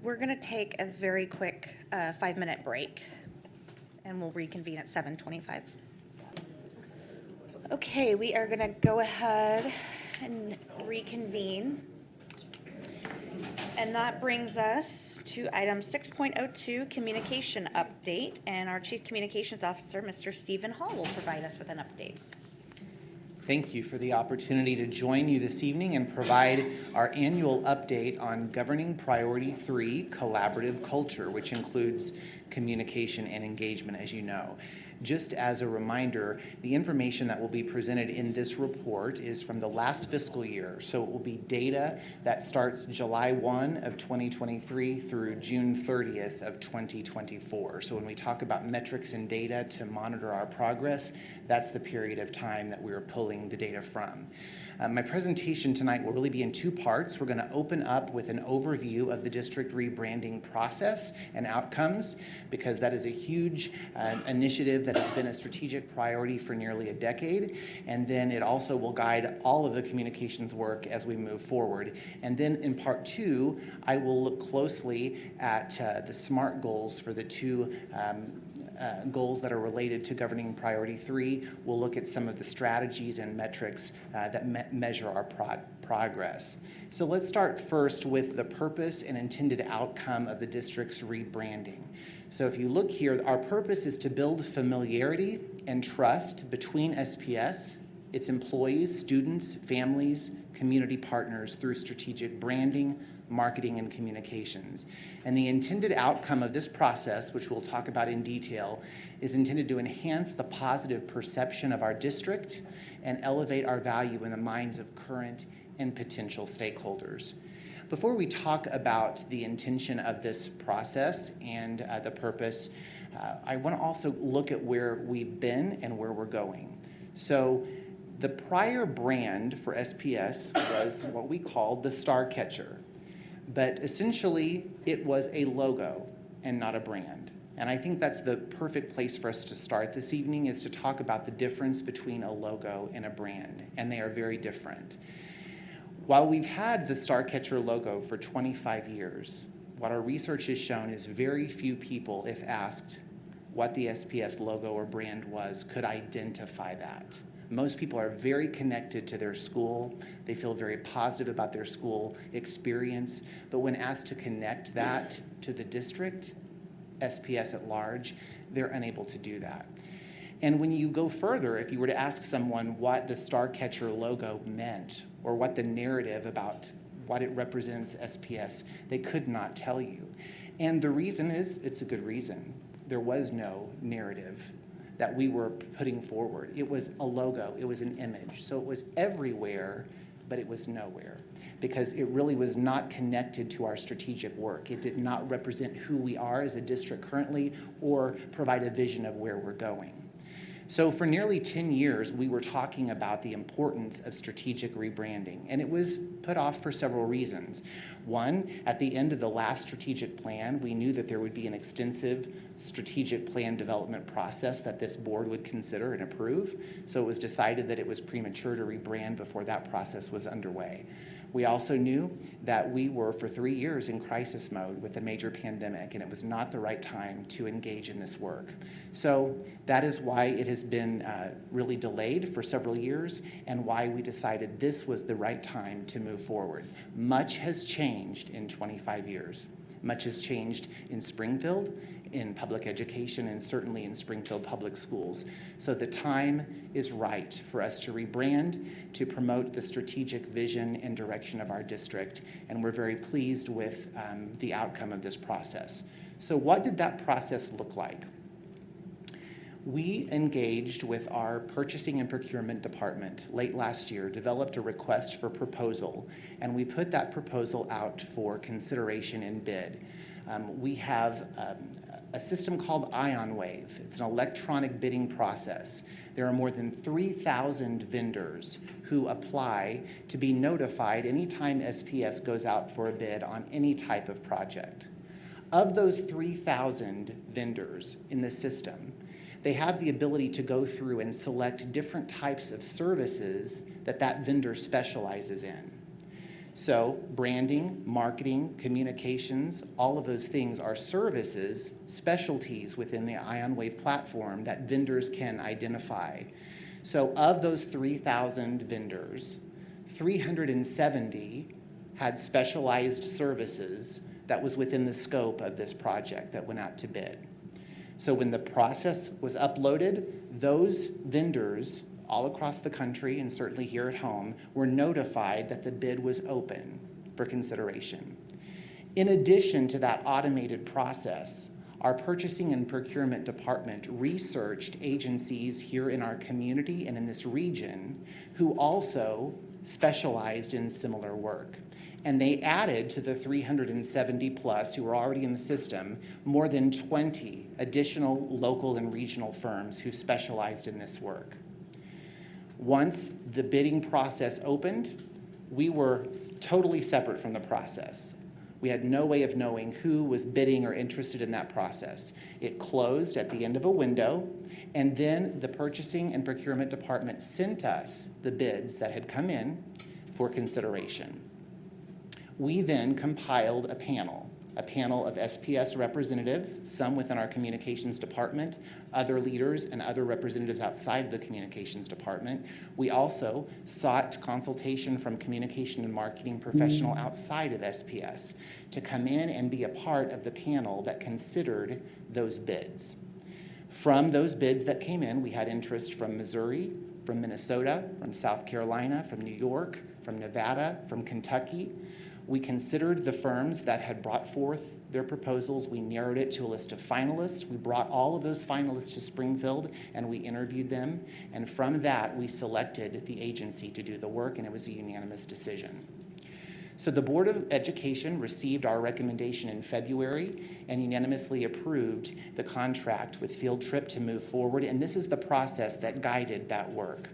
We're going to take a very quick 5-minute break, and we'll reconvene at 7:25. Okay, we are going to go ahead and reconvene. And that brings us to item 6.02, communication update, and our Chief Communications Officer, Mr. Stephen Hall, will provide us with an update. Thank you for the opportunity to join you this evening and provide our annual update on Governing Priority 3, Collaborative Culture, which includes communication and engagement, as you know. Just as a reminder, the information that will be presented in this report is from the last fiscal year. So it will be data that starts July 1 of 2023 through June 30th of 2024. So when we talk about metrics and data to monitor our progress, that's the period of time that we are pulling the data from. My presentation tonight will really be in 2 parts. We're going to open up with an overview of the district rebranding process and outcomes, because that is a huge initiative that has been a strategic priority for nearly a decade. And then it also will guide all of the communications work as we move forward. And then in part 2, I will look closely at the SMART goals for the 2 goals that are related to Governing Priority 3. We'll look at some of the strategies and metrics that measure our progress. So let's start first with the purpose and intended outcome of the district's rebranding. So if you look here, our purpose is to build familiarity and trust between SPS, its employees, students, families, community partners through strategic branding, marketing, and communications. And the intended outcome of this process, which we'll talk about in detail, is intended to enhance the positive perception of our district and elevate our value in the minds of current and potential stakeholders. Before we talk about the intention of this process and the purpose, I want to also look at where we've been and where we're going. So the prior brand for SPS was what we called the Star Catcher. But essentially, it was a logo and not a brand. And I think that's the perfect place for us to start this evening, is to talk about the difference between a logo and a brand. And they are very different. While we've had the Starcatcher logo for 25 years, what our research has shown is very few people, if asked what the SPS logo or brand was, could identify that. Most people are very connected to their school. They feel very positive about their school experience. But when asked to connect that to the district, SPS at large, they're unable to do that. And when you go further, if you were to ask someone what the Starcatcher logo meant or what the narrative about what it represents SPS, they could not tell you. And the reason is, it's a good reason. There was no narrative that we were putting forward. It was a logo, it was an image. So it was everywhere, but it was nowhere, because it really was not connected to our strategic work. It did not represent who we are as a district currently or provide a vision of where we're going. So for nearly 10 years, we were talking about the importance of strategic rebranding, and it was put off for several reasons. One, at the end of the last strategic plan, we knew that there would be an extensive strategic plan development process that this board would consider and approve. So it was decided that it was premature to rebrand before that process was underway. We also knew that we were for 3 years in crisis mode with a major pandemic, and it was not the right time to engage in this work. So that is why it has been really delayed for several years, and why we decided this was the right time to move forward. Much has changed in 25 years. Much has changed in Springfield, in public education, and certainly in Springfield Public Schools. So the time is right for us to rebrand, to promote the strategic vision and direction of our district, and we're very pleased with the outcome of this process. So what did that process look like? We engaged with our purchasing and procurement department late last year, developed a request for proposal, and we put that proposal out for consideration and bid. We have a system called Ion Wave. It's an electronic bidding process. There are more than 3,000 vendors who apply to be notified anytime SPS goes out for a bid on any type of project. Of those 3,000 vendors in the system, they have the ability to go through and select different types of services that that vendor specializes in. So branding, marketing, communications, all of those things are services, specialties within the Ion Wave platform that vendors can identify. So of those 3,000 vendors, 370 had specialized services that was within the scope of this project that went out to bid. So when the process was uploaded, those vendors all across the country and certainly here at home were notified that the bid was open for consideration. In addition to that automated process, our purchasing and procurement department researched agencies here in our community and in this region who also specialized in similar work. And they added to the 370 plus who were already in the system more than 20 additional local and regional firms who specialized in this work. Once the bidding process opened, we were totally separate from the process. We had no way of knowing who was bidding or interested in that process. It closed at the end of a window, and then the purchasing and procurement department sent us the bids that had come in for consideration. We then compiled a panel of SPS representatives, some within our communications department, other leaders and other representatives outside of the communications department. We also sought consultation from communication and marketing professional outside of SPS to come in and be a part of the panel that considered those bids. From those bids that came in, we had interest from Missouri, from Minnesota, from South Carolina, from New York, from Nevada, from Kentucky. We considered the firms that had brought forth their proposals. We narrowed it to a list of finalists. We brought all of those finalists to Springfield and we interviewed them. And from that, we selected the agency to do the work, and it was a unanimous decision. So the Board of Education received our recommendation in February and unanimously approved the contract with Field Trip to move forward. And this is the process that guided that work.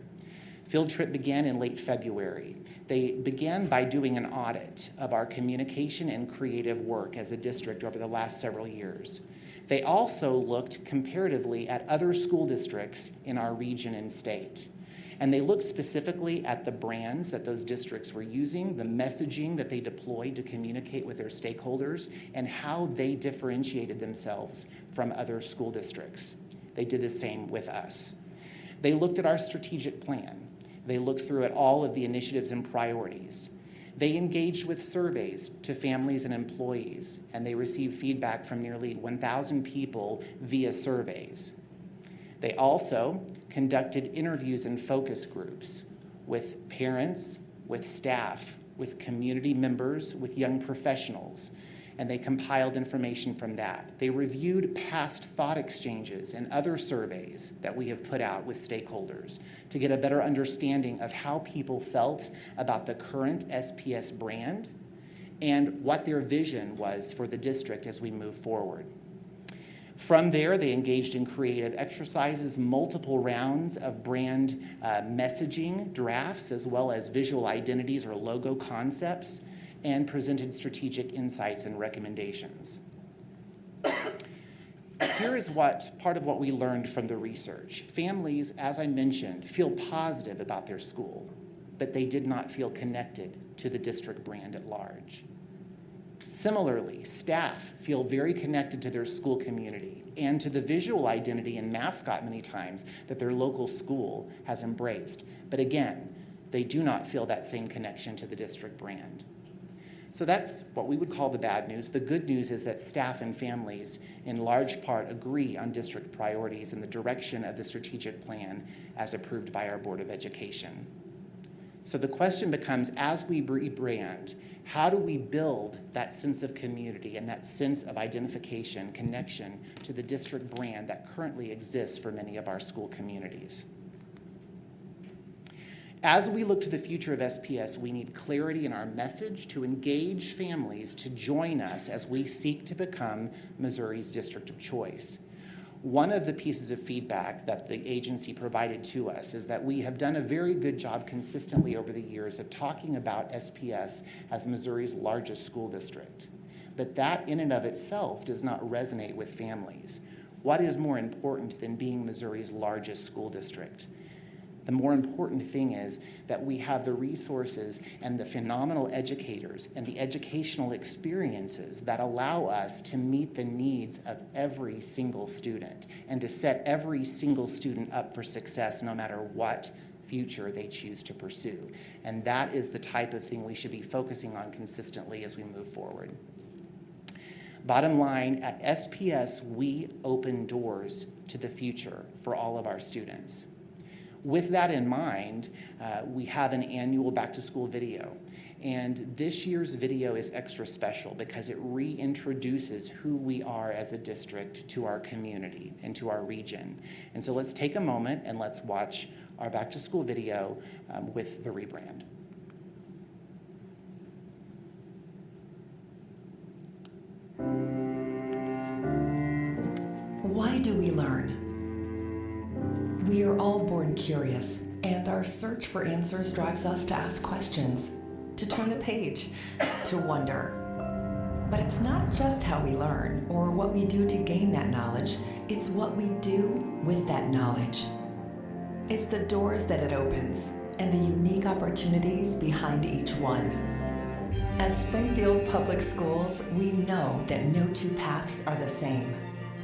Field Trip began in late February. They began by doing an audit of our communication and creative work as a district over the last several years. They also looked comparatively at other school districts in our region and state. And they looked specifically at the brands that those districts were using, the messaging that they deployed to communicate with their stakeholders, and how they differentiated themselves from other school districts. They did the same with us. They looked at our strategic plan. They looked through at all of the initiatives and priorities. They engaged with surveys to families and employees, and they received feedback from nearly 1,000 people via surveys. They also conducted interviews and focus groups with parents, with staff, with community members, with young professionals, and they compiled information from that. They reviewed past thought exchanges and other surveys that we have put out with stakeholders to get a better understanding of how people felt about the current SPS brand and what their vision was for the district as we move forward. From there, they engaged in creative exercises, multiple rounds of brand messaging drafts, as well as visual identities or logo concepts, and presented strategic insights and recommendations. Here is part of what we learned from the research. Families, as I mentioned, feel positive about their school, but they did not feel connected to the district brand at large. Similarly, staff feel very connected to their school community and to the visual identity and mascot many times that their local school has embraced. But again, they do not feel that same connection to the district brand. So that's what we would call the bad news. The good news is that staff and families in large part agree on district priorities and the direction of the strategic plan as approved by our Board of Education. So the question becomes, as we rebrand, how do we build that sense of community and that sense of identification, connection to the district brand that currently exists for many of our school communities? As we look to the future of SPS, we need clarity in our message to engage families to join us as we seek to become Missouri's district of choice. One of the pieces of feedback that the agency provided to us is that we have done a very good job consistently over the years of talking about SPS as Missouri's largest school district. But that in and of itself does not resonate with families. What is more important than being Missouri's largest school district? The more important thing is that we have the resources and the phenomenal educators and the educational experiences that allow us to meet the needs of every single student and to set every single student up for success no matter what future they choose to pursue. And that is the type of thing we should be focusing on consistently as we move forward. Bottom line, at SPS, we open doors to the future for all of our students. With that in mind, we have an annual back-to-school video. And this year's video is extra special because it reintroduces who we are as a district to our community and to our region. And so let's take a moment and let's watch our back-to-school video with the rebrand. Why do we learn? We are all born curious, and our search for answers drives us to ask questions, to turn the page, to wonder. But it's not just how we learn or what we do to gain that knowledge, it's what we do with that knowledge. It's the doors that it opens and the unique opportunities behind each one. At Springfield Public Schools, we know that no two paths are the same.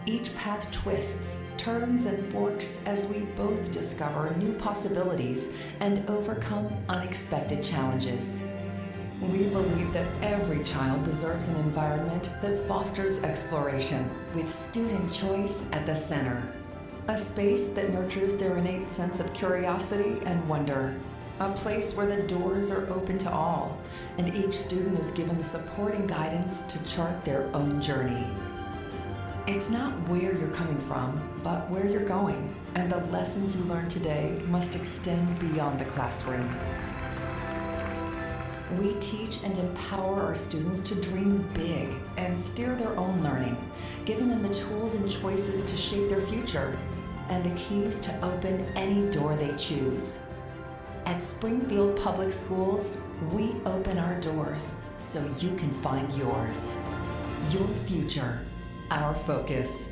Each path twists, turns, and forks as we both discover new possibilities and overcome unexpected challenges. We believe that every child deserves an environment that fosters exploration, with student choice at the center. A space that nurtures their innate sense of curiosity and wonder. A place where the doors are open to all, and each student is given the support and guidance to chart their own journey. It's not where you're coming from, but where you're going, and the lessons you learn today must extend beyond the classroom. We teach and empower our students to dream big and steer their own learning, giving them the tools and choices to shape their future, and the keys to open any door they choose. At Springfield Public Schools, we open our doors so you can find yours. Your future. Our focus.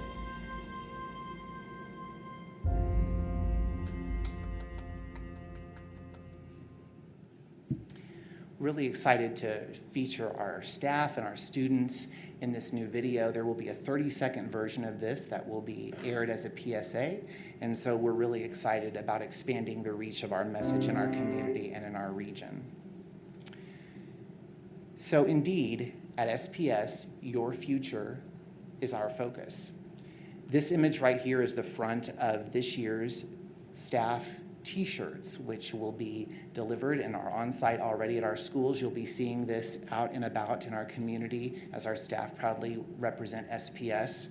Really excited to feature our staff and our students in this new video. There will be a 30-second version of this that will be aired as a PSA, and so we're really excited about expanding the reach of our message in our community and in our region. So indeed, at SPS, your future is our focus. This image right here is the front of this year's staff t-shirts, which will be delivered and are on site already at our schools. You'll be seeing this out and about in our community as our staff proudly represent SPS.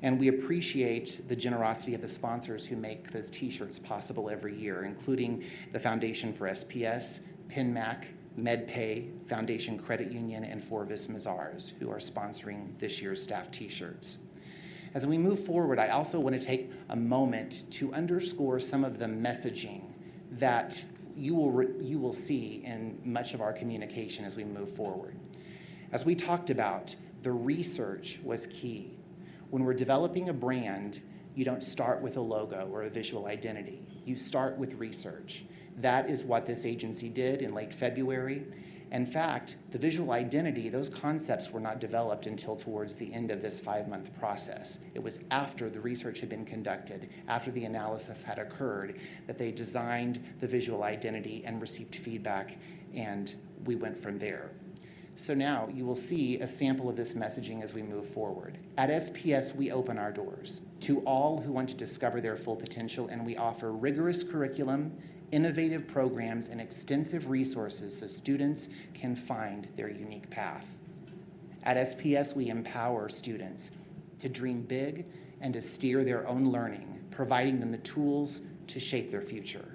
And we appreciate the generosity of the sponsors who make those t-shirts possible every year, including the Foundation for SPS, PenMac, MedPay, Foundation Credit Union, and Forvis Mazars, who are sponsoring this year's staff t-shirts. As we move forward, I also want to take a moment to underscore some of the messaging that you will see in much of our communication as we move forward. As we talked about, the research was key. When we're developing a brand, you don't start with a logo or a visual identity. You start with research. That is what this agency did in late February. In fact, the visual identity, those concepts were not developed until towards the end of this 5-month process. It was after the research had been conducted, after the analysis had occurred, that they designed the visual identity and received feedback, and we went from there. So now you will see a sample of this messaging as we move forward. At SPS, we open our doors to all who want to discover their full potential, and we offer rigorous curriculum, innovative programs, and extensive resources so students can find their unique path. At SPS, we empower students to dream big and to steer their own learning, providing them the tools to shape their future.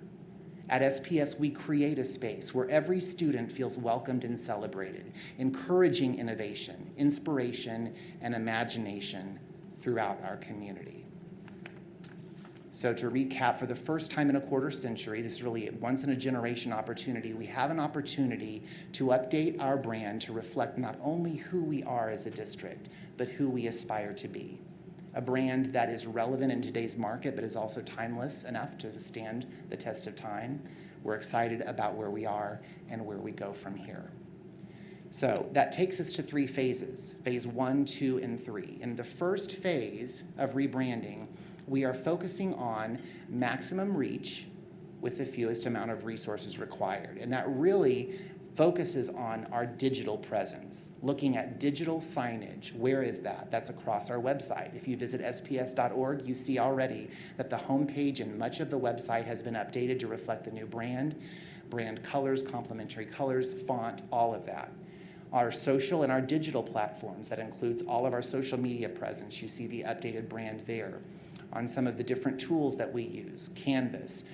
At SPS, we create a space where every student feels welcomed and celebrated, encouraging innovation, inspiration, and imagination throughout our community. So to recap, for the first time in a quarter century, this is really a once-in-a-generation opportunity, we have an opportunity to update our brand to reflect not only who we are as a district, but who we aspire to be. A brand that is relevant in today's market, but is also timeless enough to stand the test of time. We're excited about where we are and where we go from here. So that takes us to 3 phases, phase 1, 2, and 3. In the first phase of rebranding, we are focusing on maximum reach with the fewest amount of resources required. And that really focuses on our digital presence, looking at digital signage. Where is that? That's across our website. If you visit sps.org, you see already that the homepage and much of the website has been updated to reflect the new brand colors, complementary colors, font, all of that. Our social and our digital platforms, that includes all of our social media presence. You see the updated brand there. On some of the different tools that we use, Canvas,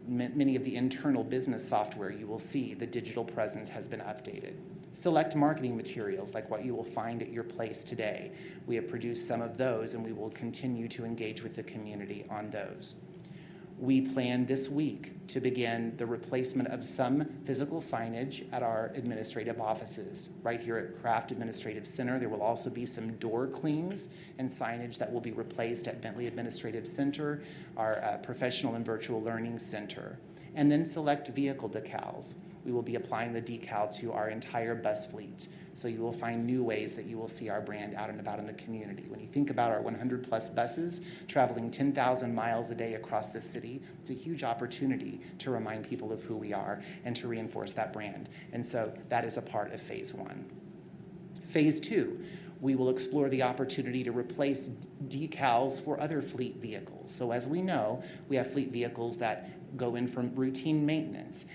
many of the internal business software, you will see the digital presence has been updated. Select marketing materials like what you will find at your place today. We have produced some of those, and we will continue to engage with the community on those. We plan this week to begin the replacement of some physical signage at our administrative offices. Right here at Craft Administrative Center, there will also be some door clings and signage that will be replaced at Bentley Administrative Center, our Professional and Virtual Learning Center. And then select vehicle decals. We will be applying the decal to our entire bus fleet. So you will find new ways that you will see our brand out and about in the community. When you think about our 100-plus buses traveling 10,000 miles a day across the city, it's a huge opportunity to remind people of who we are and to reinforce that brand. And so that is a part of phase 1. Phase 2, we will explore the opportunity to replace decals for other fleet vehicles. So as we know, we have fleet vehicles that go in from routine maintenance.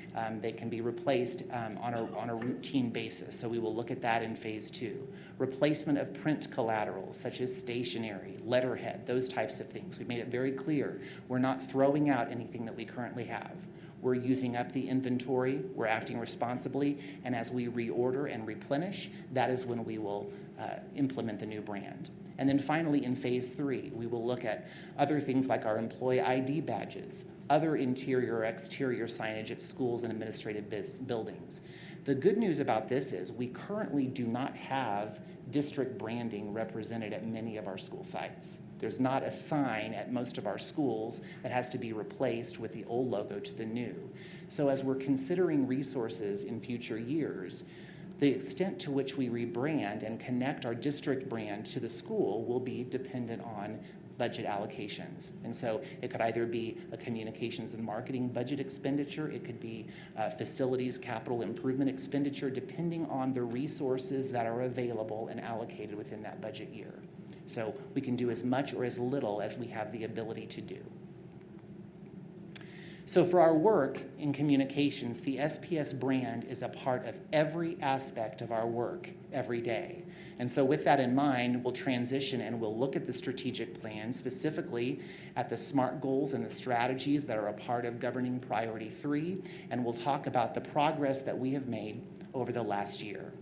They can be replaced on a routine basis. So we will look at that in phase 2. Replacement of print collaterals such as stationery, letterhead, those types of things. We've made it very clear we're not throwing out anything that we currently have. We're using up the inventory, we're acting responsibly, and as we reorder and replenish, that is when we will implement the new brand. And then finally, in phase 3, we will look at other things like our employee ID badges, other interior or exterior signage at schools and administrative buildings. The good news about this is we currently do not have district branding represented at many of our school sites. There's not a sign at most of our schools that has to be replaced with the old logo to the new. So as we're considering resources in future years, the extent to which we rebrand and connect our district brand to the school will be dependent on budget allocations. And so it could either be a communications and marketing budget expenditure, it could be facilities capital improvement expenditure, depending on the resources that are available and allocated within that budget year. So we can do as much or as little as we have the ability to do. So for our work in communications, the SPS brand is a part of every aspect of our work every day. And so with that in mind, we'll transition and we'll look at the strategic plan, specifically at the SMART goals and the strategies that are a part of governing priority 3, and we'll talk about the progress that we have made over the last year.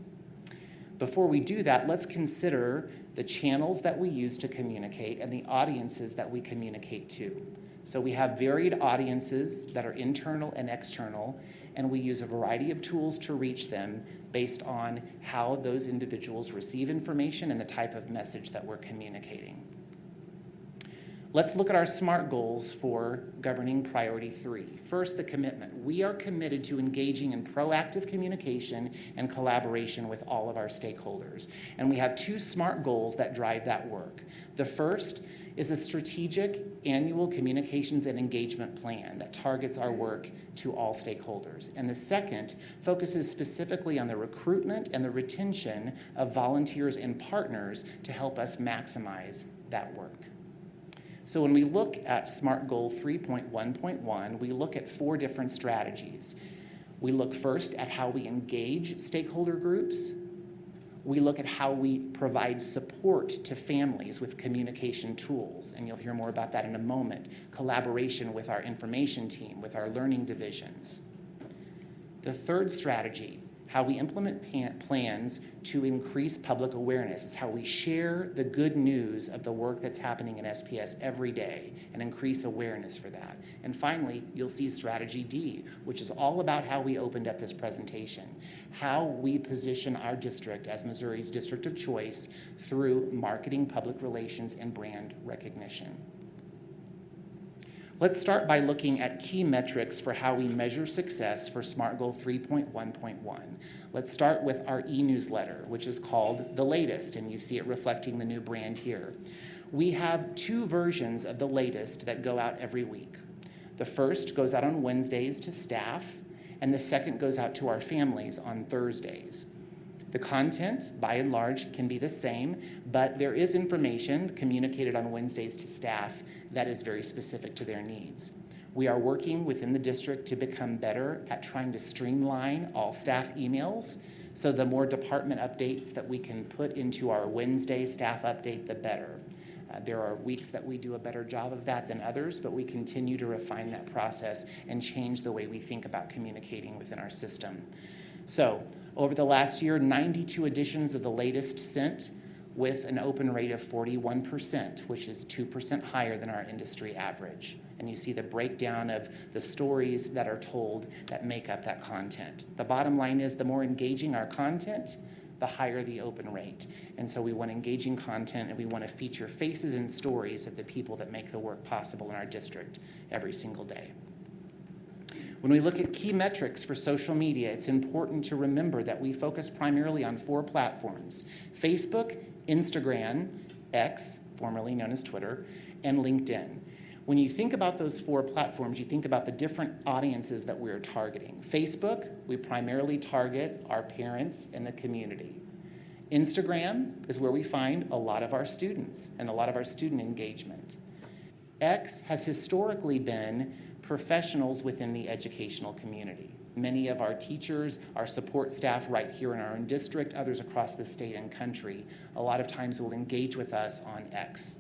Before we do that, let's consider the channels that we use to communicate and the audiences that we communicate to. So we have varied audiences that are internal and external, and we use a variety of tools to reach them based on how those individuals receive information and the type of message that we're communicating. Let's look at our SMART goals for governing priority 3. First, the commitment. We are committed to engaging in proactive communication and collaboration with all of our stakeholders. And we have 2 SMART goals that drive that work. The first is a strategic annual communications and engagement plan that targets our work to all stakeholders. And the second focuses specifically on the recruitment and the retention of volunteers and partners to help us maximize that work. So when we look at SMART Goal 3.1.1, we look at 4 different strategies. We look first at how we engage stakeholder groups. We look at how we provide support to families with communication tools, and you'll hear more about that in a moment. Collaboration with our information team, with our learning divisions. The third strategy, how we implement plans to increase public awareness. It's how we share the good news of the work that's happening in SPS every day and increase awareness for that. And finally, you'll see strategy D, which is all about how we opened up this presentation, how we position our district as Missouri's district of choice through marketing, public relations, and brand recognition. Let's start by looking at key metrics for how we measure success for SMART Goal 3.1.1. Let's start with our e-newsletter, which is called The Latest, and you see it reflecting the new brand here. We have 2 versions of The Latest that go out every week. The first goes out on Wednesdays to staff, and the second goes out to our families on Thursdays. The content, by and large, can be the same, but there is information communicated on Wednesdays to staff that is very specific to their needs. We are working within the district to become better at trying to streamline all staff emails, so the more department updates that we can put into our Wednesday staff update, the better. There are weeks that we do a better job of that than others, but we continue to refine that process and change the way we think about communicating within our system. So, over the last year, 92 editions of The Latest sent with an open rate of 41%, which is 2% higher than our industry average. And you see the breakdown of the stories that are told that make up that content. The bottom line is the more engaging our content, the higher the open rate. And so we want engaging content, and we want to feature faces and stories of the people that make the work possible in our district every single day. When we look at key metrics for social media, it's important to remember that we focus primarily on 4 platforms: Facebook, Instagram, X, formerly known as Twitter, and LinkedIn. When you think about those 4 platforms, you think about the different audiences that we're targeting. Facebook, we primarily target our parents and the community. Instagram is where we find a lot of our students and a lot of our student engagement. X has historically been professionals within the educational community. Many of our teachers, our support staff right here in our own district, others across the state and country, a lot of times will engage with us on X.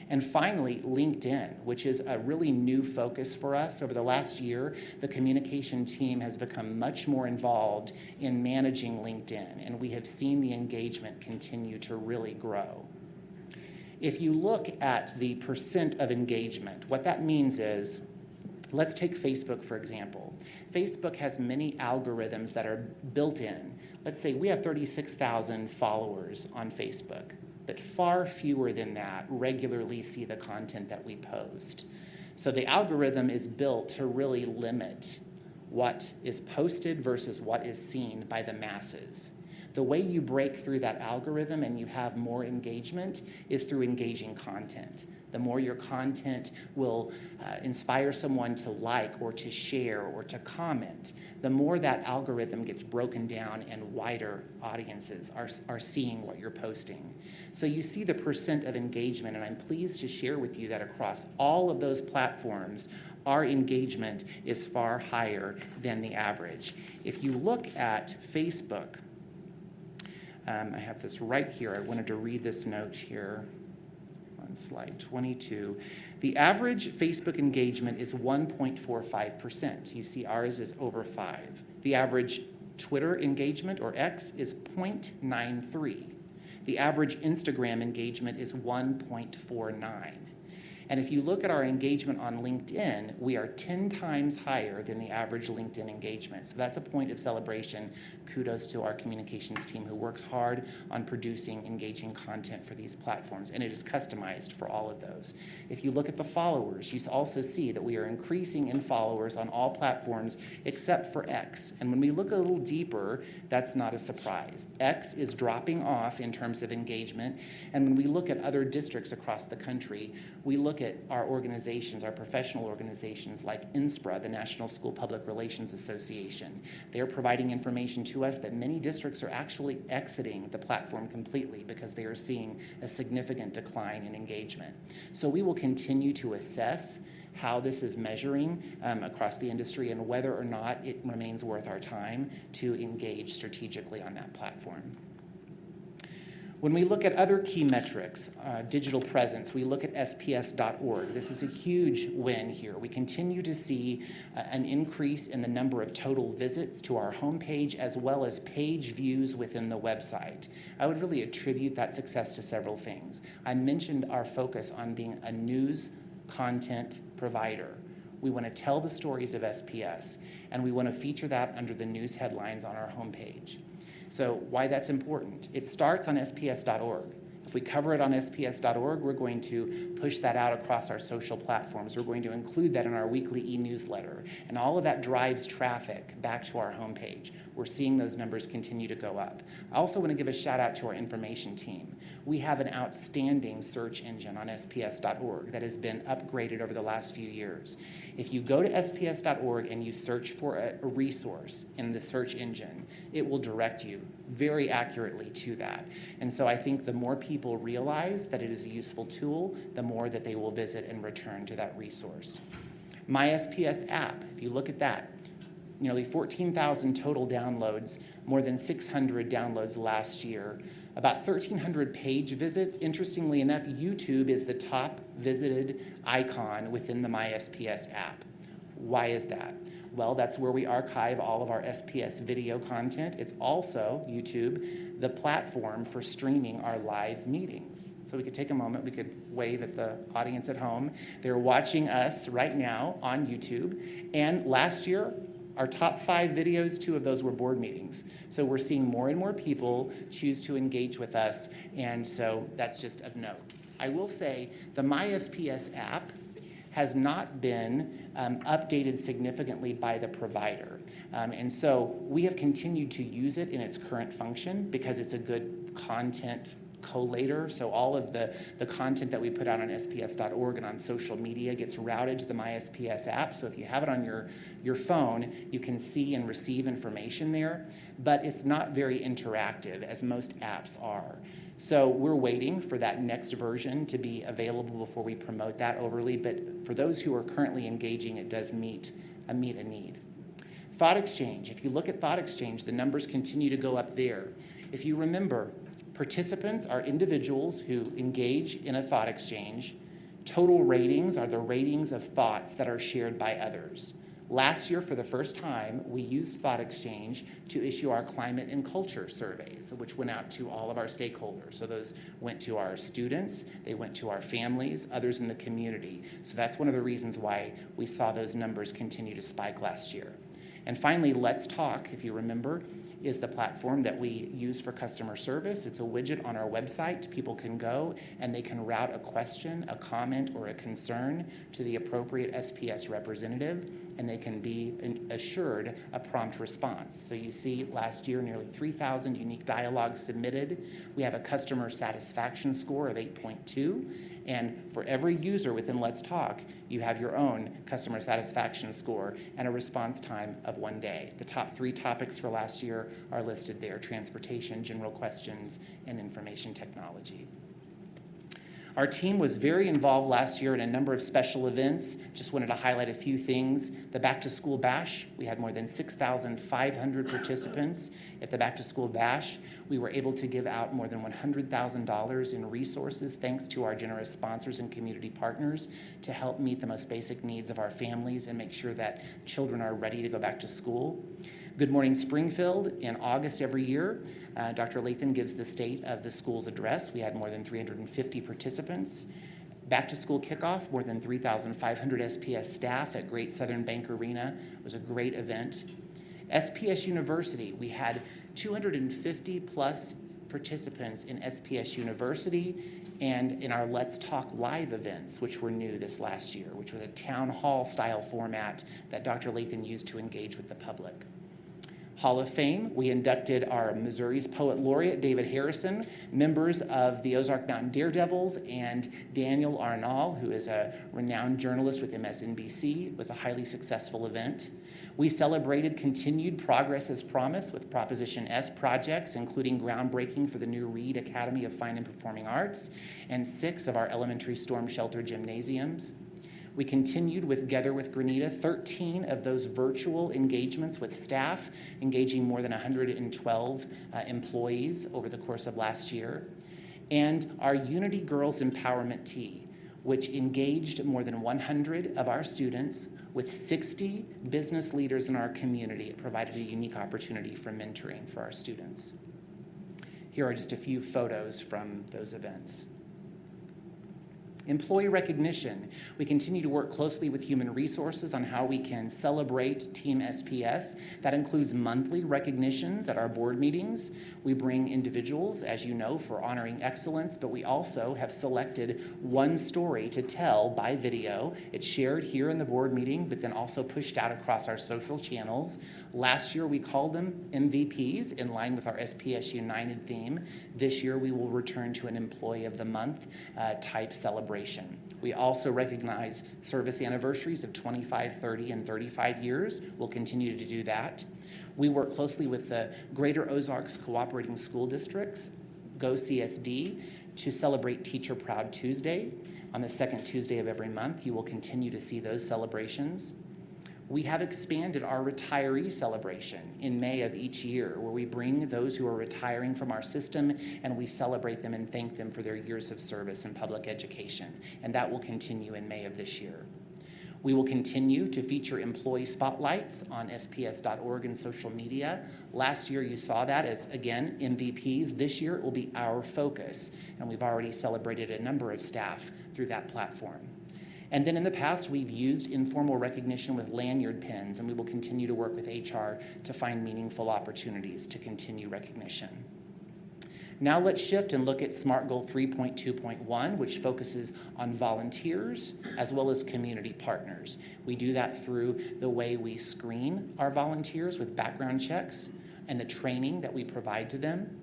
And finally, LinkedIn, which is a really new focus for us. Over the last year, the communication team has become much more involved in managing LinkedIn, and we have seen the engagement continue to really grow. If you look at the percent of engagement, what that means is, let's take Facebook, for example. Facebook has many algorithms that are built in. Let's say we have 36,000 followers on Facebook, but far fewer than that regularly see the content that we post. So the algorithm is built to really limit what is posted versus what is seen by the masses. The way you break through that algorithm and you have more engagement is through engaging content. The more your content will inspire someone to like or to share or to comment, the more that algorithm gets broken down and wider audiences are seeing what you're posting. So you see the percent of engagement, and I'm pleased to share with you that across all of those platforms, our engagement is far higher than the average. If you look at Facebook, I have this right here. I wanted to read this note here on slide 22. The average Facebook engagement is 1.45%. You see ours is over 5. The average Twitter engagement, or X, is 0.93. The average Instagram engagement is 1.49. And if you look at our engagement on LinkedIn, we are 10 times higher than the average LinkedIn engagement. So that's a point of celebration. Kudos to our communications team who works hard on producing engaging content for these platforms, and it is customized for all of those. If you look at the followers, you also see that we are increasing in followers on all platforms except for X. And when we look a little deeper, that's not a surprise. X is dropping off in terms of engagement, and when we look at other districts across the country, we look at our organizations, our professional organizations like NSPRA, the National School Public Relations Association. They're providing information to us that many districts are actually exiting the platform completely because they are seeing a significant decline in engagement. So we will continue to assess how this is measuring across the industry and whether or not it remains worth our time to engage strategically on that platform. When we look at other key metrics, digital presence, we look at SPS.org. This is a huge win here. We continue to see an increase in the number of total visits to our homepage as well as page views within the website. I would really attribute that success to several things. I mentioned our focus on being a news content provider. We want to tell the stories of SPS, and we want to feature that under the news headlines on our homepage. So why that's important? It starts on SPS.org. If we cover it on SPS.org, we're going to push that out across our social platforms. We're going to include that in our weekly e-newsletter. And all of that drives traffic back to our homepage. We're seeing those numbers continue to go up. I also want to give a shout out to our information team. We have an outstanding search engine on SPS.org that has been upgraded over the last few years. If you go to SPS.org and you search for a resource in the search engine, it will direct you very accurately to that. And so I think the more people realize that it is a useful tool, the more that they will visit and return to that resource. My SPS app, if you look at that, nearly 14,000 total downloads, more than 600 downloads last year, about 1,300 page visits. Interestingly enough, YouTube is the top visited icon within the My SPS app. Why is that? Well, that's where we archive all of our SPS video content. It's also, YouTube, the platform for streaming our live meetings. So we could take a moment, we could wave at the audience at home. They're watching us right now on YouTube. And last year, our top 5 videos, 2 of those were board meetings. So we're seeing more and more people choose to engage with us, and so that's just of note. I will say the MySPS app has not been updated significantly by the provider. And so we have continued to use it in its current function because it's a good content collator. So all of the content that we put out on SPS.org and on social media gets routed to the MySPS app. So if you have it on your phone, you can see and receive information there, but it's not very interactive as most apps are. So we're waiting for that next version to be available before we promote that overly, but for those who are currently engaging, it does meet a need. Thought Exchange, if you look at Thought Exchange, the numbers continue to go up there. If you remember, participants are individuals who engage in a thought exchange. Total ratings are the ratings of thoughts that are shared by others. Last year, for the first time, we used Thought Exchange to issue our climate and culture surveys, which went out to all of our stakeholders. So those went to our students, they went to our families, others in the community. So that's one of the reasons why we saw those numbers continue to spike last year. And finally, Let's Talk, if you remember, is the platform that we use for customer service. It's a widget on our website. People can go and they can route a question, a comment, or a concern to the appropriate SPS representative, and they can be assured a prompt response. So you see last year, nearly 3,000 unique dialogues submitted. We have a customer satisfaction score of 8.2. And for every user within Let's Talk, you have your own customer satisfaction score and a response time of 1 day. The top 3 topics for last year are listed there: transportation, general questions, and information technology. Our team was very involved last year in a number of special events. Just wanted to highlight a few things. The Back to School Bash, we had more than 6,500 participants at the Back to School Bash. We were able to give out more than $100,000 in resources thanks to our generous sponsors and community partners to help meet the most basic needs of our families and make sure that children are ready to go back to school. Good Morning Springfield in August every year. Dr. Lathan gives the state of the school's address. We had more than 350 participants. Back to school kickoff, more than 3,500 SPS staff at Great Southern Bank Arena. It was a great event. SPS University, we had 250 plus participants in SPS University and in our Let's Talk Live events, which were new this last year, which was a town hall style format that Dr. Lathan used to engage with the public. Hall of Fame, we inducted our Missouri's Poet Laureate, David Harrison, members of the Ozark Mountain Daredevils, and Daniel Arnall, who is a renowned journalist with MSNBC. It was a highly successful event. We celebrated continued progress as promised with Proposition S projects, including groundbreaking for the new Reed Academy of Fine and Performing Arts and 6 of our elementary storm shelter gymnasiums. We continued with Together with Grenada, 13 of those virtual engagements with staff, engaging more than 112 employees over the course of last year. And our Unity Girls Empowerment Tea, which engaged more than 100 of our students with 60 business leaders in our community. It provided a unique opportunity for mentoring for our students. Here are just a few photos from those events. Employee recognition. We continue to work closely with Human Resources on how we can celebrate Team SPS. That includes monthly recognitions at our board meetings. We bring individuals, as you know, for honoring excellence, but we also have selected one story to tell by video. It's shared here in the board meeting, but then also pushed out across our social channels. Last year, we called them MVPs in line with our SPS United theme. This year, we will return to an Employee of the Month type celebration. We also recognize service anniversaries of 25, 30, and 35 years. We'll continue to do that. We work closely with the Greater Ozarks Cooperating School Districts, GO CSD, to celebrate Teacher Proud Tuesday. On the second Tuesday of every month, you will continue to see those celebrations. We have expanded our retiree celebration in May of each year, where we bring those who are retiring from our system and we celebrate them and thank them for their years of service in public education. And that will continue in May of this year. We will continue to feature employee spotlights on sps.org and social media. Last year you saw that as, again, MVPs. This year it will be our focus, and we've already celebrated a number of staff through that platform. And then in the past, we've used informal recognition with lanyard pins, and we will continue to work with HR to find meaningful opportunities to continue recognition. Now let's shift and look at SMART Goal 3.2.1, which focuses on volunteers as well as community partners. We do that through the way we screen our volunteers with background checks and the training that we provide to them.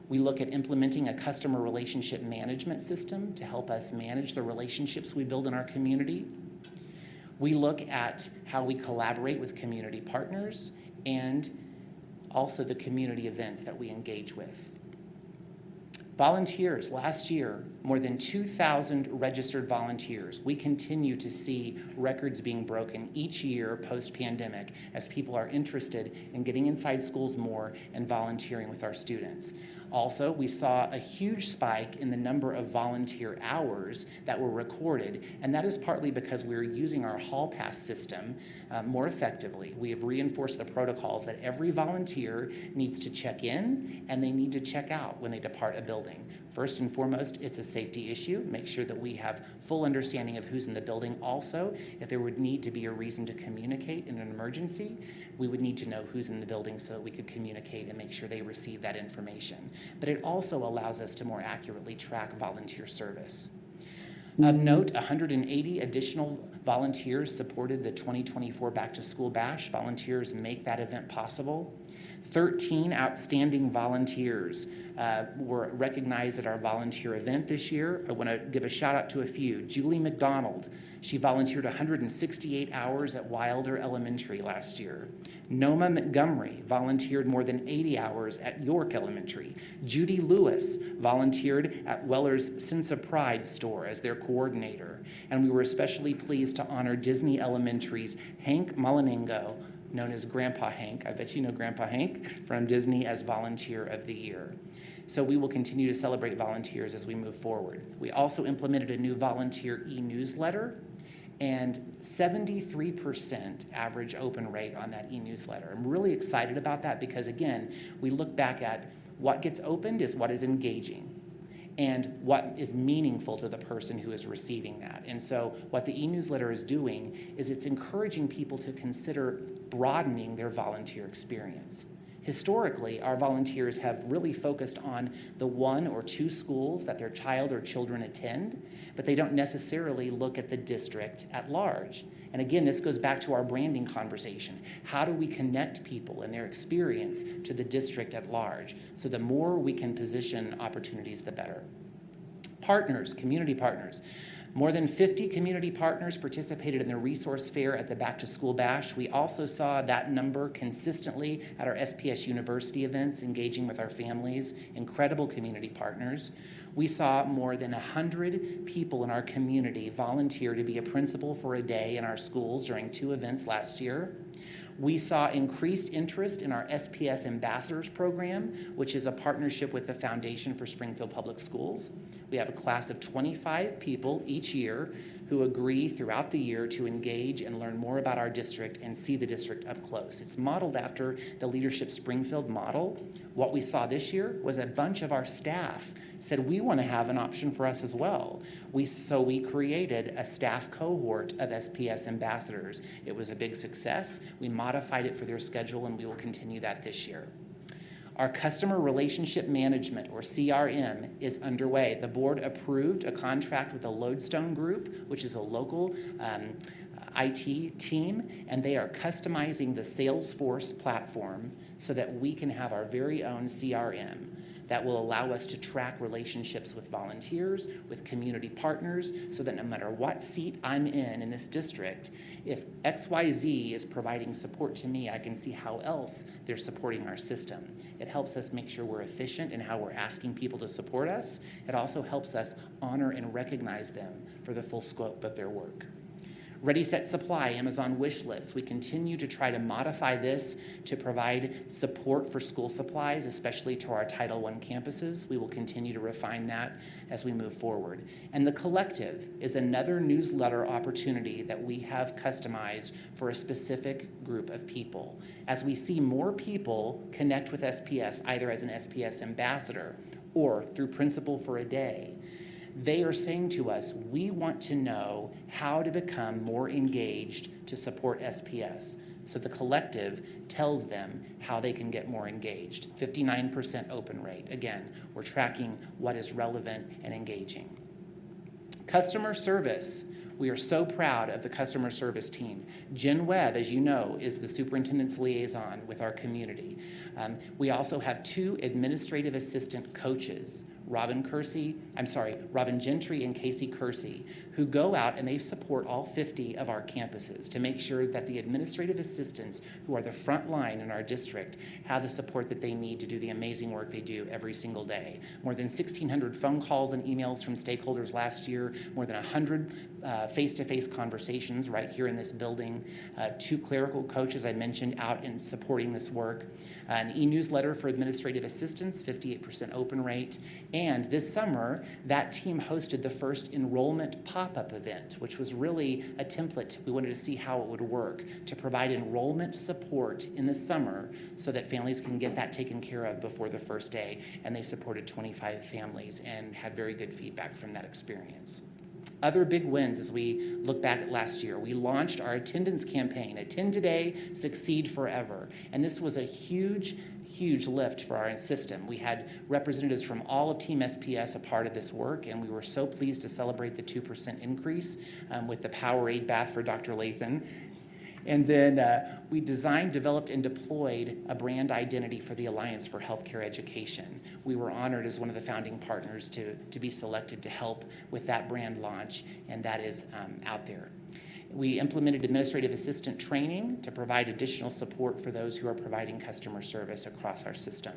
We look at implementing a customer relationship management system to help us manage the relationships we build in our community. We look at how we collaborate with community partners and also the community events that we engage with. Volunteers, last year, more than 2,000 registered volunteers. We continue to see records being broken each year post-pandemic as people are interested in getting inside schools more and volunteering with our students. Also, we saw a huge spike in the number of volunteer hours that were recorded, and that is partly because we're using our hall pass system more effectively. We have reinforced the protocols that every volunteer needs to check in and they need to check out when they depart a building. First and foremost, it's a safety issue. Make sure that we have full understanding of who's in the building. Also, if there would need to be a reason to communicate in an emergency, we would need to know who's in the building so that we could communicate and make sure they receive that information. But it also allows us to more accurately track volunteer service. Of note, 180 additional volunteers supported the 2024 Back to School Bash. Volunteers make that event possible. 13 outstanding volunteers were recognized at our volunteer event this year. I want to give a shout out to a few. Julie McDonald, she volunteered 168 hours at Wilder Elementary last year. Noma Montgomery volunteered more than 80 hours at York Elementary. Judy Lewis volunteered at Weller's Sense of Pride store as their coordinator. And we were especially pleased to honor Disney Elementary's Hank Moliningo, known as Grandpa Hank. I bet you know Grandpa Hank from Disney, as Volunteer of the Year. So we will continue to celebrate volunteers as we move forward. We also implemented a new volunteer e-newsletter and 73% average open rate on that e-newsletter. I'm really excited about that because, again, we look back at what gets opened is what is engaging. and what is meaningful to the person who is receiving that. And so what the e-newsletter is doing is it's encouraging people to consider broadening their volunteer experience. Historically, our volunteers have really focused on the 1 or 2 schools that their child or children attend, but they don't necessarily look at the district at large. And again, this goes back to our branding conversation. How do we connect people and their experience to the district at large? So the more we can position opportunities, the better. Partners, community partners. More than 50 community partners participated in the resource fair at the Back to School Bash. We also saw that number consistently at our SPS University events, engaging with our families, incredible community partners. We saw more than 100 people in our community volunteer to be a principal for a day in our schools during 2 events last year. We saw increased interest in our SPS Ambassadors program, which is a partnership with the Foundation for Springfield Public Schools. We have a class of 25 people each year who agree throughout the year to engage and learn more about our district and see the district up close. It's modeled after the Leadership Springfield model. What we saw this year was a bunch of our staff said we want to have an option for us as well. So we created a staff cohort of SPS ambassadors. It was a big success. We modified it for their schedule, and we will continue that this year. Our customer relationship management, or CRM, is underway. The board approved a contract with the Lodestone Group, which is a local IT team, and they are customizing the Salesforce platform so that we can have our very own CRM that will allow us to track relationships with volunteers, with community partners, so that no matter what seat I'm in this district, if XYZ is providing support to me, I can see how else they're supporting our system. It helps us make sure we're efficient in how we're asking people to support us. It also helps us honor and recognize them for the full scope of their work. Ready, Set, Supply, Amazon wish list. We continue to try to modify this to provide support for school supplies, especially to our Title I campuses. We will continue to refine that as we move forward. And The Collective is another newsletter opportunity that we have customized for a specific group of people. As we see more people connect with SPS, either as an SPS ambassador or through Principal for a Day, they are saying to us, we want to know how to become more engaged to support SPS. So The Collective tells them how they can get more engaged. 59% open rate. Again, we're tracking what is relevant and engaging. Customer service. We are so proud of the customer service team. Jen Webb, as you know, is the superintendent's liaison with our community. We also have 2 administrative assistant coaches, Robin Gentry and Casey Kersey, who go out and they support all 50 of our campuses to make sure that the administrative assistants who are the front line in our district have the support that they need to do the amazing work they do every single day. More than 1,600 phone calls and emails from stakeholders last year, more than 100 face-to-face conversations right here in this building, 2 clerical coaches I mentioned out in supporting this work, an e-newsletter for administrative assistants, 58% open rate, and this summer, that team hosted the first enrollment pop-up event, which was really a template. We wanted to see how it would work to provide enrollment support in the summer so that families can get that taken care of before the first day, and they supported 25 families and had very good feedback from that experience. Other big wins as we look back at last year. We launched our attendance campaign, Attend Today, Succeed Forever. And this was a huge lift for our system. We had representatives from all of Team SPS a part of this work, and we were so pleased to celebrate the 2% increase with the Powerade bath for Dr. Lathan. And then we designed, developed, and deployed a brand identity for the Alliance for Healthcare Education. We were honored as one of the founding partners to be selected to help with that brand launch, and that is out there. We implemented administrative assistant training to provide additional support for those who are providing customer service across our system.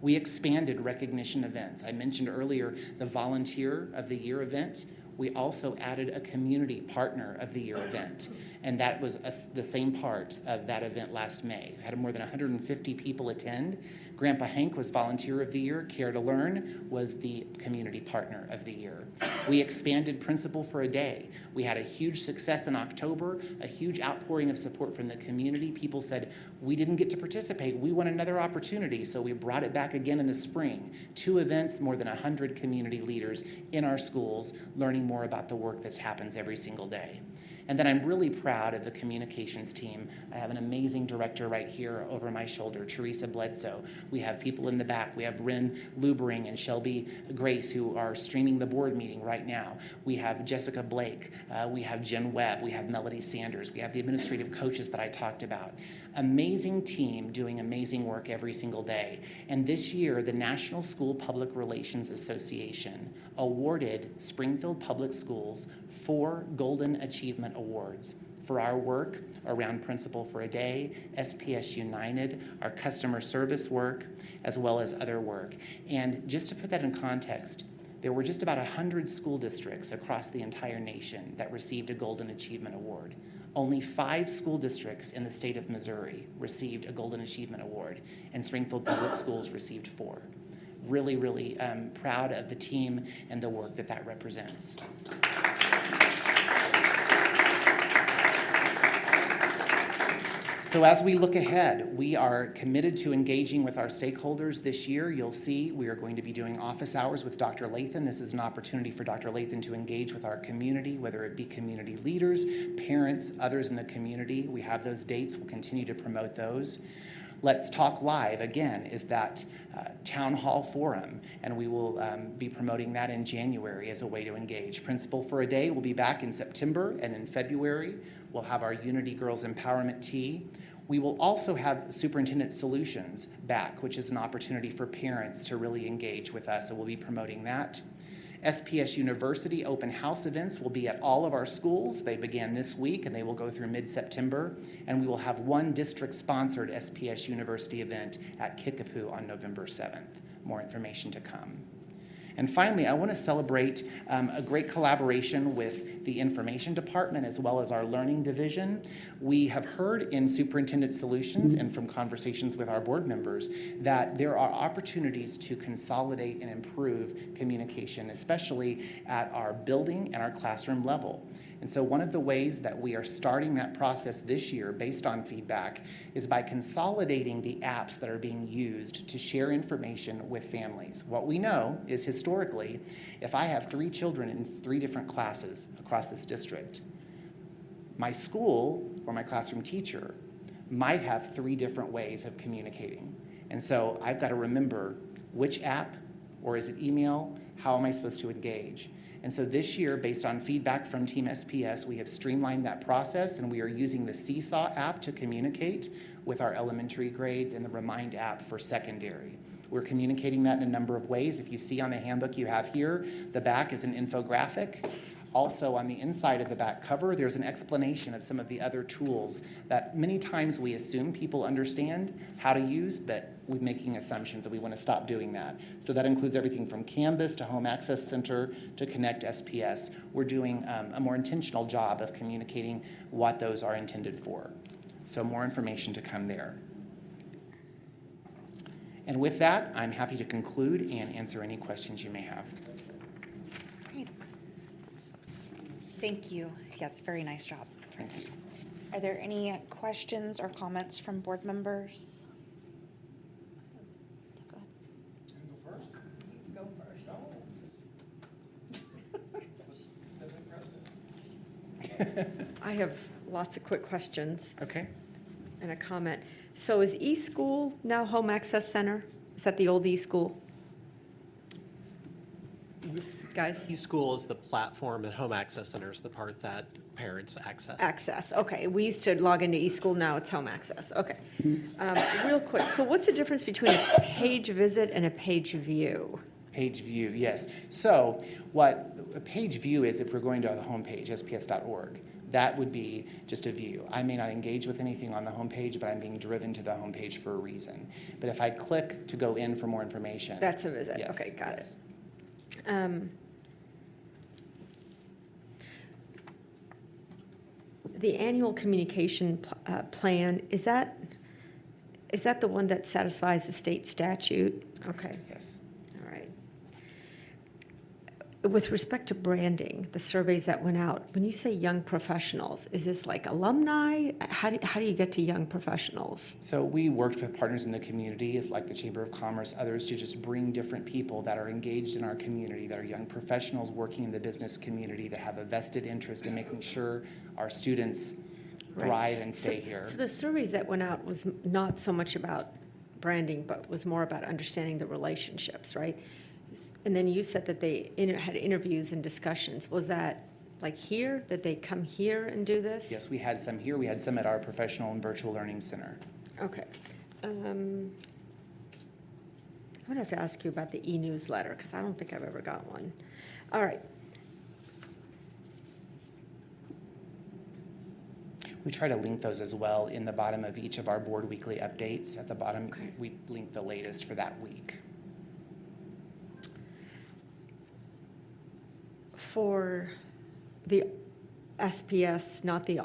We expanded recognition events. I mentioned earlier the Volunteer of the Year event. we also added a Community Partner of the Year event. And that was the same part of that event last May. Had more than 150 people attend. Grandpa Hank was Volunteer of the Year. Care to Learn was the Community Partner of the Year. We expanded Principal for a Day. We had a huge success in October, a huge outpouring of support from the community. People said, we didn't get to participate. We want another opportunity. So we brought it back again in the spring. 2 events, more than 100 community leaders in our schools learning more about the work that happens every single day. And then I'm really proud of the communications team. I have an amazing director right here over my shoulder, Teresa Bledsoe. We have people in the back. We have Ren Lubering and Shelby Grace who are streaming the board meeting right now. We have Jessica Blake. We have Jen Webb. We have Melody Sanders. We have the administrative coaches that I talked about. Amazing team doing amazing work every single day. And this year, the National School Public Relations Association awarded Springfield Public Schools 4 Golden Achievement Awards for our work around Principal for a Day, SPS United, our customer service work, as well as other work. And just to put that in context, there were just about 100 school districts across the entire nation that received a Golden Achievement Award. Only 5 school districts in the state of Missouri received a Golden Achievement Award, and Springfield Public Schools received 4. Really, really proud of the team and the work that that represents. So as we look ahead, we are committed to engaging with our stakeholders this year. You'll see we are going to be doing office hours with Dr. Lathan. This is an opportunity for Dr. Lathan to engage with our community, whether it be community leaders, parents, others in the community. We have those dates. We'll continue to promote those. Let's Talk Live, again, is that town hall forum, and we will be promoting that in January as a way to engage. Principal for a Day will be back in September, and in February, we'll have our Unity Girls Empowerment Tea. We will also have Superintendent Solutions back, which is an opportunity for parents to really engage with us, and we'll be promoting that. SPS University open house events will be at all of our schools. They began this week and they will go through mid-September. And we will have one district-sponsored SPS University event at Kickapoo on November 7th. More information to come. And finally, I want to celebrate a great collaboration with the Information Department as well as our Learning Division. We have heard in Superintendent Solutions and from conversations with our board members that there are opportunities to consolidate and improve communication, especially at our building and our classroom level. And so one of the ways that we are starting that process this year based on feedback is by consolidating the apps that are being used to share information with families. What we know is historically, if I have 3 children in 3 different classes across this district, my school or my classroom teacher might have 3 different ways of communicating. And so I've got to remember which app, or is it email, how am I supposed to engage? And so this year, based on feedback from Team SPS, we have streamlined that process, and we are using the Seesaw app to communicate with our elementary grades and the Remind app for secondary. We're communicating that in a number of ways. If you see on the handbook you have here, the back is an infographic. Also, on the inside of the back cover, there's an explanation of some of the other tools that many times we assume people understand how to use, but we're making assumptions, and we want to stop doing that. So that includes everything from Canvas to Home Access Center to Connect SPS. We're doing a more intentional job of communicating what those are intended for. So more information to come there. And with that, I'm happy to conclude and answer any questions you may have. Thank you. Yes, very nice job. Thank you. Are there any questions or comments from board members? Go first. I have lots of quick questions. Okay. And a comment. So is eSchool now Home Access Center? Is that the old eSchool? Guys? eSchool is the platform and Home Access Center is the part that parents access. Access, okay. We used to log into eSchool, now it's Home Access, okay. Real quick, so what's the difference between a page visit and a page view? Page view, yes. So what a page view is, if we're going to the homepage, sps.org, that would be just a view. I may not engage with anything on the homepage, but I'm being driven to the homepage for a reason. But if I click to go in for more information. That's a visit, yes, okay, got yes. it. the annual communication plan, is that the one that satisfies the state statute? Okay. Yes. All right. With respect to branding, the surveys that went out, when you say young professionals, is this like alumni? How do you get to young professionals? So we worked with partners in the community, it's like the Chamber of Commerce, others, to just bring different people that are engaged in our community, that are young professionals working in the business community, that have a vested interest in making sure our students thrive and stay here. So the surveys that went out was not so much about branding, but was more about understanding the relationships, right? And then you said that they had interviews and discussions. Was that like here? Did they come here and do this? Yes, we had some here. We had some at our professional and virtual learning center. Okay. I'm gonna have to ask you about the e-newsletter because I don't think I've ever got one. All right. We try to link those as well in the bottom of each of our board weekly updates. At the bottom, we link the latest for that week. For the SPS, not the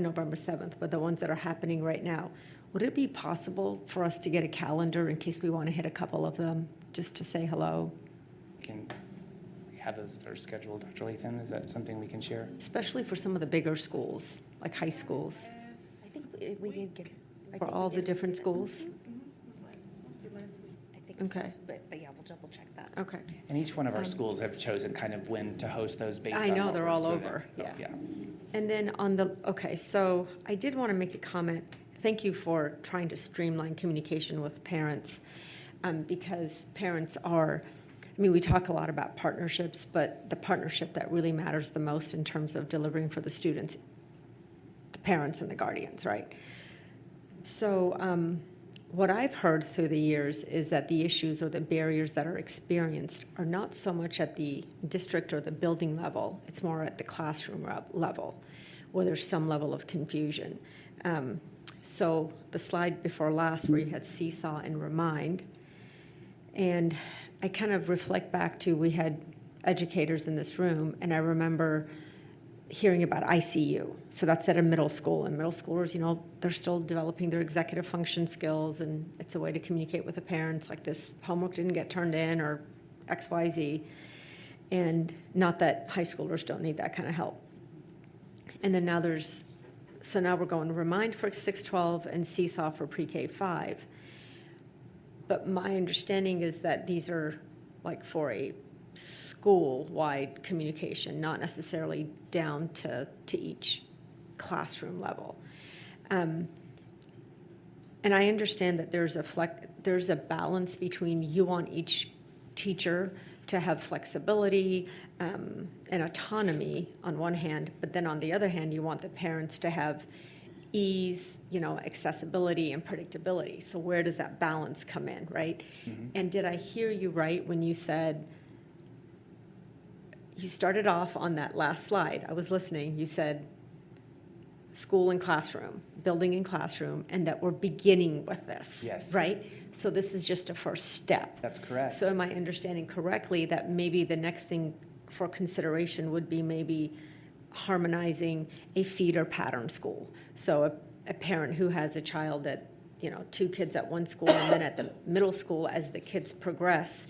November 7th, but the ones that are happening right now, would it be possible for us to get a calendar in case we want to hit a couple of them, just to say hello? Can we have those that are scheduled, Dr. Lathan? Is that something we can share? Especially for some of the bigger schools, like high schools. I think we did get. For all the different schools? Okay. But yeah, we'll double check that. Okay. And each one of our schools have chosen kind of when to host those based on I know, what they're works all for them. over, So, yeah. And then on the, okay, so I did want to make a comment. Thank you for trying to streamline communication with parents, because parents are, I mean, we talk a lot about partnerships, but the partnership that really matters the most in terms of delivering for the students, the parents and the guardians, right? So what I've heard through the years is that the issues or the barriers that are experienced are not so much at the district or the building level, it's more at the classroom level, where there's some level of confusion. So the slide before last where you had Seesaw and Remind, and I kind of reflect back to, we had educators in this room, and I remember hearing about ICU. So that's at a middle school, and middle schoolers, you know, they're still developing their executive function skills, and it's a way to communicate with the parents, like this homework didn't get turned in or XYZ. And not that high schoolers don't need that kind of help. And then now now we're going to Remind for 6-12 and Seesaw for pre-K 5. But my understanding is that these are like for a school-wide communication, not necessarily down to each classroom level. And I understand that there's a balance between you want each teacher to have flexibility and autonomy on one hand, but then on the other hand, you want the parents to have ease, you know, accessibility and predictability. So where does that balance come in, right? Mm-hmm. And did I hear you right when you said, you started off on that last slide, I was listening, you said school and classroom, building and classroom, and that we're beginning with this. Yes. Right? So this is just a first step. That's correct. So am I understanding correctly that maybe the next thing for consideration would be maybe harmonizing a feeder pattern school? So a parent who has a child at, you know, 2 kids at one school, and then at the middle school, as the kids progress,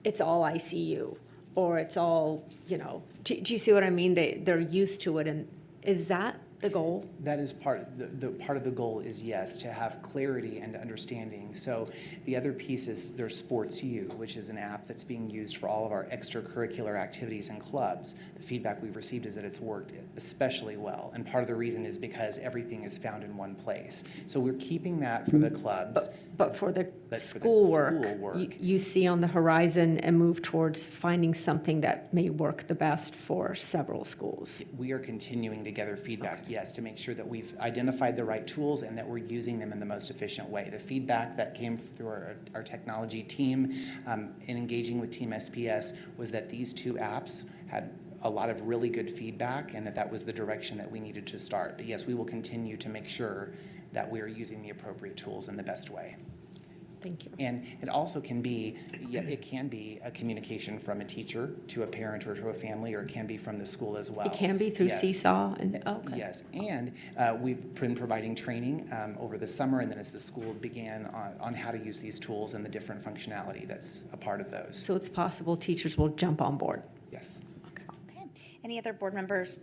it's all ICU, or it's all, you know, do you see what I mean? They're used to it, and is that the goal? That is part of the goal is, yes, to have clarity and understanding. So the other piece is there's Sports U, which is an app that's being used for all of our extracurricular activities and clubs. The feedback we've received is that it's worked especially well. And part of the reason is because everything is found in one place. So we're keeping that for the clubs. But for the schoolwork, you see on the horizon and move towards finding something that may work the best for several schools. We are continuing to gather feedback, yes, to make sure that we've identified the right tools and that we're using them in the most efficient way. The feedback that came through our technology team in engaging with Team SPS was that these 2 apps had a lot of really good feedback, and that was the direction that we needed to start. But yes, we will continue to make sure that we are using the appropriate tools in the best way. Thank you. And it also can be, it can be a communication from a teacher to a parent or to a family, or it can be from the school as well. It can be through Yes. Seesaw and, okay. Yes, and we've been providing training over the summer, and then as the school began on how to use these tools and the different functionality that's a part of those. So it's possible teachers will jump on board. Yes. Okay. Any other board members,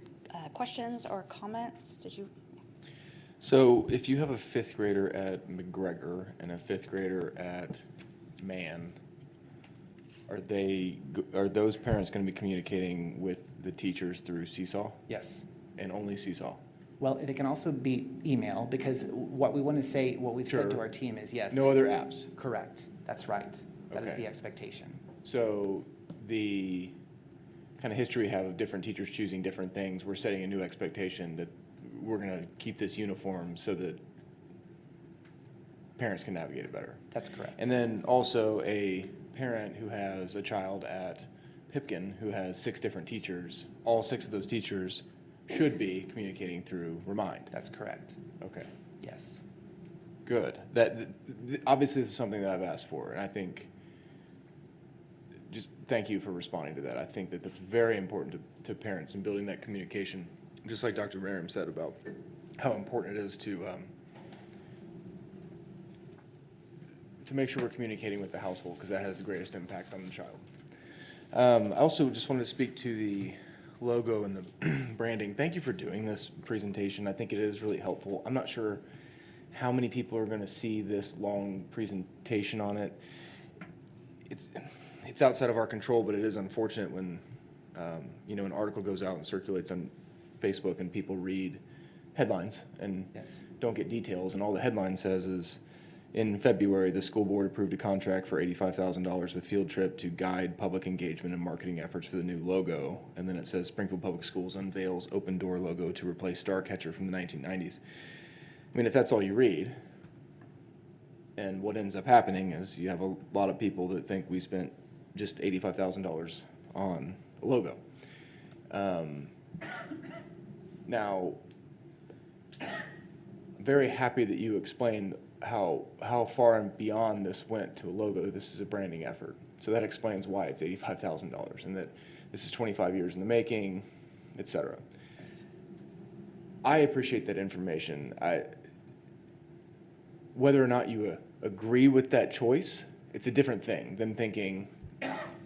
questions or comments? Did you? So if you have a fifth grader at McGregor and a fifth grader at Mann, are those parents going to be communicating with the teachers through Seesaw? Yes. And only Seesaw? Well, it can also be email, because what we want to say, what we've said to our team is yes. No other apps? Correct. That's right. That is Okay. the expectation. So the kind of history we have of different teachers choosing different things, we're setting a new expectation that we're going to keep this uniform so that parents can navigate it better. That's correct. And then also a parent who has a child at Pipkin who has 6 different teachers, all 6 of those teachers should be communicating through Remind. That's correct. Okay. Yes. Good. Obviously, this is something that I've asked for, and I think, just thank you for responding to that. I think that that's very important to parents and building that communication, just like Dr. Merriam said about how important it is to make sure we're communicating with the household, because that has the greatest impact on the child. I also just wanted to speak to the logo and the branding. Thank you for doing this presentation. I think it is really helpful. I'm not sure how many people are going to see this long presentation on it. It's outside of our control, but it is unfortunate when an article goes out and circulates on Facebook and people read headlines and don't get details, and all the headline says is, in February, the school board approved a contract for $85,000 with Field Trip to guide public engagement and marketing efforts for the new logo. And then it says Springfield Public Schools unveils open door logo to replace Starcatcher from the 1990s. I mean, if that's all you read, and what ends up happening is you have a lot of people that think we spent just $85,000 on a logo. Now, I'm very happy that you explained how far and beyond this went to a logo. This is a branding effort. So that explains why it's $85,000 and that this is 25 years in the making, et cetera. Yes. I appreciate that information. Whether or not you agree with that choice, it's a different thing than thinking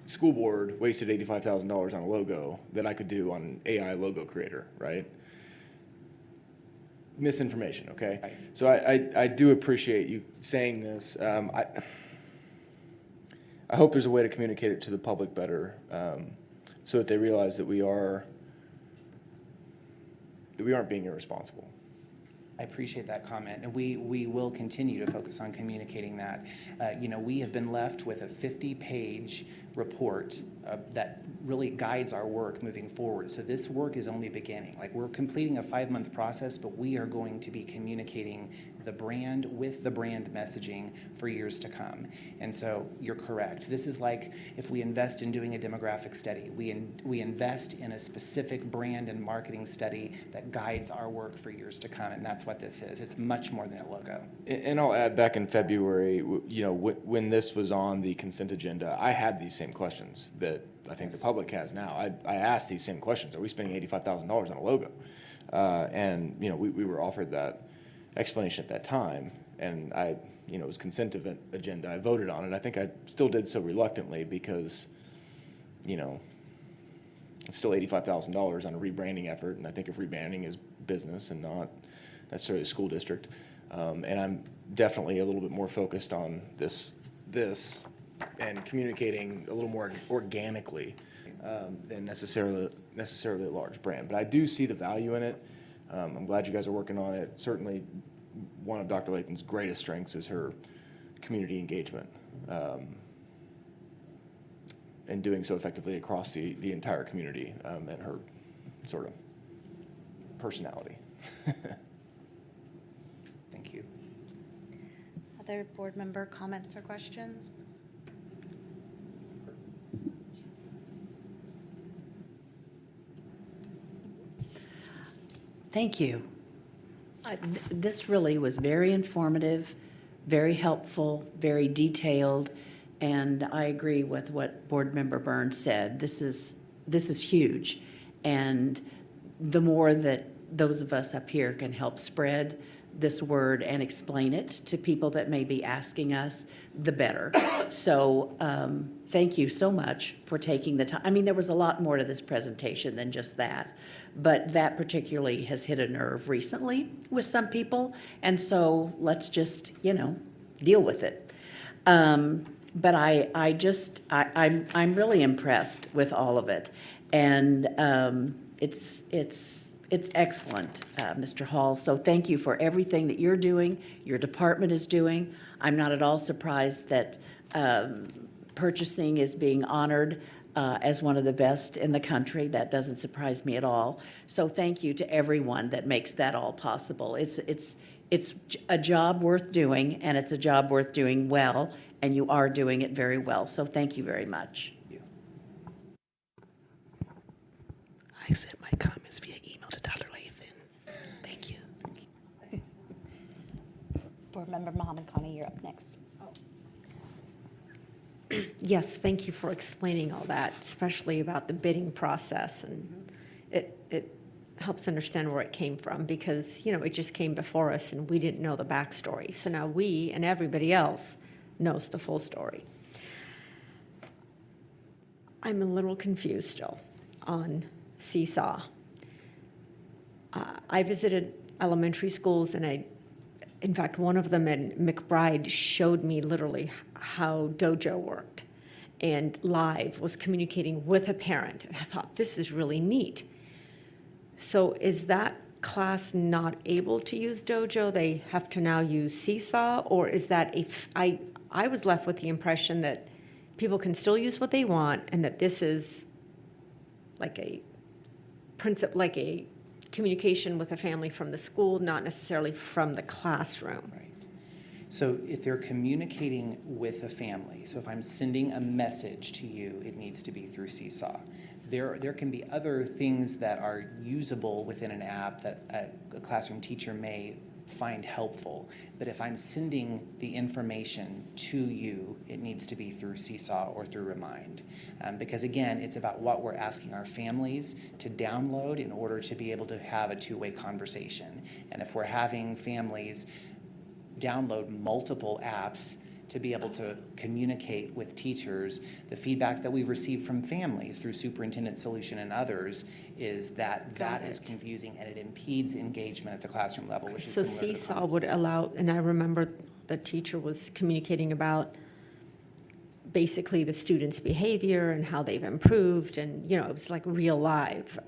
school board wasted $85,000 on a logo that I could do on an AI logo creator, right? Misinformation, okay? Right. So I do appreciate you saying this. I hope there's a way to communicate it to the public better, so that they realize that we aren't being irresponsible. I appreciate that comment, and we will continue to focus on communicating that. We have been left with a 50-page report that really guides our work moving forward. So this work is only beginning. Like, we're completing a 5-month process, but we are going to be communicating the brand with the brand messaging for years to come. And so you're correct. This is like if we invest in doing a demographic study. We invest in a specific brand and marketing study that guides our work for years to come, and that's what this is. It's much more than a logo. And I'll add, back in February, when this was on the consent agenda, I had these same questions that I think the public has now. I asked these same questions. Are we spending $85,000 on a logo? And we were offered that explanation at that time, and it was consent agenda. I voted on it. I think I still did so reluctantly because, it's still $85,000 on a rebranding effort, and I think if rebranding is business and not necessarily a school district, and I'm definitely a little bit more focused on this and communicating a little more organically than necessarily a large brand. But I do see the value in it. I'm glad you guys are working on it. Certainly, one of Dr. Lathan's greatest strengths is her community engagement, and doing so effectively across the entire community, and her sort of personality. Thank you. Other board member comments or questions? Thank you. This really was very informative, very helpful, very detailed, and I agree with what Board Member Burns said. This is huge, and the more that those of us up here can help spread this word and explain it to people that may be asking us, the better. So thank you so much for taking the time. I mean, there was a lot more to this presentation than just that, but that particularly has hit a nerve recently with some people, and so let's just, deal with it. But I'm really impressed with all of it, and it's excellent, Mr. Hall. So thank you for everything that you're doing, your department is doing. I'm not at all surprised that purchasing is being honored as one of the best in the country. That doesn't surprise me at all. So thank you to everyone that makes that all possible. It's a job worth doing, and it's a job worth doing well, and you are doing it very well. So thank you very much. I sent my comments via email to Dr. Lathan. Thank you. Board Member Mohammed Khani, you're up next. Yes, thank you for explaining all that, especially about the bidding process. And it helps understand where it came from because, it just came before us and we didn't know the backstory. So now we and everybody else knows the full story. I'm a little confused still on Seesaw. I visited elementary schools, and in fact, one of them in McBride showed me literally how Dojo worked, and live was communicating with a parent. And I thought, this is really neat. So is that class not able to use Dojo? They have to now use Seesaw? Or is that I was left with the impression that people can still use what they want, and that this is like a principle, like a communication with a family from the school, not necessarily from the classroom. Right. So if they're communicating with a family, so if I'm sending a message to you, it needs to be through Seesaw. There can be other things that are usable within an app that a classroom teacher may find helpful. But if I'm sending the information to you, it needs to be through Seesaw or through Remind. Because again, it's about what we're asking our families to download in order to be able to have a two-way conversation. And if we're having families download multiple apps to be able to communicate with teachers, the feedback that we've received from families through Superintendent Solution and others is that that is confusing and it impedes engagement at the classroom level, which is So similar to Seesaw would allow, and I remember the teacher was communicating about basically the students' behavior and how they've improved, and it was like real live.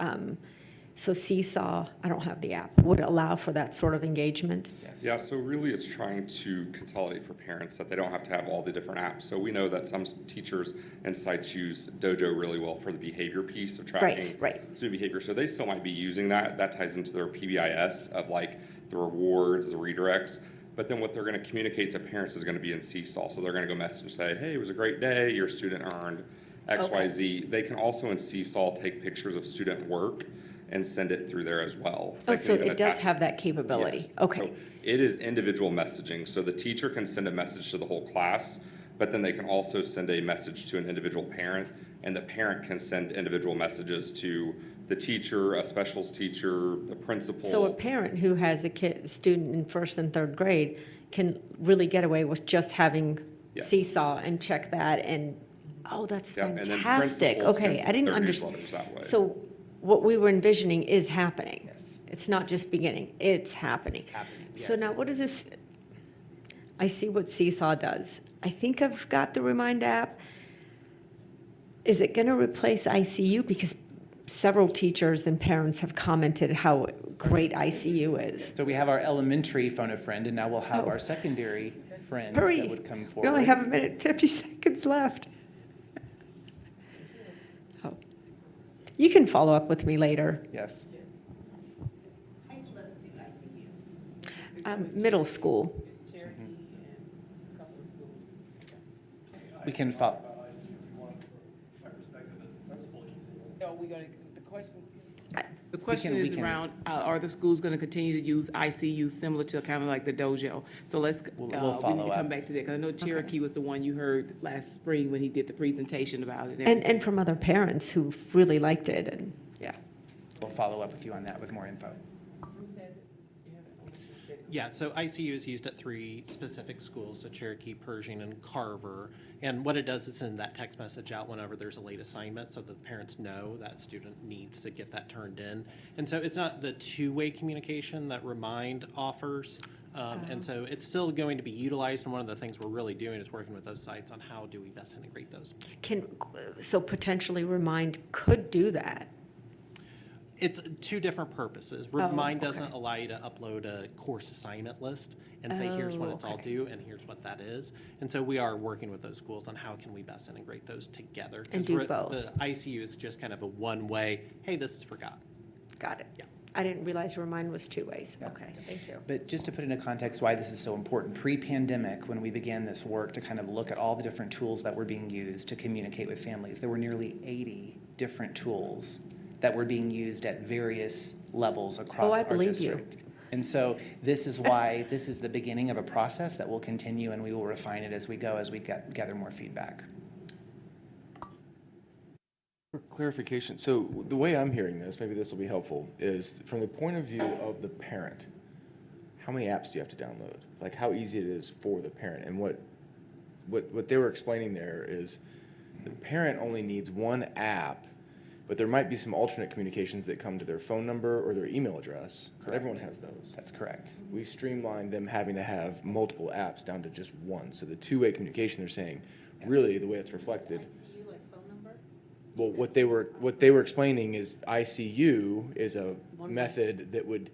So Seesaw, I don't have the app, would allow for that sort of engagement? Yes. Yeah, so really it's trying to consolidate for parents that they don't have to have all the different apps. So we know that some teachers and sites use Dojo really well for the behavior piece of tracking student behavior. So they still might be using that. That ties into their PBIS of like the rewards, the redirects. But then what they're going to communicate to parents is going to be in Seesaw. So they're going to go message and say, hey, it was a great day, your student earned XYZ. They can also in Seesaw take pictures of student work and send it through there as well. Oh, so it does have that capability. Yes. Okay. So it is individual messaging. So the teacher can send a message to the whole class, but then they can also send a message to an individual parent, and the parent can send individual messages to the teacher, a specials teacher, the principal. So a parent who has a student in first and third grade can really get away with just having Seesaw and check that, and that's fantastic. Okay, I didn't understand. So what we were envisioning is happening. Yes. It's not just beginning, it's happening. So now what is this? I see what Seesaw does. I think I've got the Remind app. Is it going to replace ICU? Because several teachers and parents have commented how great ICU is. So we have our elementary phone a friend, and now we'll have our secondary friend Hurry. that would come forward. We only have a minute, 50 seconds left. You can follow up with me later. Yes. Middle school. We can follow. No, we're going to, the question. The question we is can- around, are the schools going to continue to use ICU similar to kind of like the dojo? So let's, We'll we need follow to up. come back to that, because I know Cherokee was the one you heard last spring when he did the presentation about it. And from other parents who really liked it, and, yeah. We'll follow up with you on that with more info. Yeah, so ICU is used at 3 specific schools, so Cherokee, Pershing, and Carver. And what it does is send that text message out whenever there's a late assignment so that the parents know that student needs to get that turned in. And so it's not the two-way communication that Remind offers. And so it's still going to be utilized, and one of the things we're really doing is working with those sites on how do we best integrate those. So potentially Remind could do that. It's 2 different purposes. Oh, Remind okay. doesn't allow you to upload a course assignment list and say, here's when it's all due and here's what that is. And so we are working with those schools on how can we best integrate those together. 'Cause And do both. The ICU is just kind of a one-way, hey, this is forgotten. Got it. Yeah. I didn't realize Remind was 2 ways. Okay, thank you. But just to put into context why this is so important, pre-pandemic, when we began this work to kind of look at all the different tools that were being used to communicate with families, there were nearly 80 different tools that were being used at various levels across I our believe you. district. And so this is why this is the beginning of a process that will continue, and we will refine it as we go, as we gather more feedback. For clarification, so the way I'm hearing this, maybe this will be helpful, is from the point of view of the parent, how many apps do you have to download? Like how easy it is for the parent? And what they were explaining there is the parent only needs one app, but there might be some alternate communications that come to their phone number or their email address. But everyone has those. That's correct. We've streamlined them having to have multiple apps down to just one. So the two-way communication, they're saying, really the way it's reflected. Well, what they were explaining is ICU is a method that would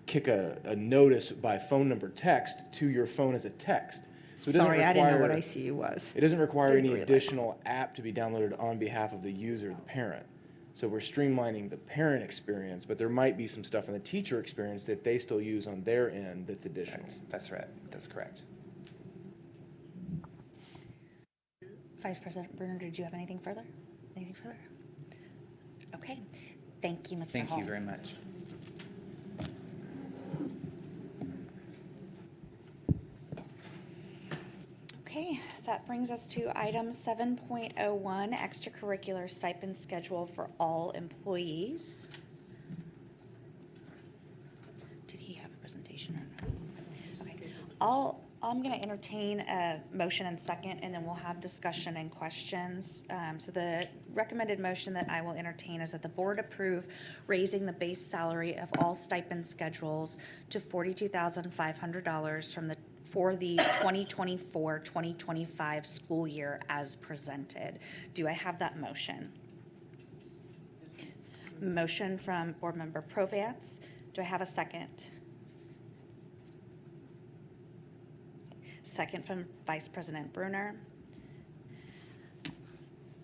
kick a notice by phone number text to your phone as a text. So it doesn't Sorry, I didn't know what require- ICU was. It doesn't require Didn't any realize. additional app to be downloaded on behalf of the user, the parent. So we're streamlining the parent experience, but there might be some stuff in the teacher experience that they still use on their end that's additional. That's right. That's correct. Vice President Bruner, did you have anything further? Anything further? Okay. Thank you, Mr. Thank Hall. you very much. Okay, that brings us to item 7.01, extracurricular stipend schedule for all employees. Did he have a presentation or not? Okay, I'm going to entertain a motion and second, and then we'll have discussion and questions. So the recommended motion that I will entertain is that the board approve raising the base salary of all stipend schedules to $42,500 for the 2024-2025 school year as presented. Do I have that motion? Motion from Board Member Provance. Do I have a second? Second from Vice President Bruner.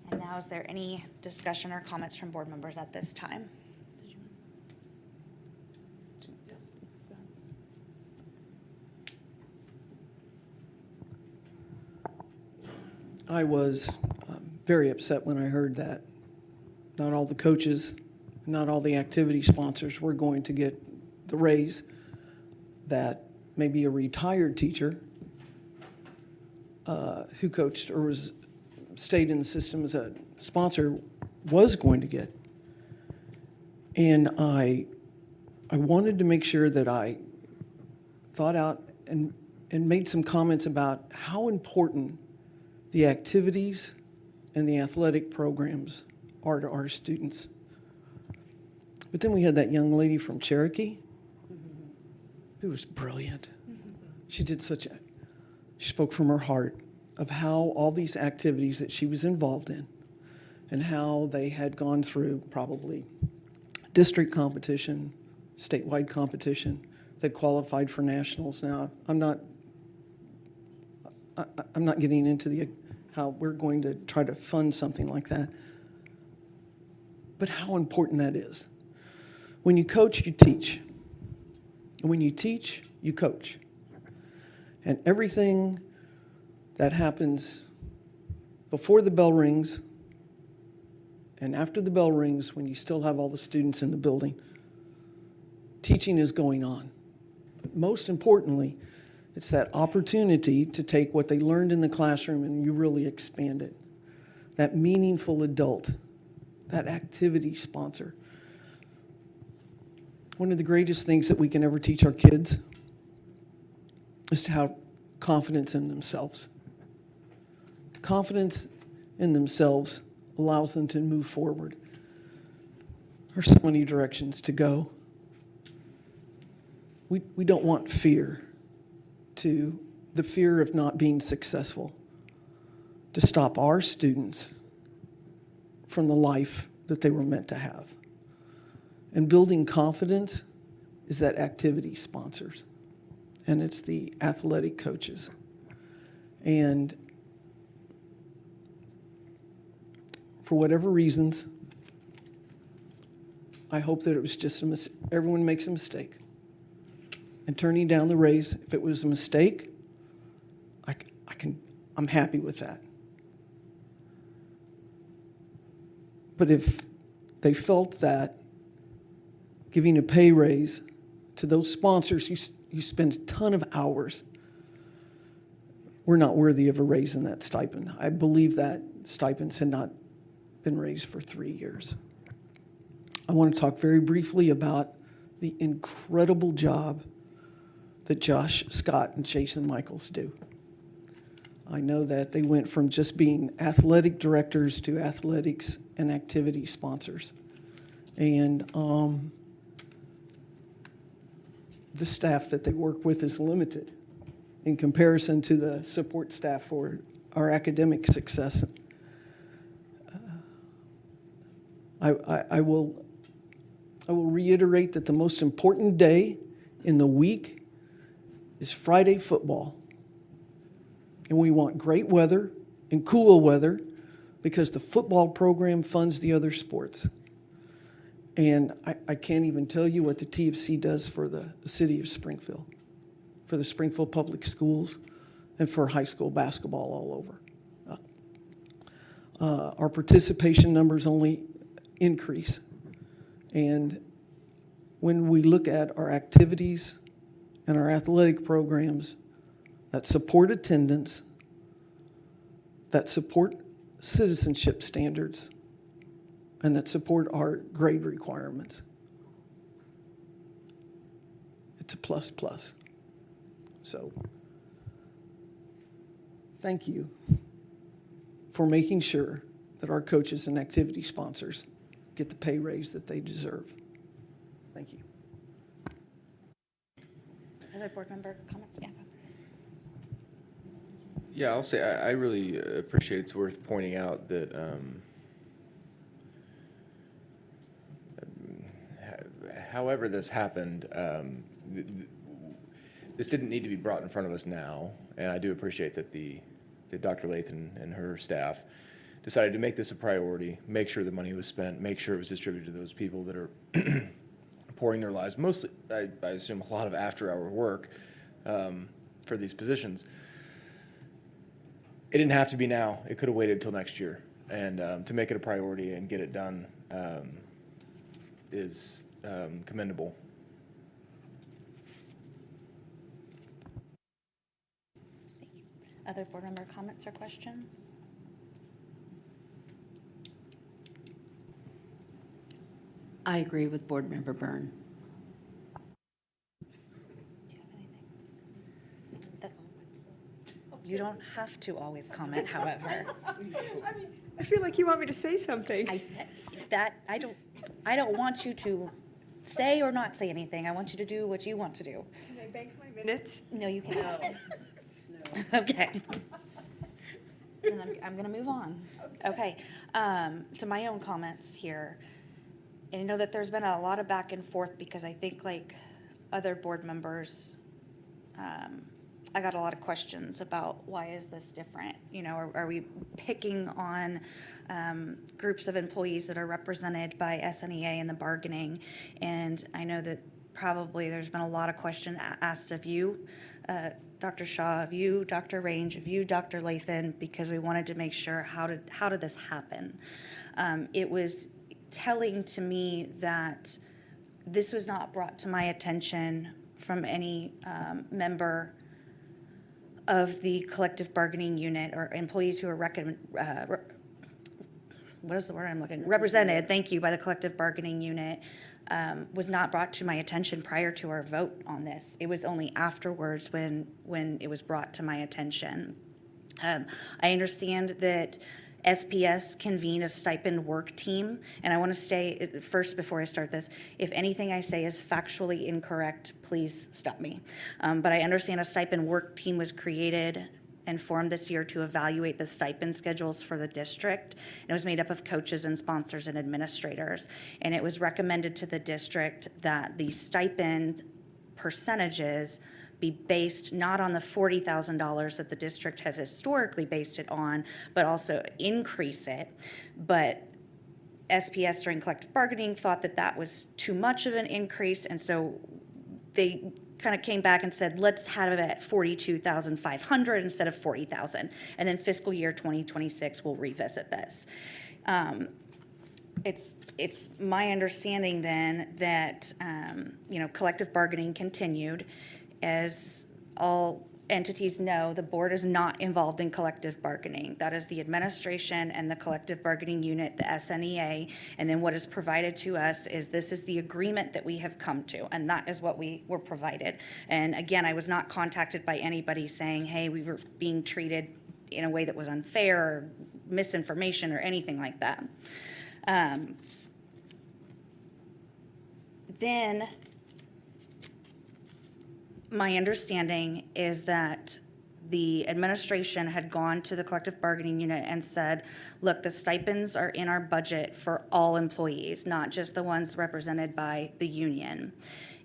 And now, is there any discussion or comments from board members at this time? I was very upset when I heard that not all the coaches, not all the activity sponsors were going to get the raise that maybe a retired teacher who coached or stayed in the system as a sponsor was going to get. And I wanted to make sure that I thought out and made some comments about how important the activities and the athletic programs are to our students. But then we had that young lady from Cherokee who was brilliant. She spoke from her heart of how all these activities that she was involved in and how they had gone through probably district competition, statewide competition, that qualified for nationals. Now, I'm not getting into how we're going to try to fund something like that, but how important that is. When you coach, you teach. And when you teach, you coach. And everything that happens before the bell rings and after the bell rings, when you still have all the students in the building, teaching is going on. But most importantly, it's that opportunity to take what they learned in the classroom and you really expand it. That meaningful adult, that activity sponsor. One of the greatest things that we can ever teach our kids is to have confidence in themselves. Confidence in themselves allows them to move forward. There's so many directions to go. We don't want fear, the fear of not being successful, to stop our students from the life that they were meant to have. And building confidence is that activity sponsors, and it's the athletic coaches. And for whatever reasons, I hope that it was just everyone makes a mistake. And turning down the raise, if it was a mistake, I'm happy with that. But if they felt that giving a pay raise to those sponsors you spend a ton of hours, we're not worthy of a raise in that stipend. I believe that stipends had not been raised for 3 years. I want to talk very briefly about the incredible job that Josh Scott and Jason Michaels do. I know that they went from just being athletic directors to athletics and activity sponsors. And the staff that they work with is limited in comparison to the support staff for our academic success. I will reiterate that the most important day in the week is Friday football. And we want great weather and cool weather because the football program funds the other sports. And I can't even tell you what the TFC does for the city of Springfield, for the Springfield Public Schools, and for high school basketball all over. Our participation numbers only increase. And when we look at our activities and our athletic programs that support attendance, that support citizenship standards, and that support our grade requirements, it's a plus plus. So, thank you for making sure that our coaches and activity sponsors get the pay raise that they deserve. Thank you. Other board member comments? Yeah. Yeah, I'll say I really appreciate it's worth pointing out that however this happened, this didn't need to be brought in front of us now, and I do appreciate that that Dr. Lathan and her staff decided to make this a priority, make sure the money was spent, make sure it was distributed to those people that are pouring their lives, mostly, I assume, a lot of after-hour work for these positions. It didn't have to be now. It could have waited till next year. And to make it a priority and get it done is commendable. Thank you. Other board member comments or questions? I agree with Board Member Byrne. Do you have anything? You don't have to always comment, however. I feel like you want me to say something. I don't want you to say or not say anything. I want you to do what you want to do. Can I bank my minutes? No, you can't. No. Okay. Then I'm going to move on. Okay. To my own comments here. And I know that there's been a lot of back and forth because I think like other board members, I got a lot of questions about why is this different? You know, are we picking on groups of employees that are represented by SNEA in the bargaining? And I know that probably there's been a lot of questions asked of you, Dr. Shaw, of you, Dr. Range, of you, Dr. Lathan, because we wanted to make sure how did this happen. It was telling to me that this was not brought to my attention from any member of the collective bargaining unit or employees who are what is the word I'm looking? Represented, thank you, by the collective bargaining unit, was not brought to my attention prior to our vote on this. It was only afterwards when it was brought to my attention. I understand that SPS convened a stipend work team, and I want to say first before I start this, if anything I say is factually incorrect, please stop me. But I understand a stipend work team was created and formed this year to evaluate the stipend schedules for the district. And it was made up of coaches and sponsors and administrators. And it was recommended to the district that the stipend percentages be based not on the $40,000 that the district has historically based it on, but also increase it. But SPS during collective bargaining thought that that was too much of an increase, and so they kind of came back and said, let's have it at $42,500 instead of $40,000. And then fiscal year 2026, we'll revisit this. It's my understanding then that, collective bargaining continued. As all entities know, the board is not involved in collective bargaining. That is the administration and the collective bargaining unit, the SNEA, and then what is provided to us is this is the agreement that we have come to, and that is what we were provided. And again, I was not contacted by anybody saying, hey, we were being treated in a way that was unfair or misinformation or anything like that. Then my understanding is that the administration had gone to the collective bargaining unit and said, look, the stipends are in our budget for all employees, not just the ones represented by the union.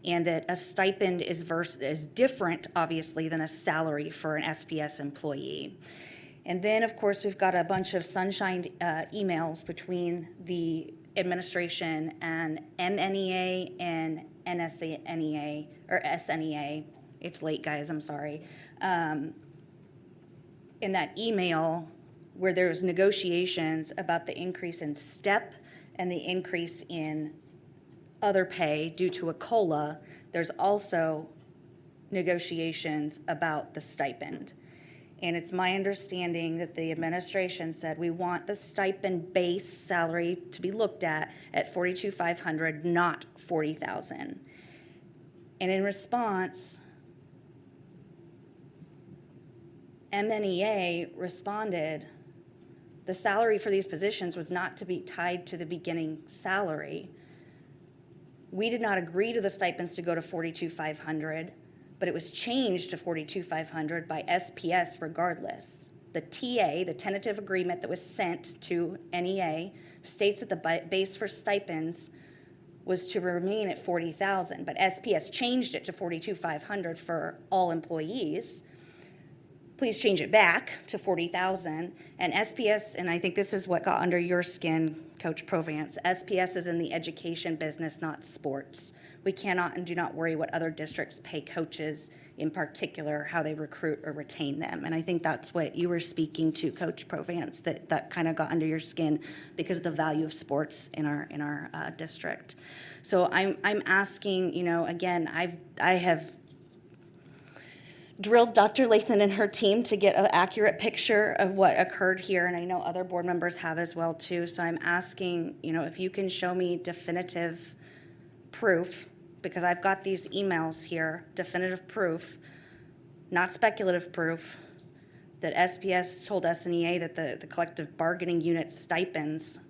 And that a stipend is different, obviously, than a salary for an SPS employee. And then, of course, we've got a bunch of sunshine emails between the administration and MNEA and NSNEA, or SNEA. It's late, guys, I'm sorry. In that email where there's negotiations about the increase in STEP and the increase in other pay due to a COLA, there's also negotiations about the stipend. And it's my understanding that the administration said we want the stipend base salary to be looked at $42,500, not $40,000. And in response, MNEA responded, the salary for these positions was not to be tied to the beginning salary. We did not agree to the stipends to go to $42,500, but it was changed to $42,500 by SPS regardless. The TA, the tentative agreement that was sent to NEA, states that the base for stipends was to remain at $40,000, but SPS changed it to $42,500 for all employees. Please change it back to $40,000. And SPS, and I think this is what got under your skin, Coach Provance, SPS is in the education business, not sports. We cannot and do not worry what other districts pay coaches, in particular, how they recruit or retain them. And I think that's what you were speaking to, Coach Provance, that kind of got under your skin because of the value of sports in our district. So I'm asking, again, I have drilled Dr. Lathan and her team to get an accurate picture of what occurred here, and I know other board members have as well too. So I'm asking, if you can show me definitive proof, because I've got these emails here, definitive proof, not speculative proof, that SPS told SNEA that the collective bargaining unit stipends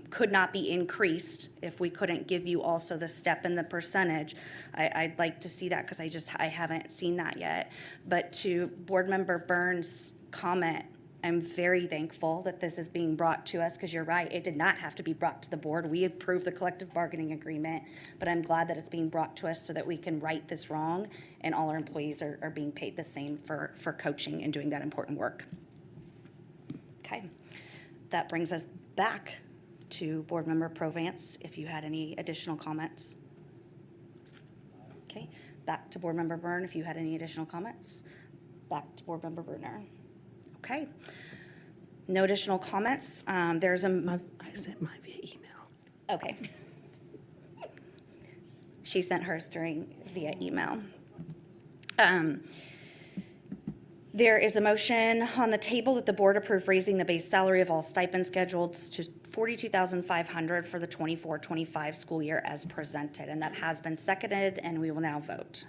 could not be increased if we couldn't give you also the step and the percentage. I'd like to see that because I haven't seen that yet. But to Board Member Burns' comment, I'm very thankful that this is being brought to us because you're right, it did not have to be brought to the board. We approved the collective bargaining agreement, but I'm glad that it's being brought to us so that we can right this wrong and all our employees are being paid the same for coaching and doing that important work. Okay, that brings us back to Board Member Provance, if you had any additional comments. Okay, back to Board Member Byrne, if you had any additional comments. back to Board Member Bruner. Okay. No additional comments. There's a. I sent mine via email. Okay. She sent hers via email. There is a motion on the table that the board approve raising the base salary of all stipend schedules to $42,500 for the 24-25 school year as presented, and that has been seconded, and we will now vote.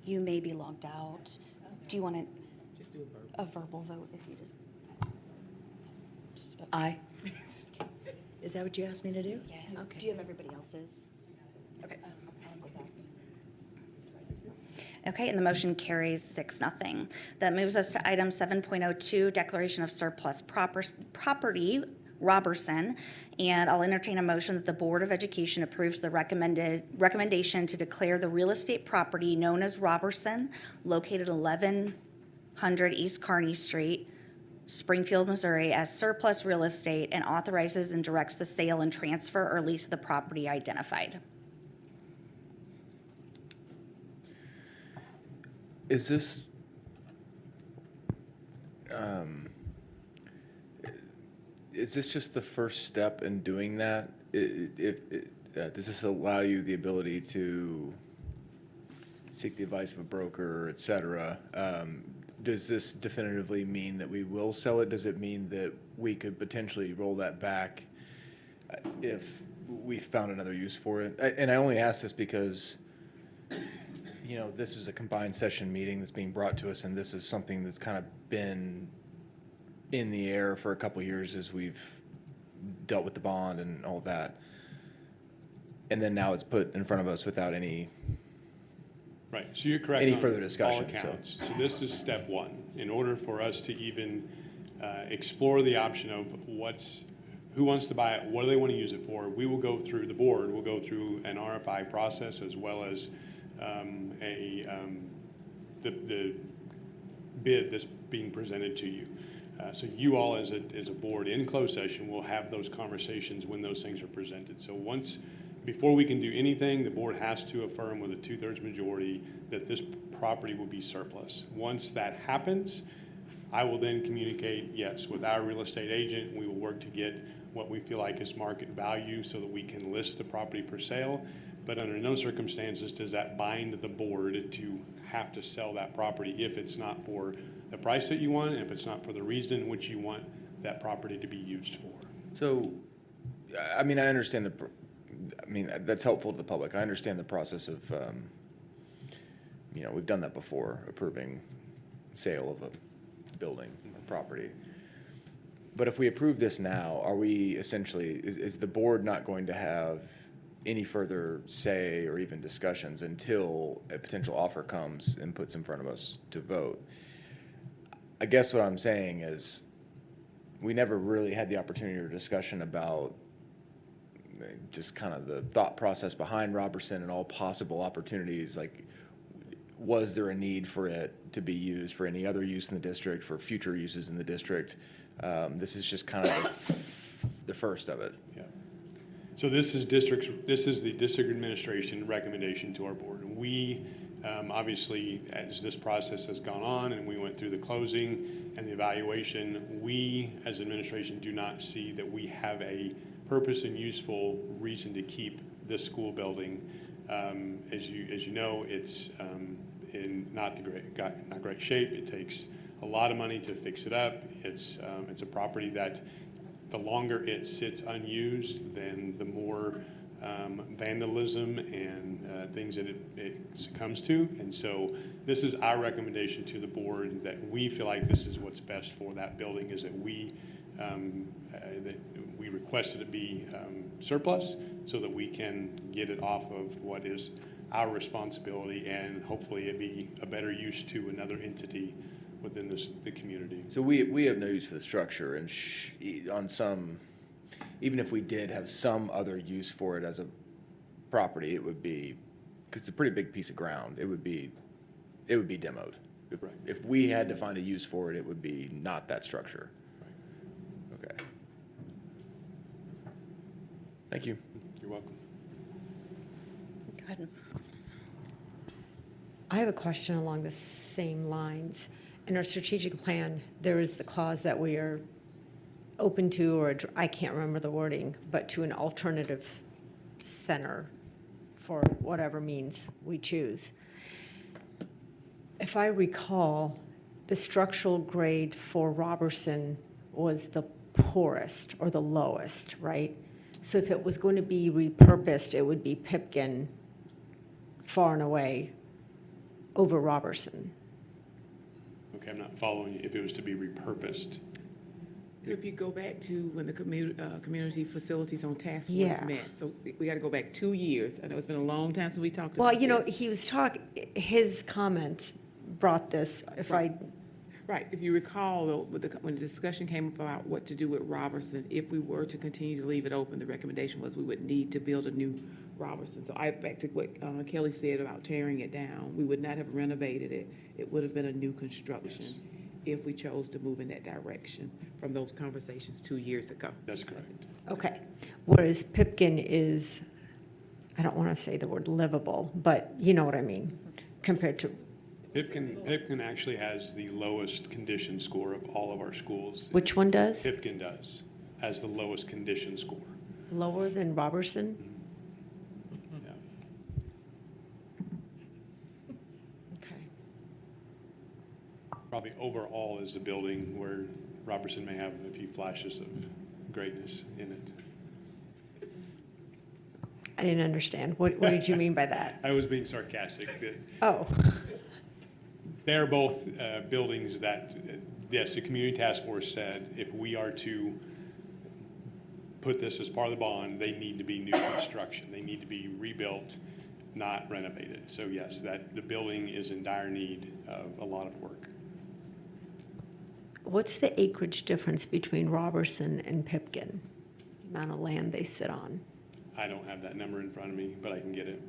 You may be logged out. Do you want to? Just do a verbal vote if you just vote. Aye. Is that what you asked me to do? Yeah. Okay. Do you have everybody else's? Okay. Okay, and the motion carries 6-0. That moves us to item 7.02, declaration of surplus property, Robertson, and I'll entertain a motion that the Board of Education approves the recommendation to declare the real estate property known as Robertson, located 1100 East Kearney Street, Springfield, Missouri, as surplus real estate, and authorizes and directs the sale and transfer or lease of the property identified. Is this, is this just the first step in doing that? Does this allow you the ability to seek the advice of a broker, et cetera? Does this definitively mean that we will sell it? Does it mean that we could potentially roll that back if we found another use for it? And I only ask this because, you know, this is a combined session meeting that's being brought to us, and this is something that's kind of been in the air for a couple of years as we've dealt with the bond and all that. And then now it's put in front of us without any Right, so you're correct. Any on further discussion, all accounts. So this is step one. In order for us to even explore the option of who wants to buy it, what do they want to use it for, we will go through, the board will go through an RFI process as well as the bid that's being presented to you. So you all as a board in closed session will have those conversations when those things are presented. So before we can do anything, the board has to affirm with a 2/3 majority that this property will be surplus. Once that happens, I will then communicate, yes, with our real estate agent. We will work to get what we feel like is market value so that we can list the property for sale. But under no circumstances does that bind the board to have to sell that property if it's not for the price that you want, and if it's not for the reason in which you want that property to be used for. So, I mean, I understand that's helpful to the public. I understand the process of, we've done that before, approving sale of a building or property. But if we approve this now, are we essentially, is the board not going to have any further say or even discussions until a potential offer comes and puts in front of us to vote? I guess what I'm saying is we never really had the opportunity or discussion about just kind of the thought process behind Robertson and all possible opportunities. Like, was there a need for it to be used for any other use in the district, for future uses in the district? This is just kind of the first of it. Yeah. So this is the district administration recommendation to our board. We obviously, as this process has gone on and we went through the closing and the evaluation, we as administration do not see that we have a purpose and useful reason to keep this school building. As you know, it's in not great shape. It takes a lot of money to fix it up. It's a property that the longer it sits unused, then the more vandalism and things that it succumbs to. And so this is our recommendation to the board, that we feel like this is what's best for that building, is that we requested it be surplus so that we can get it off of what is our responsibility, and hopefully it be a better use to another entity within the community. So we have no use for the structure, and even if we did have some other use for it as a property, it would be because it's a pretty big piece of ground, it would be demoed. If we had to find a use for it, it would be not that structure. Okay. Thank you. You're welcome. Go ahead. I have a question along the same lines. In our strategic plan, there is the clause that we are open to, or I can't remember the wording, but to an alternative center for whatever means we choose. If I recall, the structural grade for Robertson was the poorest or the lowest, right? So if it was going to be repurposed, it would be Pipkin far and away over Robertson. Okay, I'm not following you. If it was to be repurposed, So if you go back to when the community facilities on task force Yeah. met, so we got to go back 2 years. I know it's been a long time since we talked Well, about you know, this. he was his comments brought this, Right, if you recall, though, when the discussion came about what to do with Robertson, if we were to continue to leave it open, the recommendation was we would need to build a new Robertson. So back to what Kelly said about tearing it down, we would not have renovated it. It would have been a new construction if we chose to move in that direction from those conversations 2 years ago. that's correct. okay. Whereas Pipkin is, I don't want to say the word livable, but you know what I mean, compared to, Pipkin actually has the lowest condition score of all of our schools. which one does? Pipkin has the lowest condition score. Lower than Robertson? Yeah. Okay. Probably overall is the building where Robertson may have a few flashes of greatness in it. I didn't understand. What did you mean by that? I was being sarcastic. Oh. They're both buildings that, yes, the community task force said if we are to put this as part of the bond, they need to be new construction. They need to be rebuilt, not renovated. So yes, the building is in dire need of a lot of work. What's the acreage difference between Robertson and Pipkin? Amount of land they sit on? I don't have that number in front of me, but I can get it.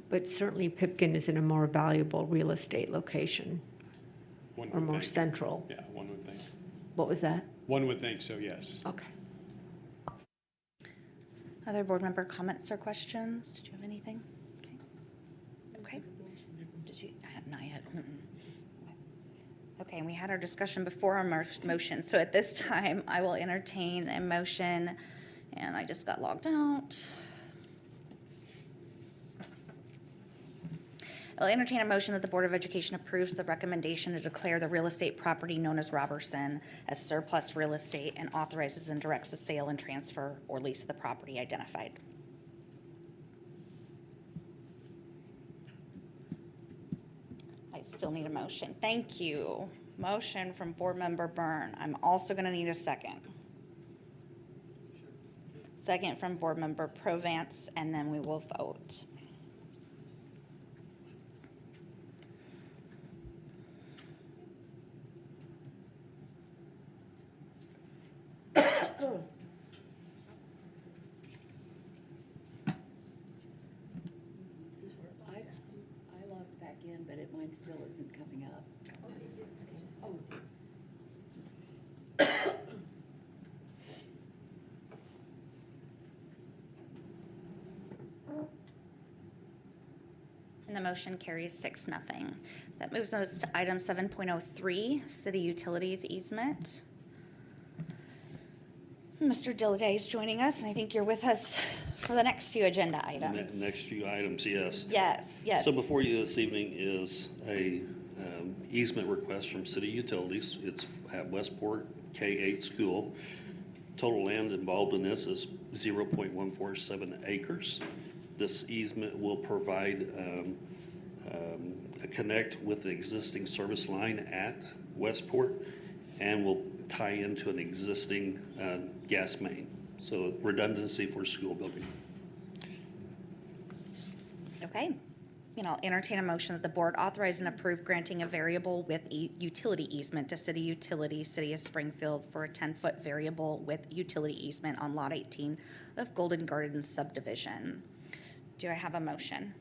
But certainly Pipkin is in a more valuable real estate location, One or would more think. central. Yeah, one would think. What was that? One would think so, yes. Okay. Other board member comments or questions? Did you have anything? Okay. Did you? Not yet. Okay, and we had our discussion before our motion. So at this time, I will entertain a motion, and I just got logged out. I'll entertain a motion that the Board of Education approves the recommendation to declare the real estate property known as Robertson as surplus real estate and authorizes and directs the sale and transfer or lease of the property identified. I still need a motion. Thank you. Motion from Board Member Byrne. I'm also going to need a second. Second from Board Member Provance, and then we will vote. I logged back in, but mine still isn't coming up. And the motion carries 6-0. That moves us to item 7.03, city utilities easement. Mr. Dilliday is joining us, and I think you're with us for the next few agenda items. Next few items, yes. Yes, yes. So before you this evening is a easement request from City Utilities. It's at Westport K-8 School. Total land involved in this is 0.147 acres. This easement will provide a connect with the existing service line at Westport and will tie into an existing gas main. So redundancy for school building. Okay. I'll entertain a motion that the board authorize and approve granting a variable with utility easement to City Utilities, City of Springfield, for a 10-foot variable with utility easement on Lot 18 of Golden Gardens subdivision. Do I have a motion?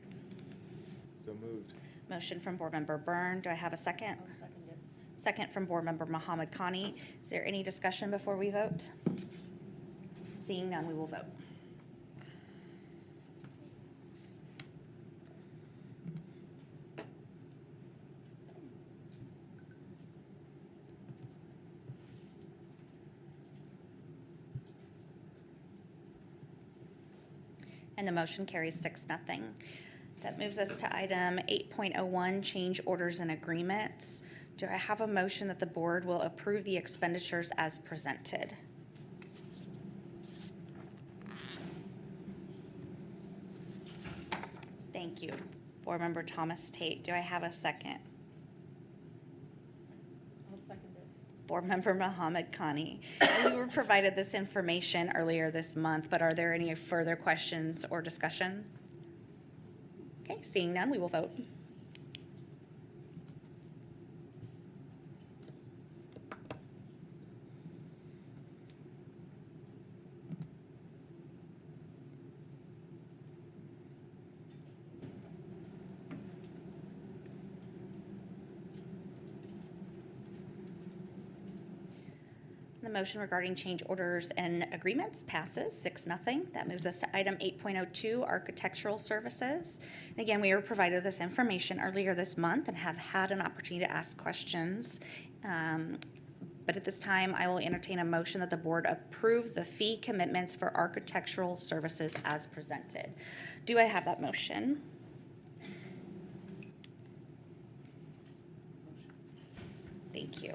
So moved. Motion from Board Member Byrne. Do I have a second? Second from Board Member Mohammed Khani. Is there any discussion before we vote? Seeing none, we will vote. And the motion carries 6-0. That moves us to item 8.01, change orders and agreements. Do I have a motion that the board will approve the expenditures as presented? Thank you. Board Member Thomas Tate, do I have a second? I'll second it. Board Member Mohammed Khani. We were provided this information earlier this month, but are there any further questions or discussion? Okay, seeing none, we will vote. The motion regarding change orders and agreements passes 6-0. That moves us to item 8.02, architectural services. And again, we were provided this information earlier this month and have had an opportunity to ask questions. But at this time, I will entertain a motion that the board approve the fee commitments for architectural services as presented. Do I have that motion? Thank you.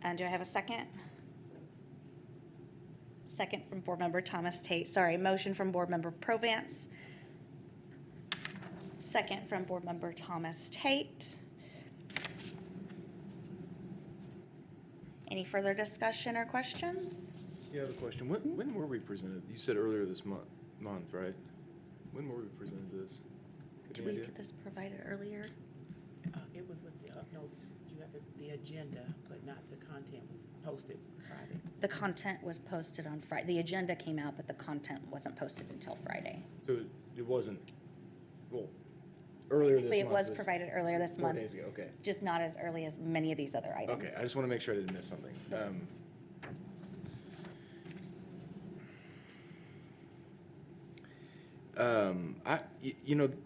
And do I have a second? Second from Board Member Thomas Tate. Sorry, motion from Board Member Provance. Second from Board Member Thomas Tate. Any further discussion or questions? Yeah, I have a question. When were we presented? You said earlier this month, right? When were we presented this? Did we get this provided earlier? It was with the, no, you have the agenda, but not the content was posted Friday. The content was posted on Friday. The agenda came out, but the content wasn't posted until Friday. So it wasn't, well, earlier this month. It was provided earlier this month. 4 days ago, okay. Just not as early as many of these other items. Okay, I just want to make sure I didn't miss something.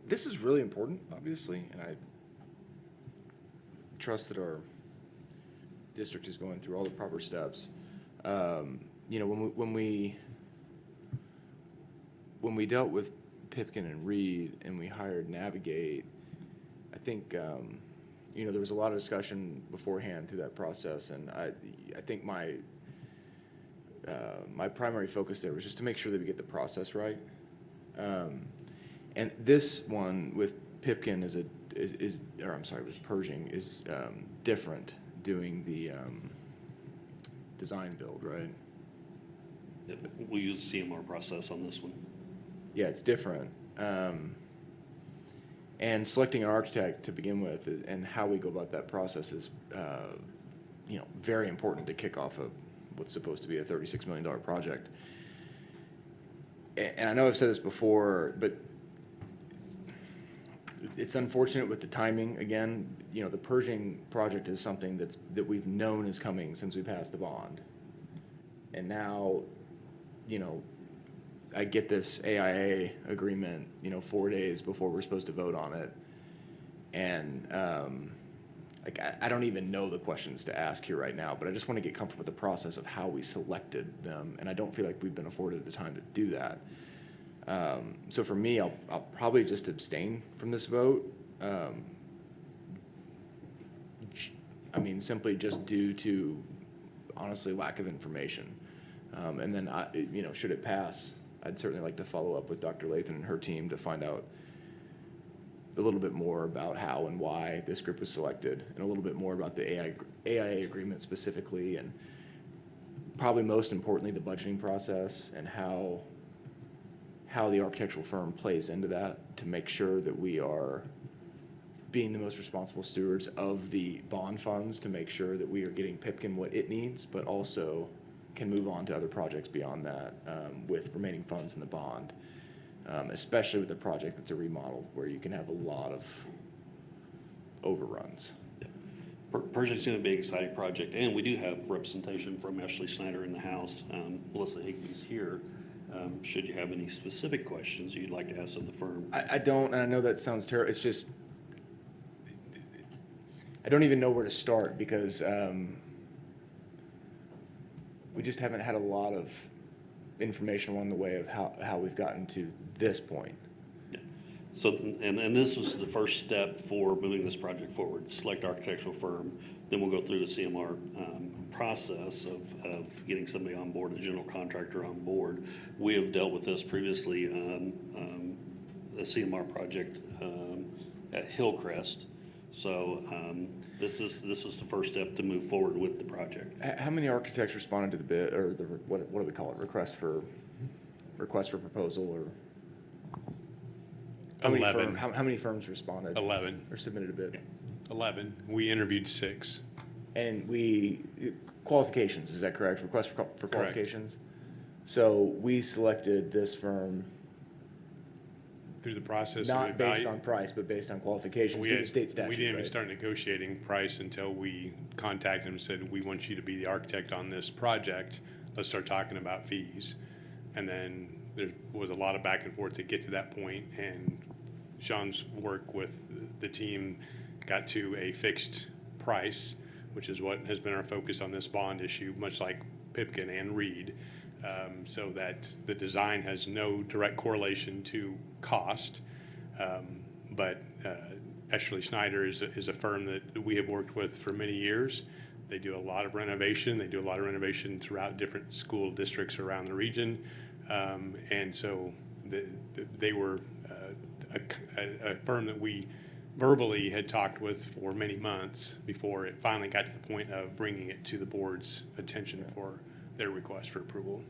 This is really important, obviously, and I trust that our district is going through all the proper steps. When we dealt with Pipkin and Reed and we hired Navigate, I think there was a lot of discussion beforehand through that process, and I think my primary focus there was just to make sure that we get the process right. And this one with Pipkin with Pershing is different, doing the design build, right? We'll use CMR process on this one. Yeah, it's different. And selecting an architect to begin with and how we go about that process is, very important to kick off what's supposed to be a $36 million project. And I know I've said this before, but it's unfortunate with the timing. Again, the Pershing project is something that we've known is coming since we passed the bond. And now, I get this AIA agreement, 4 days before we're supposed to vote on it. And I don't even know the questions to ask here right now, but I just want to get comfortable with the process of how we selected them. And I don't feel like we've been afforded the time to do that. So for me, I'll probably just abstain from this vote. Simply just due to, honestly, lack of information. And then, should it pass, I'd certainly like to follow up with Dr. Lathan and her team to find out a little bit more about how and why this group was selected, and a little bit more about the AIA agreement specifically, and probably most importantly, the budgeting process and how how the architectural firm plays into that to make sure that we are being the most responsible stewards of the bond funds, to make sure that we are getting Pipkin what it needs, but also can move on to other projects beyond that with remaining funds in the bond, especially with a project that's a remodel where you can have a lot of overruns. Pershing's going to be an exciting project, and we do have representation from Ashley Snyder in the House. Melissa Higby's here. Should you have any specific questions you'd like to ask of the firm? I don't, and I know that sounds terrible. It's just, I don't even know where to start because we just haven't had a lot of information along the way of how we've gotten to this point. So, and this was the first step for moving this project forward. Select architectural firm, then we'll go through the CMR process of getting somebody on board, a general contractor on board. We have dealt with this previously, a CMR project at Hillcrest. So this is the first step to move forward with the project. How many architects responded to the bid, or the what do we call it? Request for proposal, or? How 11. How many firms responded? 11. Or submitted a bid? 11. We interviewed 6. And qualifications, is that correct? Request for qualifications? So we selected this firm. Through the process. Not based on price, but based on qualifications due to state statute, We didn't even right? start negotiating price until we contacted them and said, we want you to be the architect on this project. Let's start talking about fees. And then there was a lot of back and forth to get to that point, and Sean's work with the team got to a fixed price, which is what has been our focus on this bond issue, much like Pipkin and Reed, so that the design has no direct correlation to cost. But Ashley Snyder is a firm that we have worked with for many years. They do a lot of renovation. They do a lot of renovation throughout different school districts around the region. And so they were a firm that we verbally had talked with for many months before it finally got to the point of bringing it to the board's attention for their request for approval.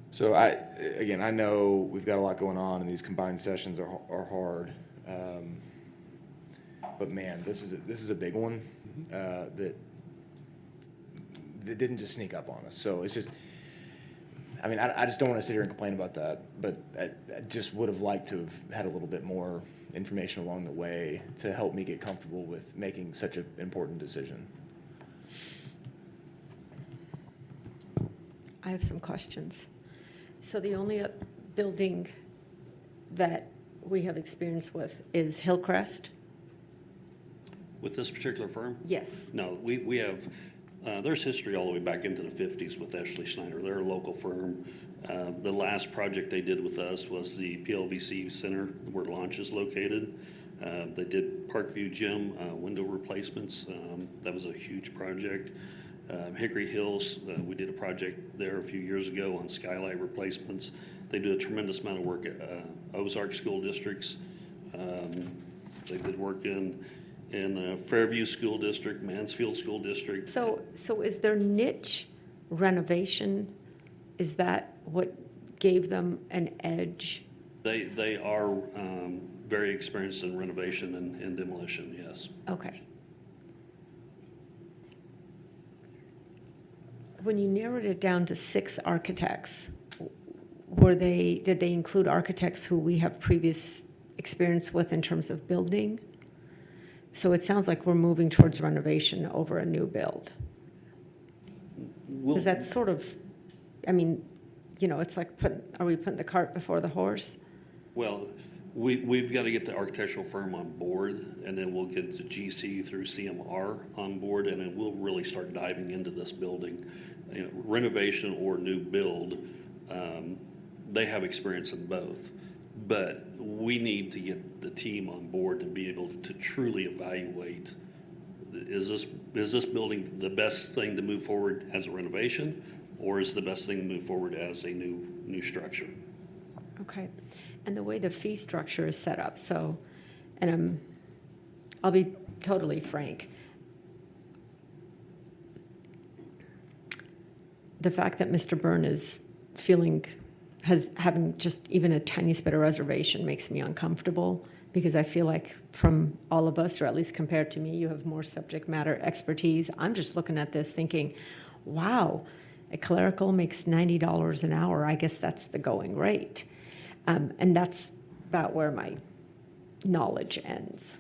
So I know we've got a lot going on, and these combined sessions are hard. But man, this is a big one that didn't just sneak up on us. So it's just, I mean, I just don't want to sit here and complain about that, but I just would have liked to have had a little bit more information along the way to help me get comfortable with making such an important decision. I have some questions. So the only building that we have experience with is Hillcrest? With this particular firm? Yes. No, we have, there's history all the way back into the 50s with Ashley Snyder. They're a local firm. The last project they did with us was the PLVC Center where Launch is located. They did Parkview Gym window replacements. That was a huge project. Hickory Hills, we did a project there a few years ago on skylight replacements. They do a tremendous amount of work at Ozark school districts. They did work in Fairview School District, Mansfield School District. So is their niche renovation, is that what gave them an edge? They are very experienced in renovation and demolition, yes. Okay. When you narrowed it down to 6 architects, did they include architects who we have previous experience with in terms of building? So it sounds like we're moving towards renovation over a new build. Because that's sort of, I mean, you know, it's like are we putting the cart before the horse? Well, we've got to get the architectural firm on board, and then we'll get the GC through CMR on board, and then we'll really start diving into this building. You know, renovation or new build, they have experience in both. But we need to get the team on board to be able to truly evaluate, is this building the best thing to move forward as a renovation, or is the best thing to move forward as a new structure? Okay. And the way the fee structure is set up, so, and I'll be totally frank. The fact that Mr. Byrne is feeling having just even a tiniest bit of reservation makes me uncomfortable, because I feel like from all of us, or at least compared to me, you have more subject matter expertise. I'm just looking at this thinking, wow, a clerical makes $90 an hour. I guess that's the going rate. And that's about where my knowledge ends.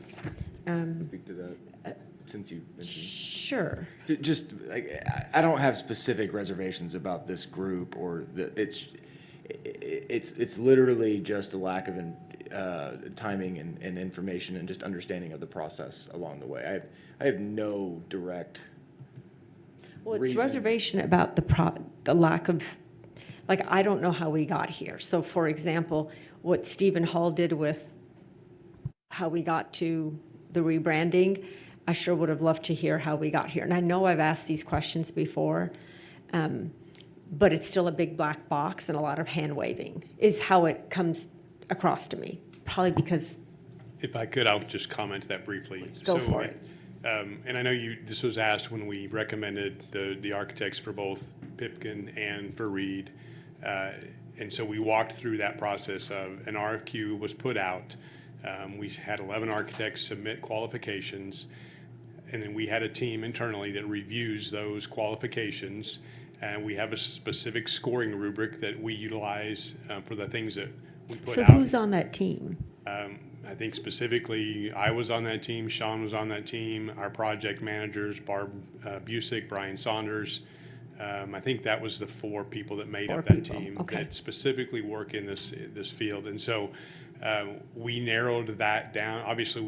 Speak to that, since you mentioned. Sure. Just, like, I don't have specific reservations about this group, or it's literally just a lack of timing and information and just understanding of the process along the way. I have no direct It's reservation about the lack of, like, I don't know how we got here. So, for example, what Stephen Hall did with how we got to the rebranding, I sure would have loved to hear how we got here. And I know I've asked these questions before, but it's still a big black box, and a lot of hand waving is how it comes across to me. Probably because. If I could, I'll just comment that briefly. Go for it. And I know this was asked when we recommended the architects for both Pipkin and for Reed. And so we walked through that process of an RFQ was put out. We had 11 architects submit qualifications, and then we had a team internally that reviews those qualifications. And we have a specific scoring rubric that we utilize for the things that we put out. So who's on that team? I think specifically I was on that team, Sean was on that team, our project managers, Barb Busick, Brian Saunders. I think that was the 4 people that made up that team that specifically work in this field. And so we narrowed that down. Obviously,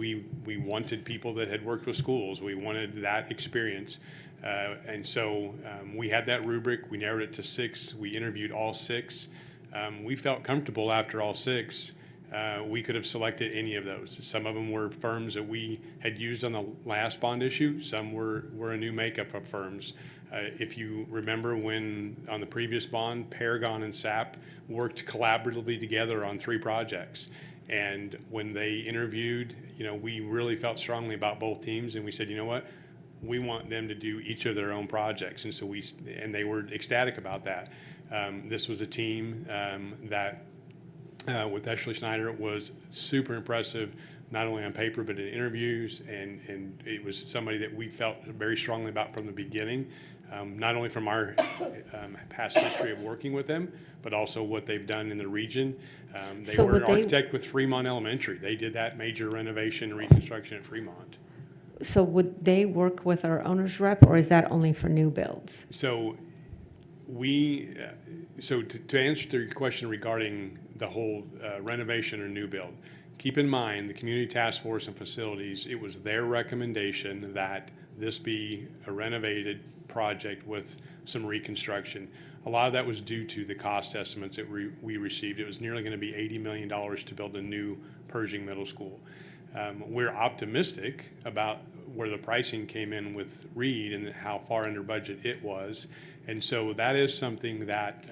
we wanted people that had worked with schools. We wanted that experience. And so we had that rubric. We narrowed it to 6. We interviewed all 6. We felt comfortable after all 6. We could have selected any of those. Some of them were firms that we had used on the last bond issue. Some were a new makeup of firms. If you remember when on the previous bond, Paragon and SAP worked collaboratively together on 3 projects. And when they interviewed, we really felt strongly about both teams, and we said, you know what? We want them to do each of their own projects. And so and they were ecstatic about that. This was a team that with Ashley Schneider was super impressive, not only on paper but in interviews, and it was somebody that we felt very strongly about from the beginning, not only from our past history of working with them, but also what they've done in the region. They were an architect with Fremont Elementary. They did that major renovation and reconstruction at Fremont. So would they work with our owner's rep, or is that only for new builds? So to answer your question regarding the whole renovation or new build, keep in mind the Community Task Force and Facilities, it was their recommendation that this be a renovated project with some reconstruction. A lot of that was due to the cost estimates that we received. It was nearly going to be $80 million to build a new Pershing Middle School. We're optimistic about where the pricing came in with Reed and how far under budget it was. And so that is something that,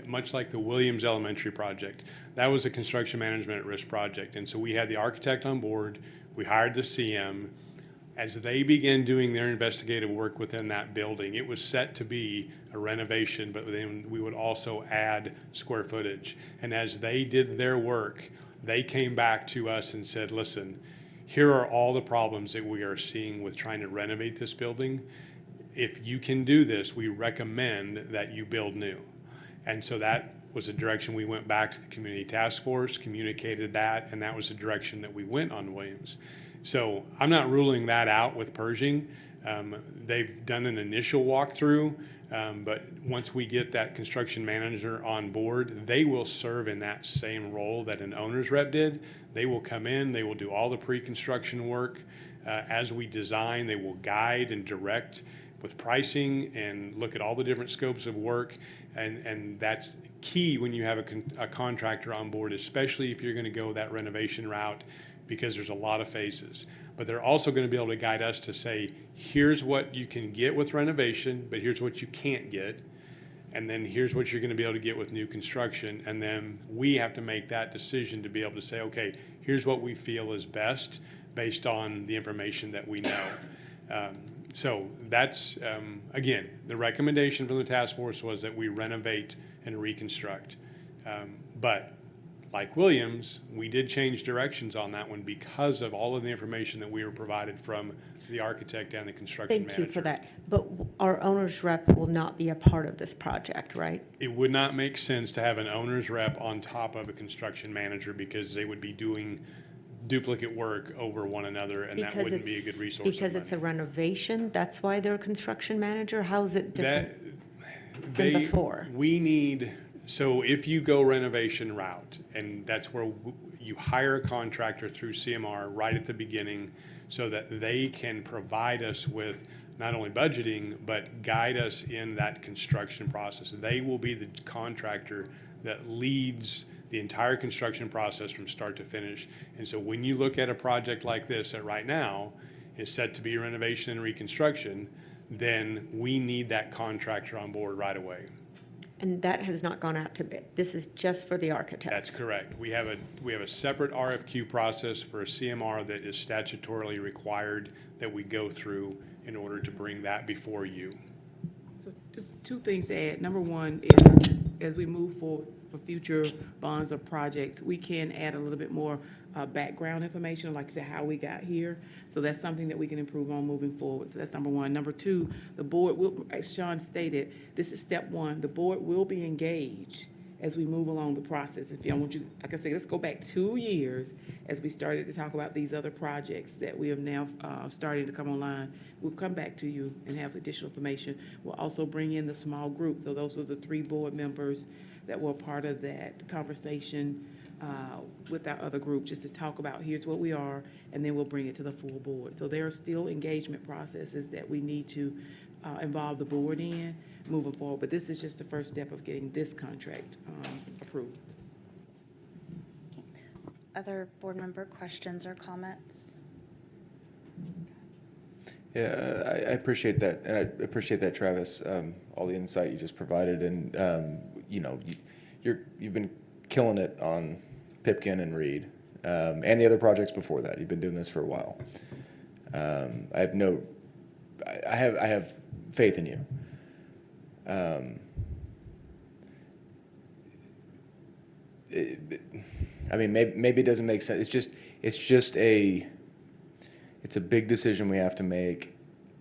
much like the Williams Elementary project, that was a construction management at risk project. And so we had the architect on board, we hired the CM. As they began doing their investigative work within that building, it was set to be a renovation, but then we would also add square footage. And as they did their work, they came back to us and said, listen, here are all the problems that we are seeing with trying to renovate this building. If you can do this, we recommend that you build new. And so that was a direction we went back to the Community Task Force, communicated that, and that was the direction that we went on Williams. So I'm not ruling that out with Pershing. They've done an initial walkthrough, but once we get that construction manager on board, they will serve in that same role that an owner's rep did. They will come in, they will do all the pre-construction work. As we design, they will guide and direct with pricing and look at all the different scopes of work. And that's key when you have a contractor on board, especially if you're going to go that renovation route, because there's a lot of phases. But they're also going to be able to guide us to say, here's what you can get with renovation, but here's what you can't get. And then here's what you're going to be able to get with new construction. And then we have to make that decision to be able to say, okay, here's what we feel is best based on the information that we know. So that's, again, the recommendation from the task force was that we renovate and reconstruct. But like Williams, we did change directions on that one because of all of the information that we were provided from the architect and the construction manager. Thank you for that. But our owner's rep will not be a part of this project, right? It would not make sense to have an owner's rep on top of a construction manager because they would be doing duplicate work over one another, and that wouldn't be a good resource of Because it's a renovation, that's why they're a construction manager? How is it different than before? We need, so if you go renovation route, and that's where you hire a contractor through CMR right at the beginning so that they can provide us with not only budgeting, but guide us in that construction process. They will be the contractor that leads the entire construction process from start to finish. And so when you look at a project like this that right now is set to be renovation and reconstruction, then we need that contractor on board right away. And that has not gone out to bid. This is just for the architect. That's correct. We have a separate RFQ process for a CMR that is statutorily required that we go through in order to bring that before you. So just two things to add. Number one is, as we move forward for future bonds or projects, we can add a little bit more background information, like I said, how we got here. So that's something that we can improve on moving forward. So that's number one. Number two, the board will, as Sean stated, this is step one. The board will be engaged as we move along the process. If you want you, like I said, let's go back 2 years as we started to talk about these other projects that we have now started to come online. We'll come back to you and have additional information. We'll also bring in the small group. So those are the 3 board members that were part of that conversation with our other group, just to talk about here's what we are, and then we'll bring it to the full board. So there are still engagement processes that we need to involve the board in moving forward, but this is just the first step of getting this contract approved. Other board member questions or comments? Yeah, I appreciate that, and I appreciate that, Travis, all the insight you just provided, and you know, you've been killing it on Pipkin and Reed, and the other projects before that. You've been doing this for a while. I have faith in you. I mean, maybe it doesn't make sense. It's a big decision we have to make.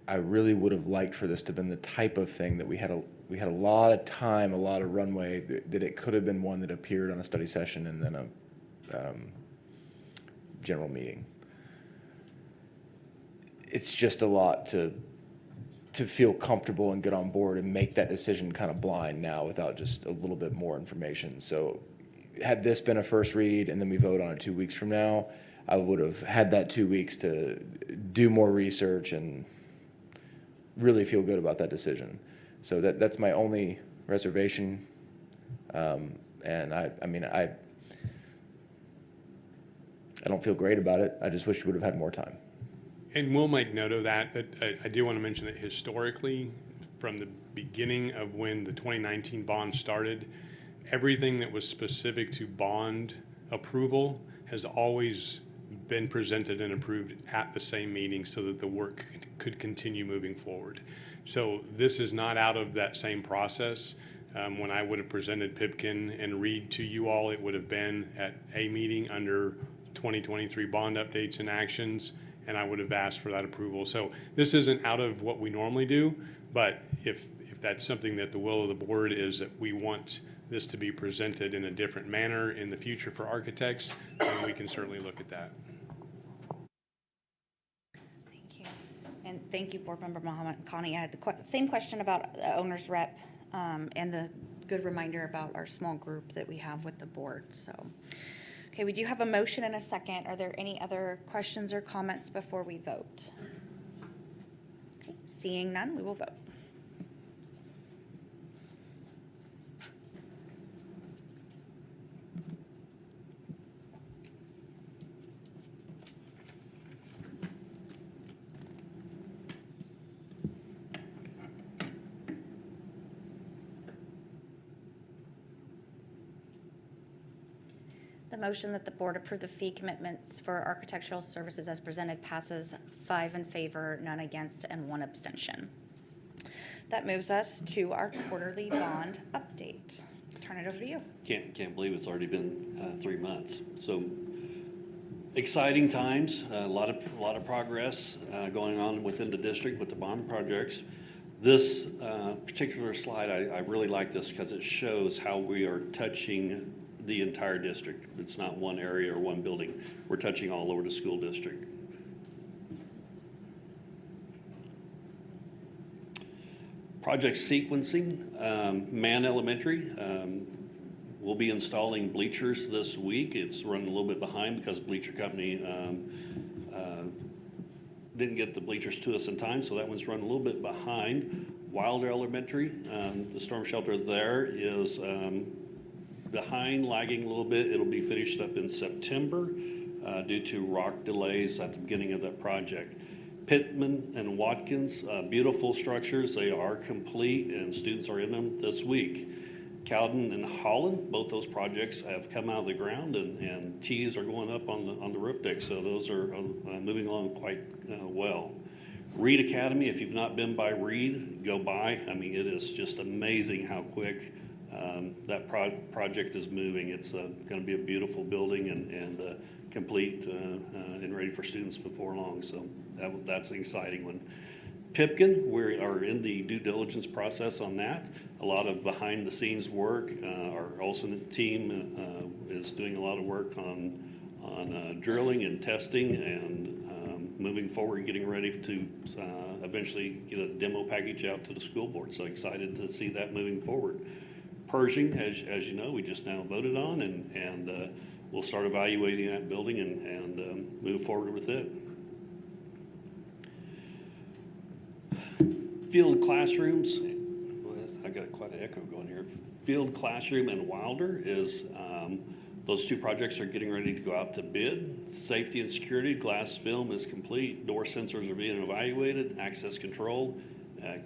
I really would have liked for this to have been the type of thing that we had a lot of time, a lot of runway, that it could have been one that appeared on a study session and then a general meeting. It's just a lot to feel comfortable and get on board and make that decision kind of blind now without just a little bit more information. So had this been a first read and then we vote on it 2 weeks from now, I would have had that 2 weeks to do more research and really feel good about that decision. So that's my only reservation. And I mean, I don't feel great about it. I just wish we would have had more time. And we'll make note of that, but I do want to mention that historically, from the beginning of when the 2019 bond started, everything that was specific to bond approval has always been presented and approved at the same meeting so that the work could continue moving forward. So this is not out of that same process. When I would have presented Pipkin and Reed to you all, it would have been at a meeting under 2023 bond updates and actions, and I would have asked for that approval. So this isn't out of what we normally do, but if that's something that the will of the board is that we want this to be presented in a different manner in the future for architects, then we can certainly look at that. Thank you. And thank you, Board Member Mohammed Khani. I had the same question about the owner's rep and the good reminder about our small group that we have with the board. So, okay, we do have a motion and a second. Are there any other questions or comments before we vote? Okay, seeing none, we will vote. The motion that the board approve the fee commitments for architectural services as presented passes 5 in favor, none against, and 1 abstention. That moves us to our quarterly bond update. turn it over to you. Can't believe it's already been 3 months. So exciting times, a lot of progress going on within the district with the bond projects. This particular slide, I really like this because it shows how we are touching the entire district. It's not one area or one building. We're touching all over the school district. Project sequencing, Mann Elementary. We'll be installing bleachers this week. It's running a little bit behind because Bleacher Company didn't get the bleachers to us in time, so that one's running a little bit behind. Wilder Elementary, the storm shelter there is behind, lagging a little bit. It'll be finished up in September due to rock delays at the beginning of that project. Pittman and Watkins, beautiful structures. They are complete and students are in them this week. Cowden and Holland, both those projects have come out of the ground and T's are going up on the roof deck. So those are moving along quite well. Reed Academy, if you've not been by Reed, go by. I mean, it is just amazing how quick that project is moving. It's going to be a beautiful building and complete and ready for students before long. So that's an exciting one. Pipkin, we are in the due diligence process on that. A lot of behind the scenes work. Our Olson team is doing a lot of work on drilling and testing and moving forward, getting ready to eventually get a demo package out to the school board. So excited to see that moving forward. Pershing, as you know, we just now voted on and we'll start evaluating that building and move forward with it. Field classrooms, I got quite an echo going here. Field classroom and Wilder is, those two projects are getting ready to go out to bid. Safety and security, glass film is complete. Door sensors are being evaluated. Access control,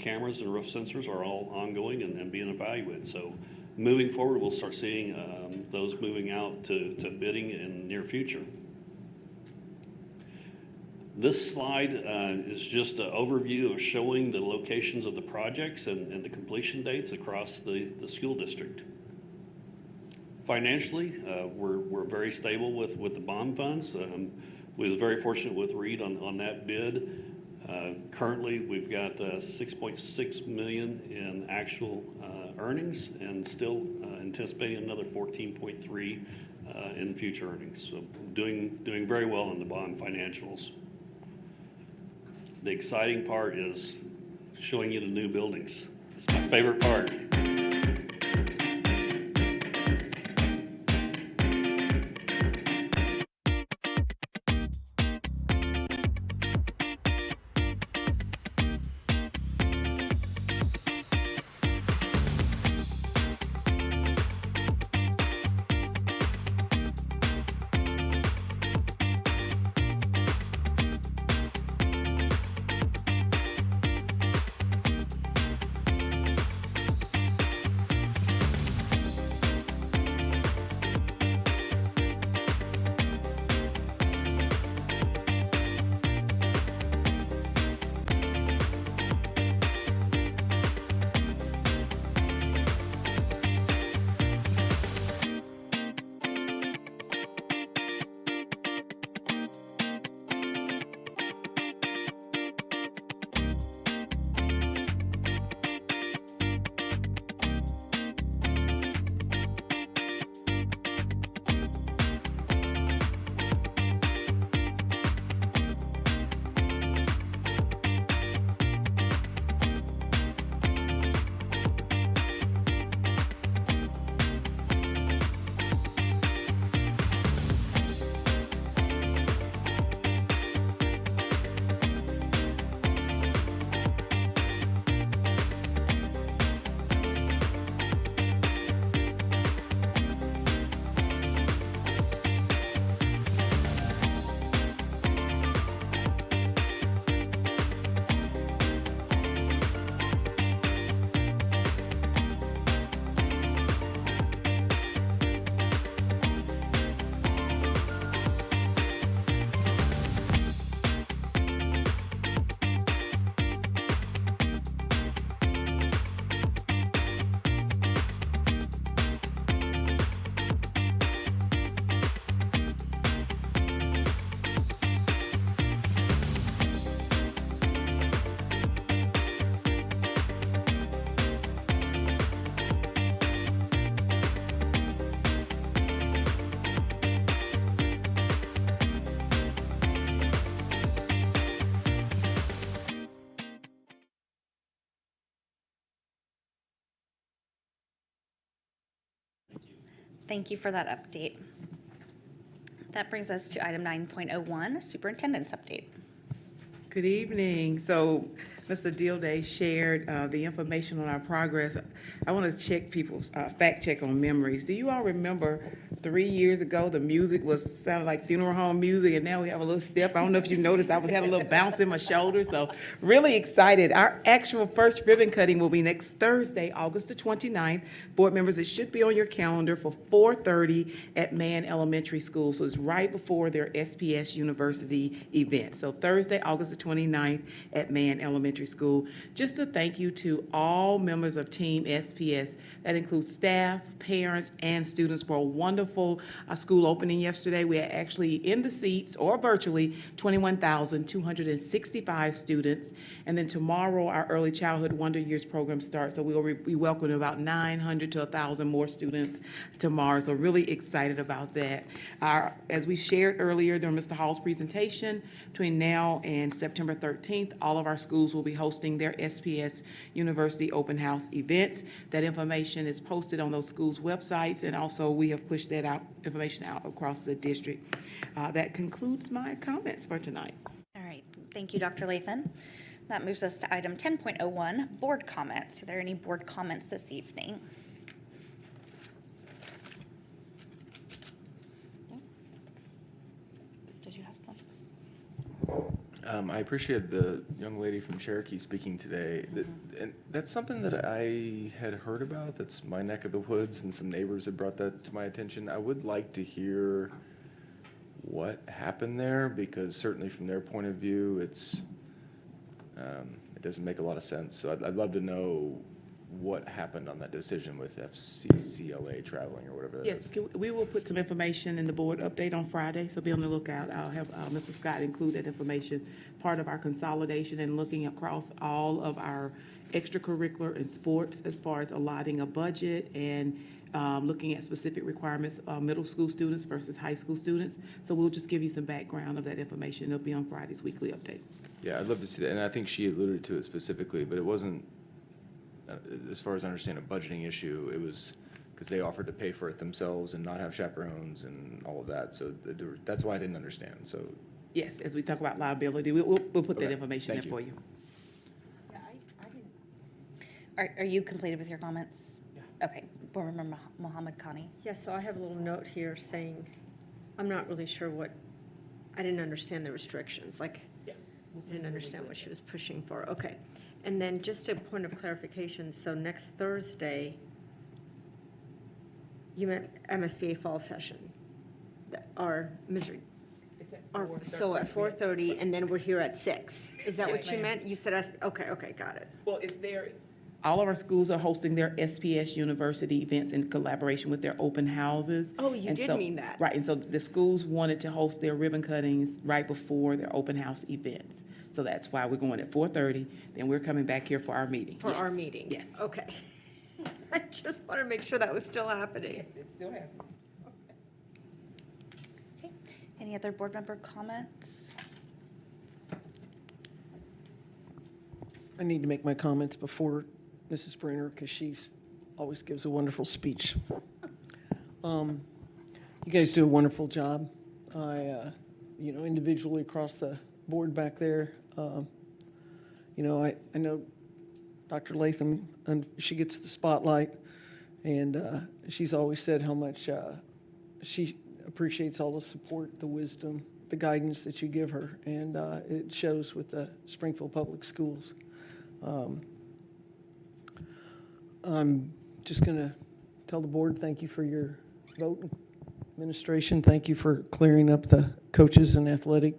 cameras and roof sensors are all ongoing and being evaluated. So moving forward, we'll start seeing those moving out to bidding in the near future. This slide is just an overview of showing the locations of the projects and the completion dates across the school district. Financially, we're very stable with the bond funds. We was very fortunate with Reed on that bid. Currently, we've got $6.6 million in actual earnings and still anticipating another $14.3 in future earnings. So doing very well in the bond financials. The exciting part is showing you the new buildings. It's my favorite part. Thank you for that update. That brings us to item 9.01, superintendent's update. Good evening. So Mr. Dealday shared the information on our progress. I want to check people's, fact check on memories. Do you all remember 3 years ago, the music sounded like funeral home music, and now we have a little step. I don't know if you noticed, I had a little bounce in my shoulder, so really excited. Our actual first ribbon cutting will be next Thursday, August the 29th. Board members, it should be on your calendar for 4:30 at Mann Elementary School. So it's right before their SPS University event. So Thursday, August the 29th at Mann Elementary School. Just a thank you to all members of Team SPS. That includes staff, parents, and students for a wonderful school opening yesterday. We had actually in the seats or virtually 21,265 students. And then tomorrow, our Early Childhood Wonder Years program starts. So we'll be welcoming about 900 to 1,000 more students tomorrow. So really excited about that. As we shared earlier during Mr. Hall's presentation, between now and September 13th, all of our schools will be hosting their SPS University Open House events. That information is posted on those schools' websites, and also we have pushed that information out across the district. That concludes my comments for tonight. All right, thank you, Dr. Lathan. That moves us to item 10.01, board comments. Are there any board comments this evening? Did you have some? I appreciated the young lady from Cherokee speaking today. And that's something that I had heard about. That's my neck of the woods, and some neighbors had brought that to my attention. I would like to hear what happened there, because certainly from their point of view, it doesn't make a lot of sense. So I'd love to know what happened on that decision with FCCLA traveling or whatever that is. Yes, we will put some information in the board update on Friday, so be on the lookout. I'll have Mr. Scott include that information, part of our consolidation and looking across all of our extracurricular and sports as far as allotting a budget and looking at specific requirements, middle school students versus high school students. So we'll just give you some background of that information. It'll be on Friday's weekly update. Yeah, I'd love to see that. And I think she alluded to it specifically, but it wasn't, as far as I understand, a budgeting issue. It was because they offered to pay for it themselves and not have chaperones and all of that. So that's why I didn't understand. So yes, as we talk about liability, we'll put that Okay, information in for you. Are you completed with your comments? Yeah. Okay, Board Member Mohammed Khani. Yes, so I have a little note here saying, I'm not really sure I didn't understand the restrictions, I didn't understand what she was pushing for. Okay. And then just a point of clarification, so next Thursday, you meant MSBA fall session, our Missouri. So at 4:30, and then we're here at 6. Is that what you meant? You said, okay, got it. Well, all of our schools are hosting their SPS University events in collaboration with their open houses. Oh, you did mean that. Right, and so the schools wanted to host their ribbon cuttings right before their open house events. So that's why we're going at 4:30, then we're coming back here for our meeting. For our meeting? Yes. Okay. I just want to make sure that was still happening. Yes, it's still happening. Okay, any other board member comments? I need to make my comments before Mrs. Brenner, because she always gives a wonderful speech. You guys do a wonderful job. Individually across the board back there, I know Dr. Latham, and she gets the spotlight, and she's always said how much she appreciates all the support, the wisdom, the guidance that you give her, and it shows with the Springfield Public Schools. I'm just going to tell the board thank you for your vote. Administration, thank you for clearing up the coaches and athletic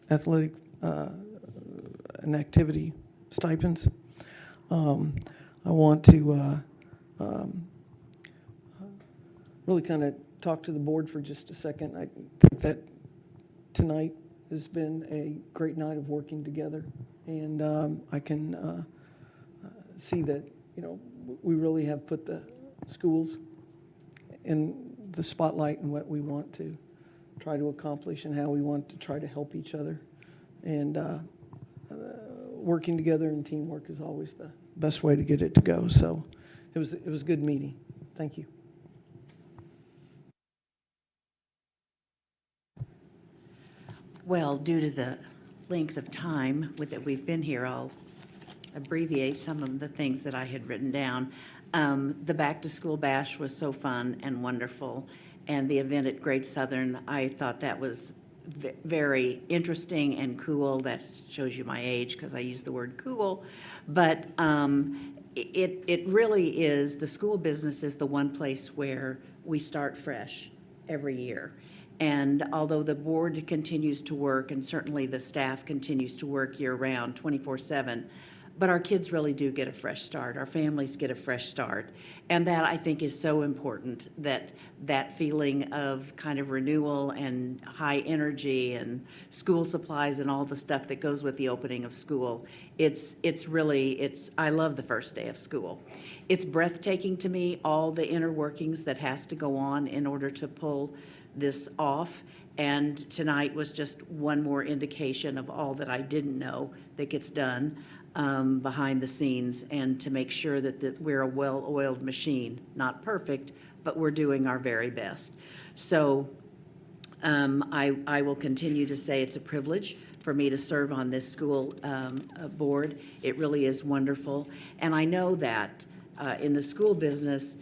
and activity stipends. I want to really kind of talk to the board for just a second. I think that tonight has been a great night of working together, and I can see that we really have put the schools in the spotlight and what we want to try to accomplish and how we want to try to help each other. And working together and teamwork is always the best way to get it to go. So it was a good meeting. Thank you. Well, due to the length of time that we've been here, I'll abbreviate some of the things that I had written down. The back-to-school bash was so fun and wonderful, and the event at Great Southern, I thought that was very interesting and cool. That shows you my age because I use the word cool. But it really is, the school business is the one place where we start fresh every year. And although the board continues to work, and certainly the staff continues to work year-round, 24/7, but our kids really do get a fresh start. Our families get a fresh start. And that, I think, is so important, that feeling of kind of renewal and high energy and school supplies and all the stuff that goes with the opening of school. I love the first day of school. It's breathtaking to me, all the inner workings that has to go on in order to pull this off. And tonight was just one more indication of all that I didn't know that gets done behind the scenes, and to make sure that we're a well-oiled machine. Not perfect, but we're doing our very best. So I will continue to say it's a privilege for me to serve on this school board. It really is wonderful. And I know that in the school business,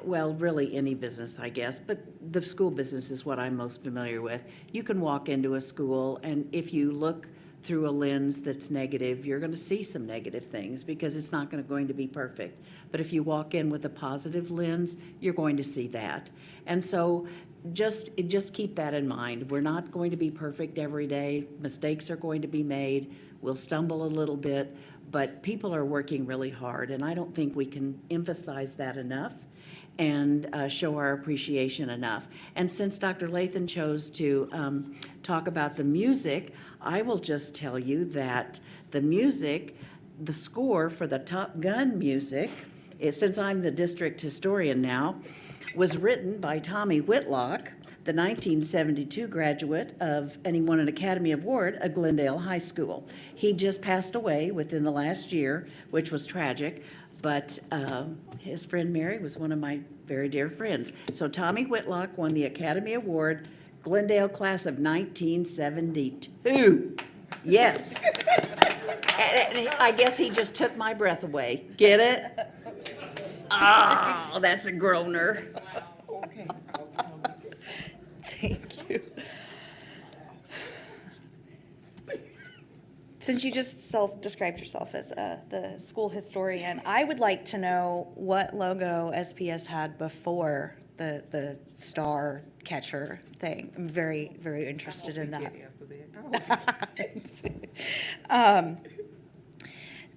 well, really any business, I guess, but the school business is what I'm most familiar with. You can walk into a school, and if you look through a lens that's negative, you're going to see some negative things because it's not going to be perfect. But if you walk in with a positive lens, you're going to see that. And so just keep that in mind. We're not going to be perfect every day. Mistakes are going to be made. We'll stumble a little bit, but people are working really hard, and I don't think we can emphasize that enough and show our appreciation enough. And since Dr. Lathan chose to talk about the music, I will just tell you that the music, the score for the Top Gun music, since I'm the district historian now, was written by Tommy Whitlock, the 1972 graduate of, and he won an Academy Award at Glendale High School. He just passed away within the last year, which was tragic, but his friend Mary was one of my very dear friends. So Tommy Whitlock won the Academy Award, Glendale class of 1972. Yes. And I guess he just took my breath away. Get it? Oh, that's a groaner. Okay. Thank you. Since you just self-described yourself as the school historian, I would like to know what logo SPS had before the star catcher thing. I'm very, very interested in that.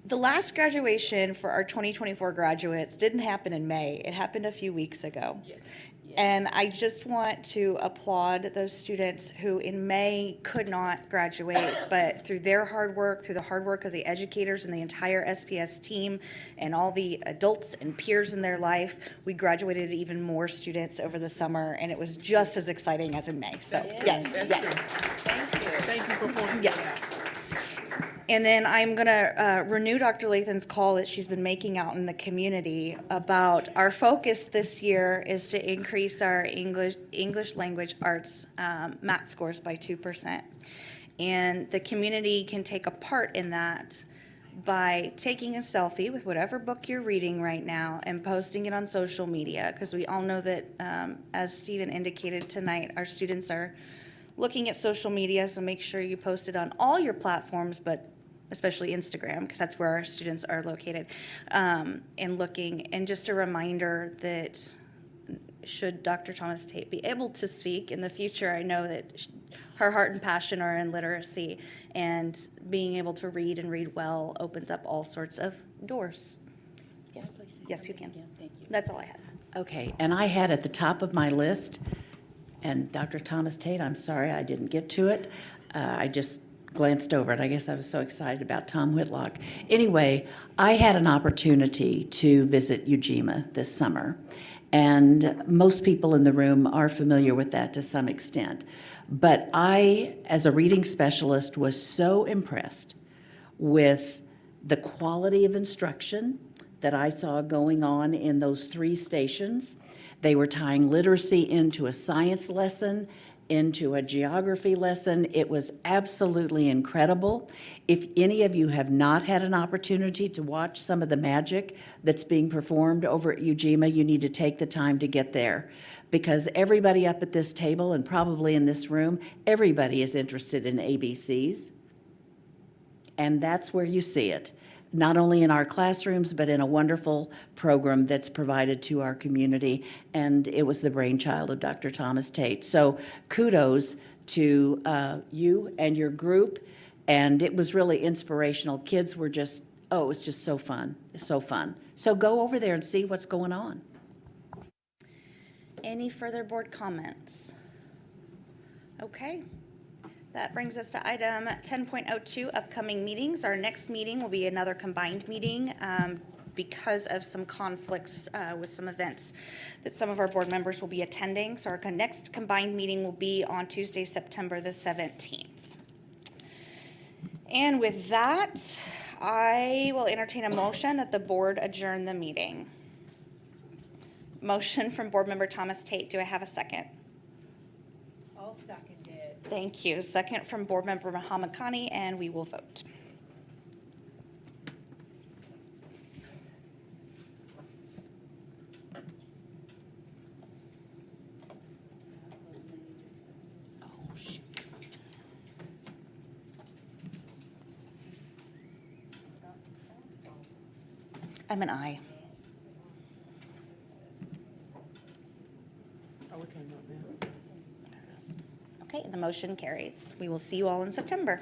The last graduation for our 2024 graduates didn't happen in May. It happened a few weeks ago. Yes. And I just want to applaud those students who in May could not graduate, but through their hard work, through the hard work of the educators and the entire SPS team and all the adults and peers in their life, we graduated even more students over the summer, and it was just as exciting as in May. So, yes. Thank you. Thank you for pointing Yes. that out. And then I'm going to renew Dr. Lathan's call that she's been making out in the community about our focus this year is to increase our English language arts MAP scores by 2%. And the community can take a part in that by taking a selfie with whatever book you're reading right now and posting it on social media, because we all know that, as Stephen indicated tonight, our students are looking at social media, so make sure you post it on all your platforms, but especially Instagram, because that's where our students are located, and looking. And just a reminder that should Dr. Thomas Tate be able to speak in the future, I know that her heart and passion are in literacy, and being able to read and read well opens up all sorts of doors. Yes, yes, you can. Thank you. That's all I had. Okay, and I had at the top of my list, and Dr. Thomas Tate, I'm sorry I didn't get to it. I just glanced over it. I guess I was so excited about Tom Whitlock. Anyway, I had an opportunity to visit Ujima this summer, and most people in the room are familiar with that to some extent. But I, as a reading specialist, was so impressed with the quality of instruction that I saw going on in those 3 stations. They were tying literacy into a science lesson. into a geography lesson. It was absolutely incredible. If any of you have not had an opportunity to watch some of the magic that's being performed over at Ujima, you need to take the time to get there, because everybody up at this table and probably in this room, everybody is interested in ABCs. And that's where you see it, not only in our classrooms, but in a wonderful program that's provided to our community. And it was the brainchild of Dr. Thomas Tate. So kudos to you and your group. And it was really inspirational. Kids were just, oh, it was just so fun, so fun. So go over there and see what's going on. Any further board comments? Okay. That brings us to item 10.02, upcoming meetings. Our next meeting will be another combined meeting because of some conflicts with some events that some of our board members will be attending. So our next combined meeting will be on Tuesday, September the 17th. And with that, I will entertain a motion that the board adjourn the meeting. Motion from Board Member Thomas Tate. Do I have a second? I'll second it. Thank you. Second from Board Member Muhammad Khani, and we will vote. Oh, shoot. I'm an aye. Okay, the motion carries. We will see you all in September.